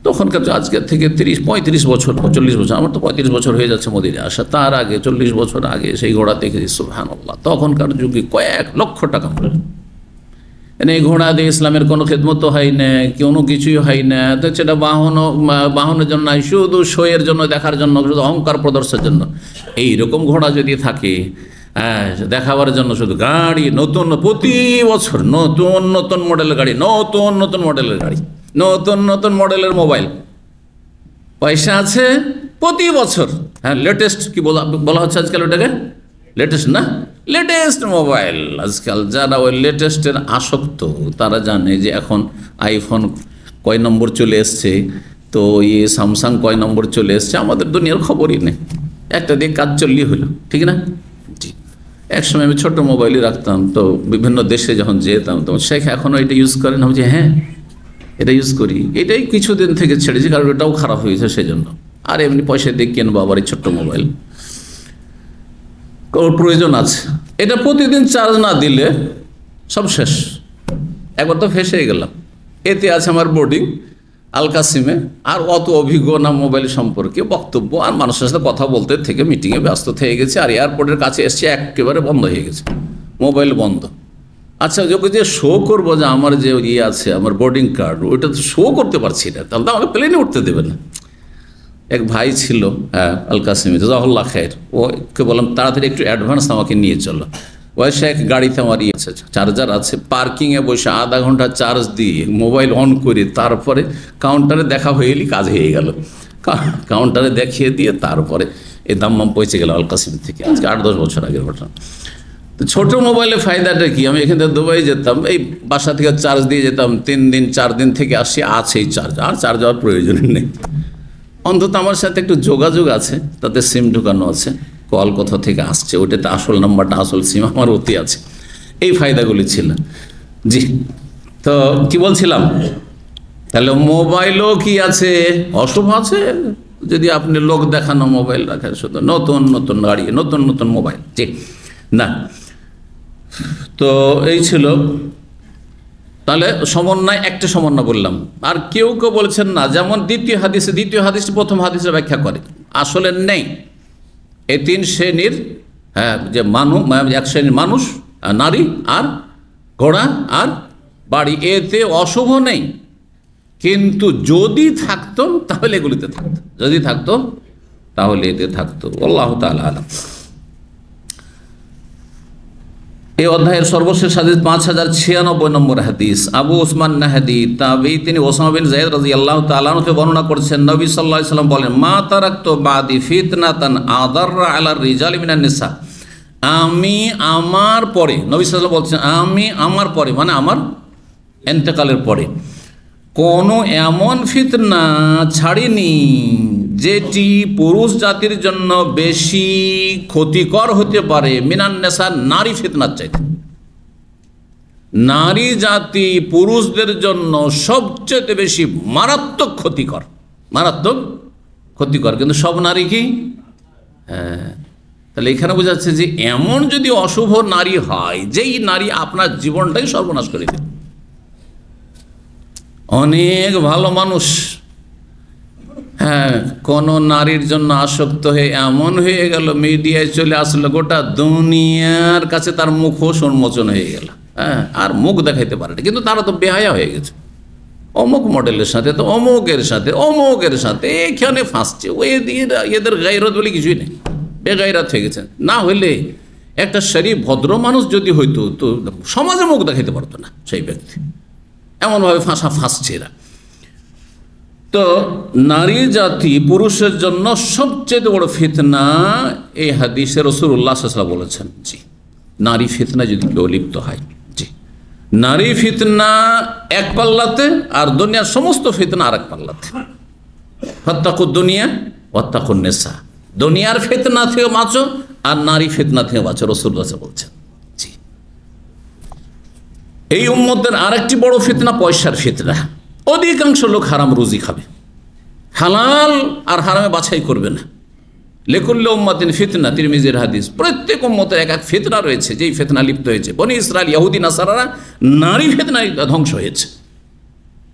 তখনকার, আজকের থেকে 30-35 বছর, 40 বছর, আমার তো 35 বছর হয়ে যাচ্ছে মদিনা আসা, তার আগে 40 বছর আগে সেই ঘোড়া দেখেছি, সুবহানাল্লাহ। তখনকার যুগে কয়েক লক্ষ টাকা মূল্য। এই ঘোড়া দিয়ে ইসলামের কোনো খেদমত তো হয় না, কোনো কিছুই হয় না, তো সেটা বাহনের জন্য নয়, শুধু শোয়ের জন্য, দেখার জন্য, শুধু অহংকার প্রদর্শের জন্য। এইরকম ঘোড়া যদি থাকে, দেখাবার জন্য শুধু গাড়ি, নতুন প্রতি বছর নতুন নতুন মডেলের গাড়ি, নতুন নতুন মডেলের গাড়ি, নতুন নতুন মডেলের মোবাইল, পয়সা আছে প্রতি বছর। হ্যাঁ, লেটেস্ট কি বলা হচ্ছে আজকাল ওটাকে, লেটেস্ট না, লেটেস্ট মোবাইল। আজকাল যারা ওই লেটেস্টের আসক্ত, তারা জানে যে এখন আইফোন কয় নম্বর চলে এসছে, তো স্যামসাং কয় নম্বর চলে এসছে আমাদের দুনিয়ার খবরই নেই, একটা দিয়ে কাজ চললেই হলো, ঠিক না? জি। একসময় আমি ছোট মোবাইলই রাখতাম, তো বিভিন্ন দেশে যখন যেতাম তখন শেখ এখনও এটা ইউজ করেন, আমি যে হ্যাঁ এটা ইউজ করি, এটাই কিছুদিন থেকে ছেড়েছি কারণ এটাও খারাপ হয়েছে সেজন্য। আর এমনি পয়সা দিয়ে কিনবো আবার এই ছোট্ট মোবাইল, ওর প্রয়োজন আছে। এটা প্রতিদিন চার্জ না দিলে সব শেষ। একবার তো ফেঁসে গেলাম। এতে আছে আমার বোর্ডিং আল কাসিমে, আর অত অভিজ্ঞ না মোবাইল সম্পর্কে বক্তব্য, আর মানুষের সাথে কথা বলতে থেকে মিটিংয়ে ব্যস্ত থেকে গেছে, আর এয়ারপোর্টের কাছে এসছে একেবারে বন্ধ হয়ে গেছে, মোবাইল বন্ধ। আচ্ছা, যখন যে শো করবো যে আমার যে আছে আমার বোর্ডিং কার্ড, ওইটা তো শো করতে পারছি না, তাহলে তো আমাকে প্লেনে উঠতে দেবে না। এক ভাই ছিল, হ্যাঁ, আল কাসিমি, জাজাহুল্লাহ খায়ের, ওকে বললাম তাড়াতাড়ি একটু অ্যাডভান্স আমাকে নিয়ে চলো। ওই শেখ গাড়িতে আমার আছে, চার্জার আছে, পার্কিংয়ে বসে আধা ঘন্টা চার্জ দিয়ে মোবাইল অন করে তারপরে কাউন্টারে দেখা হয়ে গেলি, কাজ হয়ে গেল। কাউন্টারে দেখিয়ে দিয়ে তারপরে এই দাম্মাম পৌঁছে গেল আল কাসিম থেকে, আজকে 8-10 বছর আগের ঘটনা। তো ছোটো মোবাইলের ফায়দাটা কি? আমি এখান থেকে দুবাই যেতাম, এই বাসা থেকে চার্জ দিয়ে যেতাম, 3 দিন 4 দিন থেকে আসি, আছেই চার্জ, আর চার্জ হওয়ার প্রয়োজন নেই। অন্তত আমার সাথে একটু যোগাযোগ আছে, তাতে সিম ঢুকানো আছে, কল কোথা থেকে আসছে ওটাতে আসল নাম্বারটা, আসল সিম আমার অতি আছে। এই ফায়দাগুলি ছিল। জি, তো কি বলছিলাম? তাহলে মোবাইলও কি আছে, অশুভ আছে। যদি আপনি লোক দেখানো মোবাইল রাখেন, শুধু নতুন নতুন গাড়ি, নতুন নতুন মোবাইল, জি না। তো এই ছিল। তাহলে সমন্বয়, একটা সমন্বয় বললাম। আর কেউ কেউ বলছেন না, যেমন দ্বিতীয় হাদিসটি প্রথম হাদিসের ব্যাখ্যা করে, আসলে নেই। এই 3 শ্রেণীর, হ্যাঁ, যে মানুষ, এক শ্রেণীর মানুষ, নারী আর ঘোড়া আর বাড়ি, এতে অশুভ নেই। কিন্তু যদি থাকতো তাহলে এগুলিতে থাকতো, যদি থাকতো তাহলে এতে থাকতো। আল্লাহু তাআলা আলাম। এই অধ্যায়ের সর্বশেষ হাদিস 5096 নম্বর হাদিস। আবু ওসমান নাহদি তাবেঈ, তিনি ওসামা বিন যায়েদ রাদিয়াল্লাহু তাআলা আনহু বর্ণনা করছেন, নবী সাল্লাল্লাহু আলাইহি ওয়াসাল্লাম বলেন, মা তারাকতু বাদি ফিতনাতান আদাররা আলার রিজালি মিনান নিসা। আমি আমার পরে, নবী সাল্লাল্লাহু আলাইহি ওয়াসাল্লাম বলছেন, আমি আমার পরে মানে আমার ইন্তেকালের পরে কোনো এমন ফিতনা ছাড়িনি যেটি পুরুষ জাতির জন্য বেশি ক্ষতিকর হতে পারে মিনান নেশা, নারী ফিতনার চাইতে। নারী জাতি পুরুষদের জন্য সবচেয়ে বেশি মারাত্মক ক্ষতিকর, মারাত্মক ক্ষতিকর। কিন্তু সব নারী কি? হ্যাঁ। তাহলে এখানে বোঝা যাচ্ছে যে এমন যদি অশুভ নারী হয়, যেই নারী আপনার জীবনটাই সর্বনাশ করে দেবে। অনেক ভালো মানুষ, হ্যাঁ, কোন নারীর জন্য আসক্ত হয়ে এমন হয়ে গেল, মিডিয়ায় চলে আসলো, গোটা দুনিয়ার কাছে তার মুখোশ উন্মোচন হয়ে গেল, হ্যাঁ, আর মুখ দেখাইতে পারে না। কিন্তু তারা তো বেহায়া হয়ে গেছে, অমুক মডেলের সাথে, তো অমুকের সাথে, অমুকের সাথে, এখানে ফাঁসছে। এদের গায়রত বলে কিছুই নেই, বেগায়রাত হয়ে গেছে। না হইলে একটা শরীফ ভদ্র মানুষ যদি হইতো, তো সমাজে মুখ দেখাইতে পারতো না সেই ব্যক্তি, এমনভাবে ফাঁসছে এরা। তো নারী জাতি পুরুষের জন্য সবচেয়ে বড় ফিতনা, এই হাদিসে রাসূলুল্লাহ সাল্লাল্লাহু আলাইহি ওয়াসাল্লাম বলেছেন। জি, নারী ফিতনা যদি কেউ লিপ্ত হয়, জি, নারী ফিতনা এক পাল্লাতে, আর দুনিয়ার সমস্ত ফিতনা আর এক পাল্লাতে। ফাত্তাকুদ দুনিয়া ওয়াত্তাকুন নিসা, দুনিয়ার ফিতনা থেকে বাঁচো আর নারী ফিতনা থেকে বাঁচো, রাসূলুল্লাহ বলছেন। জি, এই উম্মতের আরেকটি বড় ফিতনা পয়সার ফিতনা। অধিকাংশ লোক হারাম রুজি খাবে, হালাল আর হারামে বাছাই করবে না। লিকুল্লি উম্মাতিন ফিতনা, তিরমিজির হাদিস। প্রত্যেক উম্মতের এক এক ফিতনা রয়েছে, যেই ফিতনা লিপ্ত হয়েছে। বনি ইসরাইল, ইহুদি, নাসারারা নারী ফিতনায় ধ্বংস হয়েছে,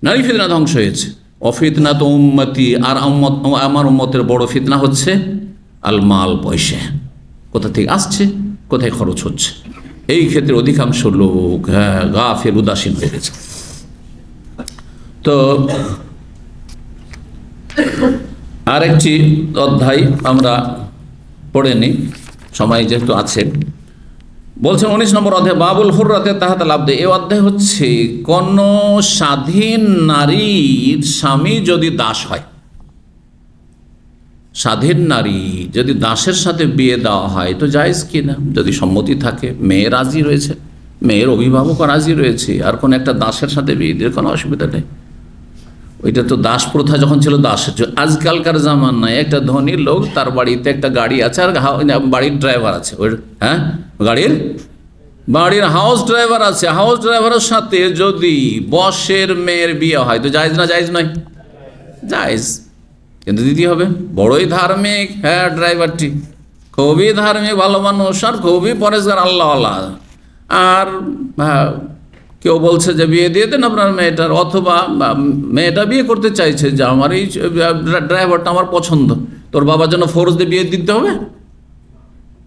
নারী ফিতনা ধ্বংস হয়েছে। অফিতনা তো উম্মতি, আর আমার উম্মতের বড় ফিতনা হচ্ছে আল মাল, পয়সা কোথা থেকে আসছে, কোথায় খরচ হচ্ছে। এই ক্ষেত্রে অধিকাংশ লোক গাফিল, উদাসীন হয়ে গেছে। তো আরেকটি অধ্যায় আমরা পড়ে নিই, সময় যেহেতু আছে। বলছেন 19 নম্বর অধ্যায়, বাবুল হুররাতে তাহাত লাভদে। এই অধ্যায় হচ্ছে কোন স্বাধীন নারীর স্বামী যদি দাস হয়, স্বাধীন নারী যদি দাসের সাথে বিয়ে দেওয়া হয় তো জায়েজ কিনা, যদি সম্মতি থাকে, মেয়ে রাজি রয়েছে, মেয়ের অভিভাবকও রাজি রয়েছে, আর কোন একটা দাসের সাথে বিয়ে দিয়ে কোনো অসুবিধা নেই। ওইটা তো দাস প্রথা যখন ছিল দাস। আজকালকার জামানায় একটা ধনী লোক, তার বাড়িতে একটা গাড়ি আছে আর বাড়ির ড্রাইভার আছে, ওই হ্যাঁ বাড়ির হাউস ড্রাইভার আছে। হাউস ড্রাইভারের সাথে যদি বসের মেয়ের বিয়ে হয় তো জায়েজ না জায়েজ নয়? জায়েজ, কিন্তু দিতে হবে। বড়ই ধার্মিক, হ্যাঁ ড্রাইভারটি খুবই ধার্মিক, ভালো মানুষ আর খুবই পরেশগার আল্লাহওয়ালা, আর কেউ বলছে যে বিয়ে দিয়ে দেন আপনার মেয়েটার, অথবা মেয়েটা বিয়ে করতে চাইছে যে আমার এই ড্রাইভারটা আমার পছন্দ, তোর বাবার জন্য ফরজ দিয়ে বিয়ে দিতে হবে।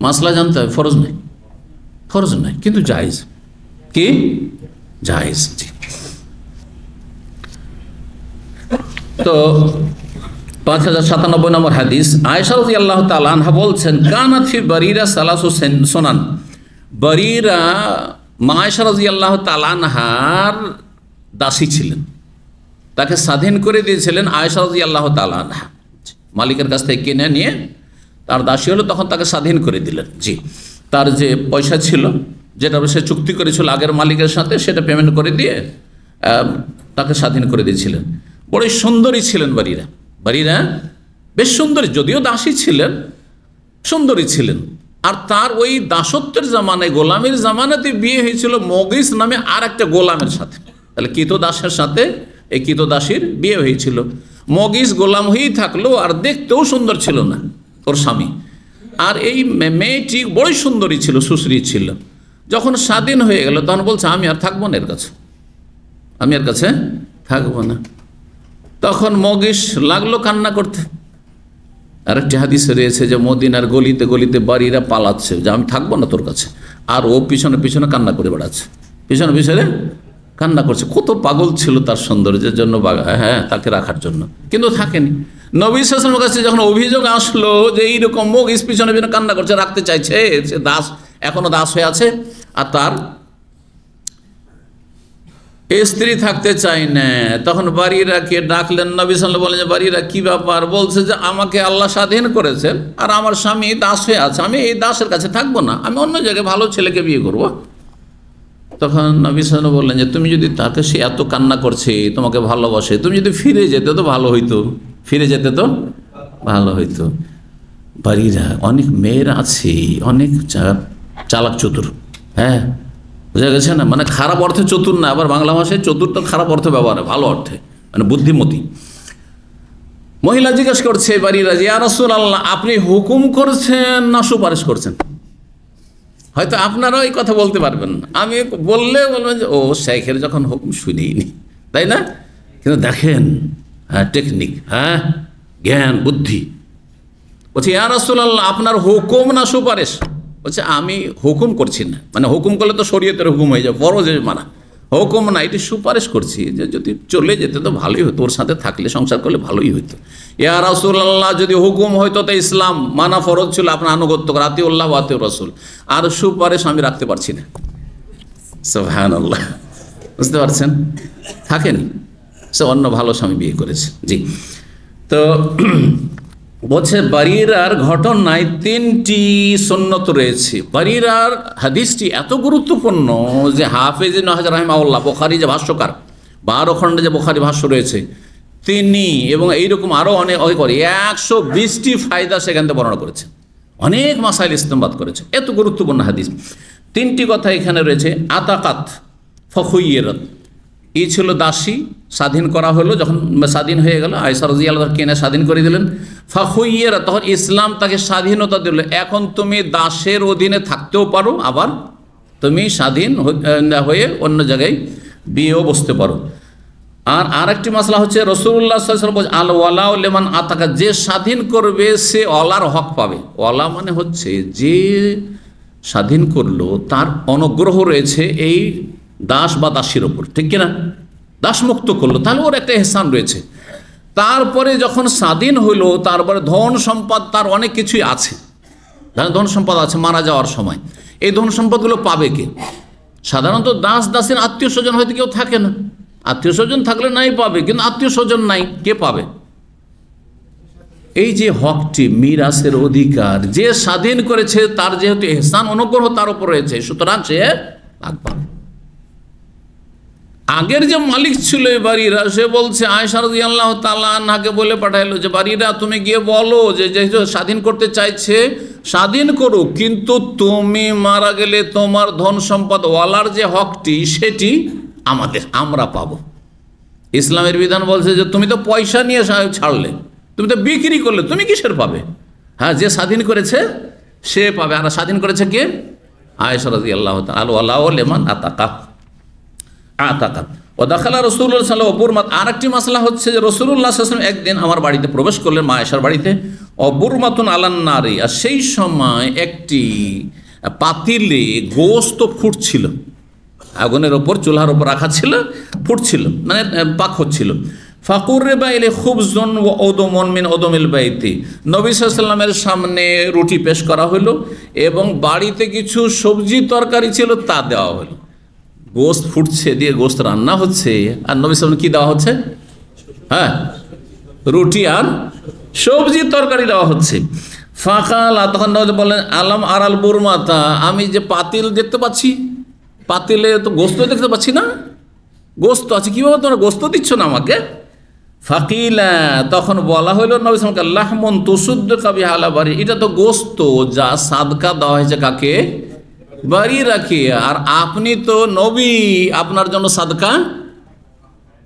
মাসলা জানতে হবে, ফরজ নেই, ফরজ নাই, কিন্তু জায়েজ। কি জায়েজ? জি। তো 5097 নম্বর হাদিস, আয়েশা রাদিয়াল্লাহু তাআলা আনহা বলছেন, কানাত ফি বারিরা সালাসু সুনান। বারিরা মা আয়েশা রাদিয়াল্লাহু তাআলা আনহার দাসী ছিলেন, তাকে স্বাধীন করে দিয়েছিলেন আয়েশা রাদিয়াল্লাহু তাআলা আনহা। মালিকের কাছ থেকে কিনে নিয়ে তার দাসী হলো, তখন তাকে স্বাধীন করে দিলেন। জি, তার যে পয়সা ছিল, যেটা সে চুক্তি করেছিল আগের মালিকের সাথে, সেটা পেমেন্ট করে দিয়ে তাকে স্বাধীন করে দিয়েছিলেন। বড়ই সুন্দরী ছিলেন বারিরা। বারিরা বেশ সুন্দরী, যদিও দাসী ছিলেন, সুন্দরী ছিলেন। আর তার ওই দাসত্বের জামানায়, গোলামের জামানাতে বিয়ে হয়েছিল মগিস নামে আর একটা গোলামের সাথে। তাহলে কৃতদাসের সাথে এই কৃতদাসীর বিয়ে হয়েছিল। মগিস গোলাম হয়েই থাকলো, আর দেখতেও সুন্দর ছিল না ওর স্বামী। আর এই মেয়েটি বড়ই সুন্দরী ছিল, সুশ্রী ছিল। যখন স্বাধীন হয়ে গেল তখন বলছে, আমি আর থাকবো না এর কাছে, আমি এর কাছে থাকবো না। তখন মগিস লাগলো কান্না করতে। আরেকটি হাদিসে রয়েছে যে মদিনার গলিতে গলিতে বাড়িরা পালাচ্ছে যে আমি থাকবো না তোর কাছে, আর ও পিছনে পিছনে কান্না করে বেড়াচ্ছে, পিছনে পিছনে কান্না করছে। কত পাগল ছিল তার সৌন্দর্যের জন্য, হ্যাঁ তাকে রাখার জন্য, কিন্তু থাকেনি। নবী সাল্লাল্লাহু আলাইহি ওয়াসাল্লামের কাছে যখন অভিযোগ আসলো যে এইরকম মগিস পিছনে পিছনে কান্না করছে, রাখতে চাইছে, সে দাস, এখনো দাস হয়ে আছে, আর তার স্ত্রী থাকতে চাই না, তখন বাড়িরাকে ডাকলেন। নবী সাল্লাল্লাহু আলাইহি ওয়াসাল্লাম বলেন যে বাড়িরা কি ব্যাপার? বলছে যে আমাকে আল্লাহ স্বাধীন করেছেন, আর আমার স্বামী দাস হয়ে আছে, আমি এই দাসের কাছে থাকবো না, আমি অন্য জায়গায় ভালো ছেলেকে বিয়ে করব। তখন নবী সাল্লাল্লাহু আলাইহি ওয়াসাল্লাম বললেন যে তুমি যদি তাকে, সে এত কান্না করছে, তোমাকে ভালোবাসে, তুমি যদি ফিরে যেতে তো ভালো হইতো, ফিরে যেতে তো ভালো হইতো। বাড়িরা অনেক মেয়েরা আছে, অনেক চালাক চতুর, হ্যাঁ বুঝা গেছে না? মানে খারাপ অর্থে চতুর না, আবার বাংলা ভাষায় চতুর তো খারাপ অর্থে ব্যবহার, ভালো অর্থে, মানে বুদ্ধিমতী। মহিলা জিজ্ঞেস করছে বাড়িরা যে, ইয়া রাসূলুল্লাহ, আপনি হুকুম করছেন না সুপারিশ করছেন? হয়তো আপনারাও এই কথা বলতে পারবেন না, আমি বললে বলবেন যে ও শেখের যখন হুকুম শুনিনি, তাই না? কিন্তু দেখেন, হ্যাঁ টেকনিক, হ্যাঁ জ্ঞান বুদ্ধি। বলছে, ইয়া রাসূলুল্লাহ, আপনার হুকুম না সুপারিশ? বলছে, আমি হুকুম করছি না, মানে হুকুম করলে তো শরীয়তের হুকুম হয়ে যায়, ফরজের মানা, হুকুম না, এটি সুপারিশ করছি যে যদি চলে যেতে তো ভালোই হতো, ওর সাথে থাকলে সংসার করলে ভালোই হতো। ইয়া রাসূলুল্লাহ, যদি হুকুম হয়তো তো ইসলাম মানা ফরজ ছিল, আপনার আনুগত্য করা, আতিউল্লাহ ওয়া আতিউর রাসূল, আর সুপারিশ আমি রাখতে পারছি না। সুবহানাল্লাহ, বুঝতে পারছেন? থাকেনি, সে অন্য ভালো স্বামী বিয়ে করেছে। জি, তো বলছে বারিরার ঘটনায় 3টি সুন্নত রয়েছে। বারিরার হাদিসটি এত গুরুত্বপূর্ণ যে হাফেজ ইবনে হাজার রাহিমাহুল্লাহ, বুখারী যে ভাষ্যকার, 12 খণ্ডে যে বুখারী ভাষ্য রয়েছে, তিনি এবং এইরকম আরও অনেক 120টি ফায়দা সেখান থেকে বর্ণনা করেছে, অনেক মাসাইল ইস্তেমবাদ করেছে। এত গুরুত্বপূর্ণ হাদিস। 3টি কথা এখানে রয়েছে। আতাকাত ফখুইয়্যারাত, এই ছিল দাসী, স্বাধীন করা হলো, যখন স্বাধীন হয়ে গেল আয়েশা রাদিয়াল্লাহু আনহা কিনে স্বাধীন করে দিলেন। ফাখুইয়্যারা, তখন ইসলাম তাকে স্বাধীনতা দিল, এখন তুমি দাসের অধীনে থাকতেও পারো, আবার তুমি স্বাধীন হয়ে অন্য জায়গায় বিয়েও বসতে পারো। আর আরেকটি মাসলা হচ্ছে, রাসূলুল্লাহ সাল্লাল্লাহু আলাইহি ওয়াসাল্লাম বলেন, আল ওয়ালাউ লিমান আতাকা, যে স্বাধীন করবে সে ওয়ালার হক পাবে। ওয়ালা মানে হচ্ছে যে স্বাধীন করলো তার অনুগ্রহ রয়েছে এই দাস বা দাসীর ওপর, ঠিক কিনা? দাস মুক্ত করলো, তাহলে ওর একটা ইহসান রয়েছে। তারপরে যখন স্বাধীন হইল, তারপরে ধন সম্পদ, তার অনেক কিছুই আছে, ধন সম্পদ আছে মারা যাওয়ার সময়। এই ধন সম্পদগুলো পাবে কে? সাধারণত দাস দাসীর আত্মীয় স্বজন হয়তো কেউ থাকে না, আত্মীয় স্বজন থাকলে নাই পাবে, কিন্তু আত্মীয় স্বজন নাই, কে পাবে? এই যে হকটি, মিরাসের অধিকার, যে স্বাধীন করেছে তার যেহেতু ইহসান অনুগ্রহ তার উপর রয়েছে, সুতরাং সে ভাগ পাবে। আগের যে মালিক ছিল এই বাড়িরা, সে বলছে আয়েশা রাদিয়াল্লাহু তাআলা আনহাকে বলে পাঠাইলো যে বাড়িরা তুমি গিয়ে বলো যে যেহেতু স্বাধীন করতে চাইছে স্বাধীন করুক, কিন্তু তুমি মারা গেলে তোমার ধন সম্পদ ওয়ালার যে হকটি সেটি আমরা পাবো। ইসলামের বিধান বলছে যে তুমি তো পয়সা নিয়ে ছাড়লে, তুমি তো বিক্রি করলে, তুমি কিসের পাবে? হ্যাঁ, যে স্বাধীন করেছে সে পাবে। আর স্বাধীন করেছে কে? আয়েশা রাদিয়াল্লাহু তাআলা ওয়ালাউ লিমান আতাকা ও দাখালা রাসূলুল্লাহ সাল্লাল্লাহু আলাইহি ওয়াসাল্লাম। আরেকটি মাসলা হচ্ছে যে রাসূলুল্লাহ সাল্লাল্লাহু আলাইহি ওয়াসাল্লাম একদিন আমার বাড়িতে প্রবেশ করলেন, মা আয়েশার বাড়িতে। অবুরমাতুন আলান নারি, আর সেই সময় একটি পাতিলে গোশত ফুটছিল, আগুনের ওপর চুলার ওপর রাখা ছিল, ফুটছিল মানে পাক হচ্ছিল। ফাকুররিবা ইলাই খুবজুন ওয়া উদুমুন মিন উদুমিল বাইতি, নবী সাল্লাল্লাহু আলাইহি ওয়াসাল্লামের সামনে রুটি পেশ করা হলো এবং বাড়িতে কিছু সবজি তরকারি ছিল তা দেওয়া হলো। গোশত ফুটছে, দিয়ে গোশত রান্না হচ্ছে, আর নবী সাল্লাল্লাহু আলাইহি ওয়াসাল্লাম কি দেওয়া হচ্ছে? হ্যাঁ, রুটি আর সবজি তরকারি দেওয়া হচ্ছে। ফাকালা, তখন বললেন আলাম আরাল বুরমাতা, আমি যে পাতিল দেখতে পাচ্ছি, পাতিলে তো গোশত দেখতে পাচ্ছি না, গোশত আছে, কীভাবে তোমরা গোশত দিচ্ছ না আমাকে? ফাকিলা, তখন বলা হইল নবী সাল্লাল্লাহু আলাইহি ওয়াসাল্লাম লাহমুন তুসাদ্দাকু বিহি আলা বারি, এটা তো গোশত যা সাদকা দেওয়া হয়েছে কাকে? বাড়ি রাখি। আর আপনি তো নবী, আপনার জন্য সাদকা,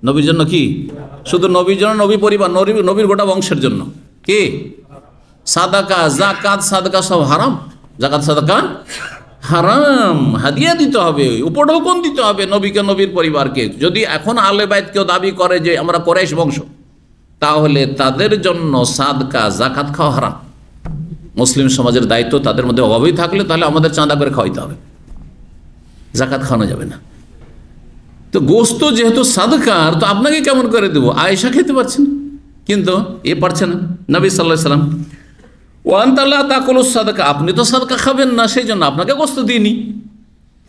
নবীর জন্য কি? শুধু নবীর জন্য, নবী পরিবার, নবীর গোটা বংশের জন্য কি সাদাকা, জাকাত সাদকা সব হারাম। জাকাত সাদকা হারাম, হাদিয়া দিতে হবে, উপঢৌকন দিতে হবে নবীকে, নবীর পরিবারকে। যদি এখন আহলে বাইত কেউ দাবি করে যে আমরা কুরাইশ বংশ, তাহলে তাদের জন্য সাদকা জাকাত খাওয়া হারাম। মুসলিম সমাজের দায়িত্ব, তাদের মধ্যে অভাবই থাকলে তাহলে আমাদের চাঁদা করে খাওয়াইতে হবে, জাকাত খাওয়ানো যাবে না। তো গোশত যেহেতু সাদকার, তো আপনাকে কেমন করে দেবো? আয়েশা খেতে পারছেন কিন্তু এ পারছে না, নবী সাল্লাল্লাহু আলাইহি ওয়াসাল্লাম। ওয়ান্তাল্লাহ তাকুলুস সাদকা, আপনি তো সাদকা খাবেন না, সেই জন্য আপনাকে গোশত দিইনি।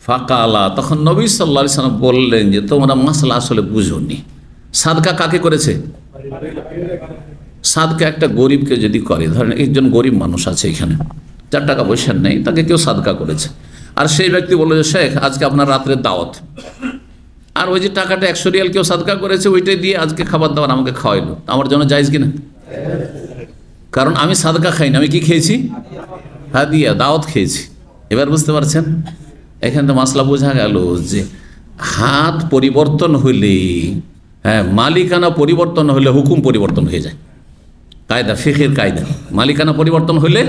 ফাকালা, তখন নবী সাল্লাল্লাহু আলাইহি ওয়াসাল্লাম বললেন যে তোমরা মাসলা আসলে বুঝোনি। সাদকা কাকে করেছে? সাদকা একটা গরিবকে যদি করে, ধরেন একজন গরিব মানুষ আছে এখানে, 4 টাকা পয়সা নেই, তাকে কেউ সাদকা করেছে, আর সেই ব্যক্তি বলল যে শেখ আজকে আপনার রাত্রের দাওয়াত, আর ওই যে টাকাটা 100 রিয়াল কেউ সাদকা করেছে, ওইটাই দিয়ে আজকে খাবার দাবার আমাকে খাওয়াইলো, আমার জন্য জায়েজ কিনা? কারণ আমি সাদকা খাইনি, আমি কি খেয়েছি? হাদিয়া, দাওয়াত খেয়েছি। এবার বুঝতে পারছেন? এখানে তো মাসলা বোঝা গেল যে হাত পরিবর্তন হইলে, হ্যাঁ, মালিকানা পরিবর্তন হলে হুকুম পরিবর্তন হয়ে যায়। কায়দা, ফিকহের কায়দা, মালিকানা পরিবর্তন হলে,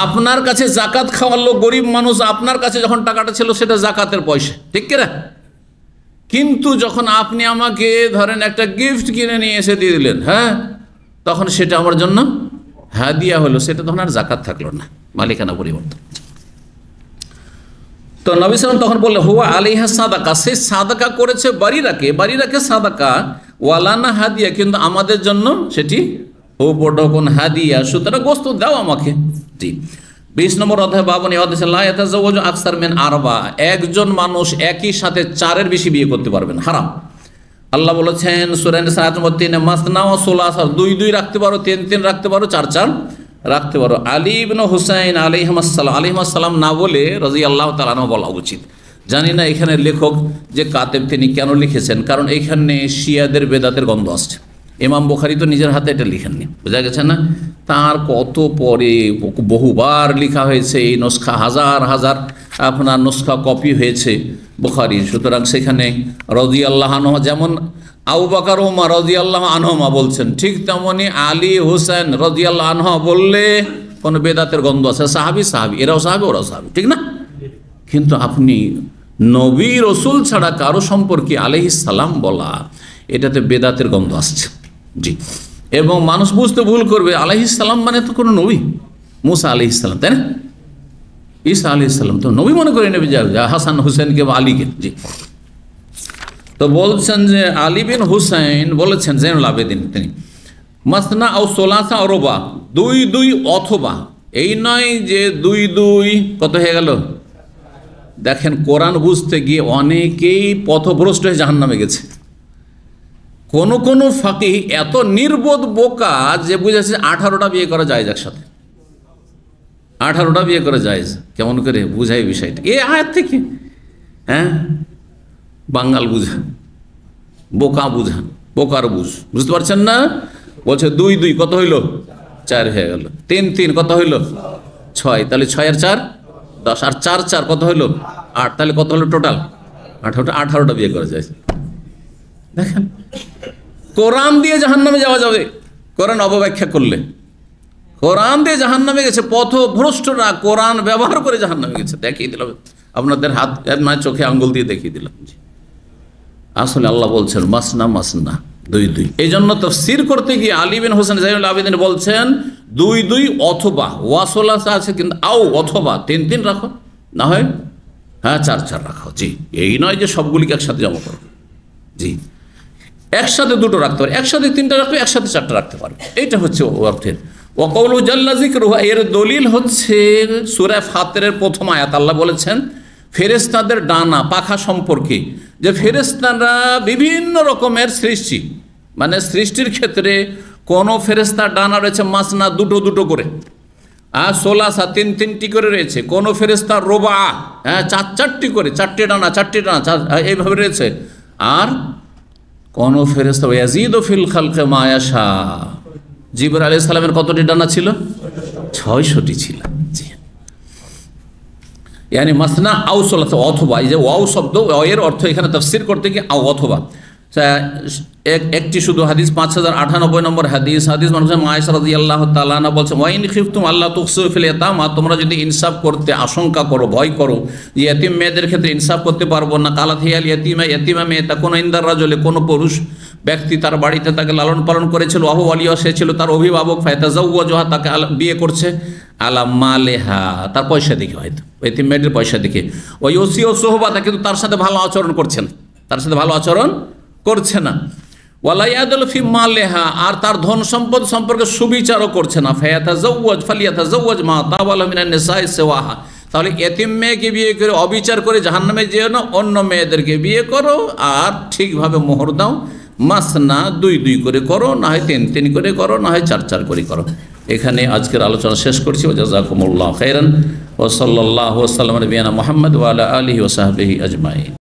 আপনার কাছে জাকাত খাওয়ালো গরিব মানুষ, আপনার কাছে যখন টাকাটা ছিল সেটা জাকাতের পয়সা, ঠিক কিনা? কিন্তু যখন আপনি আমাকে ধরেন একটা গিফট কিনে নিয়ে এসে দিয়ে দিলেন, হ্যাঁ, তখন সেটা আমার জন্য হাদিয়া হলো, সেটা তখন আর জাকাত থাকলো না, মালিকানা পরিবর্তন। তো নবী সাল্লাল্লাহু আলাইহি ওয়াসাল্লাম তখন বললে হুয়া আলাইহা সাদাকা, সে সাদাকা করেছে বাড়িরাকে সাদাকা, ওয়ালানা হাদিয়া, কিন্তু আমাদের জন্য সেটি উপঢৌকন হাদিয়া, সুতরাং গোশত দাও আমাকে। জি। 20 নম্বর অধ্যায় 52 হাদিসে লা ইয়াতাজাওয়াজু আকসার মিন আরবা, একজন মানুষ একই সাথে 4-এর বেশি বিয়ে করতে পারবেন, হারাম। আল্লাহ বলেছেন সূরা নিসা আয়াত নম্বর 3, মাসনা ওয়া সুলাসা, 2-2 রাখতে পারো, 3-3 রাখতে পারো, 4-4 রাখতে পারো। আলী ইবনে হুসাইন আলাইহিসসালাম না বলে রাদিয়াল্লাহু তাআলা আনহু বলা উচিত। জানি না এখানে লেখক যে কাতেব তিনি কেন লিখেছেন, কারণ এখানে শিয়াদের বেদাতের গন্ধ আসছে। ইমাম বুখারী তো নিজের হাতে এটা লিখেননি, বোঝা গেছে না? তার কত পরে বহুবার লেখা হয়েছে, এই নুসখা হাজার হাজার আপনার নুসখা কপি হয়েছে বুখারীর। সুতরাং সেখানে রাদিয়াল্লাহু আনহু, যেমন আবু বকর ওমর রাদিয়াল্লাহু আনহুমা বলছেন, ঠিক তেমনি আলী হোসেন রাদিয়াল্লাহু আনহু বললে কোনো বেদাতের গন্ধ আছে। সাহাবী, এরাও সাহাবী, ওরাও সাহাবী, ঠিক না? কিন্তু আপনি নবী রসুল ছাড়া কারো সম্পর্কে আলাইহিস সালাম বলা, এটাতে বেদাতের গন্ধ আসছে। জি। এবং মানুষ বুঝতে ভুল করবে, আলাইহিস সালাম মানে তো কোনো নবী, মুসা আলাইহিস সালাম, তাই না? ঈসা আলাইহিস সালাম তো নবী মনে করে নেবে, হাসান হুসেনকে বা আলীকে। জি। তো বলছেন যে আলী বিন হুসাইন বলেছেন জেনুল আবেদিন, তিনি মাসনা ও সোলাসা ও রোবা, 2-2 অথবা, এই নয় যে 2-2 কত হয়ে গেল। দেখেন কোরআন বুঝতে গিয়ে অনেকেই পথভ্রষ্ট হয়ে জাহান্নামে গেছে। কোন ফাকিহ এত নির্বোধ বোকা যে বুঝেছে 18টা বিয়ে করা যায় একসাথে, 18টা বিয়ে করা যায়। কেমন করে বুঝাই বিষয়টা এই আয়াত থেকে? হ্যাঁ, বাঙাল বুঝা, বোকা বুঝা, বোকার বুঝ, বুঝতে পারছেন না? বলছে 2 2 কত হইল? 4 হয়ে গেল। 3 3 কত হইল? 6। তাহলে 6 আর 4 10, আর 4 4 কত হইল? 8। তাহলে কত হলো টোটাল? 18টা বিয়ে করা যায়। দেখেন, কোরআন দিয়ে জাহান্নামে যাওয়া যাবে কোরআন অপব্যাখ্যা করলে। কোরআন দিয়ে জাহান্নামে গেছে পথভ্রষ্টরা, কোরআন ব্যবহার করে জাহান্নামে গেছে। দেখিয়ে দিলাম আপনাদের হাত চোখে আঙ্গুল দিয়ে দেখিয়ে দিলাম। আসলে আল্লাহ বলছেন মাসনা মাসনা, 2 2। এই জন্য তাফসীর করতে গিয়ে আলী বিন হোসেন জাইনুল আবেদিন বলছেন 2 2 অথবা ওয়াসলাসা আছে, কিন্তু অথবা 3 3 রাখো, না হয় 4 4 রাখো। জি, এই নয় যে সবগুলিকে একসাথে জমা করো। জি, একসাথে 2টো রাখতে পারবে, একসাথে 3টা রাখবে, একসাথে 4টা রাখতে পারবে। এইটা হচ্ছে অর্থের। ওয়াকাউলু জাল্লা যিকরুহু, এর দলিল হচ্ছে সূরা ফাতিরের প্রথম আয়াত। আল্লাহ বলেছেন ফেরেশতাদের ডানা পাখা সম্পর্কে, যে ফেরেশতারা বিভিন্ন রকমের সৃষ্টি, মানে সৃষ্টির ক্ষেত্রে কোন ফেরেশতার ডানা রয়েছে মাসনা 2 2 করে, আর সোলাসা 3 3টি করে রয়েছে। কোন ফেরেশতার রোবা 4 4টি করে, 4টে ডানা 4টে ডানা এইভাবে রয়েছে। আর কোন ফেরেশতা ইয়াজিদু ফিল খালকি মা ইয়াশা, জিবরাইল আলাইহিস সালামের কতটি ডানা ছিল? 600টি ছিল। জি, यानी মাসনা আও সুলাসা, অথবা। এই যে ওয়াও শব্দ, এর অর্থ এখানে তাফসীর করতে গিয়ে আও অথবা। একটি শুধু হাদিস 5098 নম্বর হাদিস মানুষ আয়েশা রাদিয়াল্লাহু তাআলা আনহা বলছেন ওয়াইন খিফতুম আল্লাহ তুকসিতু ফিল ইয়াতামা, তোমরা যদি ইনসাফ করতে আশঙ্কা করো, ভয় করো যে ইয়েতিম মেয়েদের ক্ষেত্রে ইনসাফ করতে পারবো না, কালাত হিয়াল ইয়েতিমা মেয়ে তা কোনো ইনদার রাজুলে, কোনো পুরুষ ব্যক্তি তার বাড়িতে তাকে লালন পালন করেছিল, ওয়াহু ওয়ালিয়া, সে ছিল তার অভিভাবক, ফায়াতাজাওয়াজুহা, তাকে বিয়ে করছে, আলা মালেহা, তার পয়সা দেখে, হয়তো ইয়েতিম মেয়েদের পয়সা দেখে, ওই ওসি ও সোহবাতা, কিন্তু তার সাথে ভালো আচরণ করছেন, তার সাথে ভালো আচরণ করছে না, ওয়ালা ইয়াদুল ফি মালেহা, আর তার ধন সম্পদ সম্পর্কে সুবিচারও করছে না, ফালিয়াতাজাওয়াজ মা তাবা লাহু মিনান নিসাই সিওয়াহা, তাহলে এতিম মেয়েকে বিয়ে করে অবিচার করে জাহান্নামে যেও না, অন্য মেয়েদেরকে বিয়ে করো আর ঠিকভাবে মোহর দাও। মাসনা 2 2 করে করো, না হয় 3 3 করে করো, না হয় 4 4 করে করো। এখানে আজকের আলোচনা শেষ করছি। ওয়া জাযাকুমুল্লাহু খাইরান ওয়া সাল্লাল্লাহু ওয়া সাল্লাম আলা নবিয়িনা মুহাম্মদ ওয়া আলা আলিহি ওয়া সাহবিহি আজমাইন।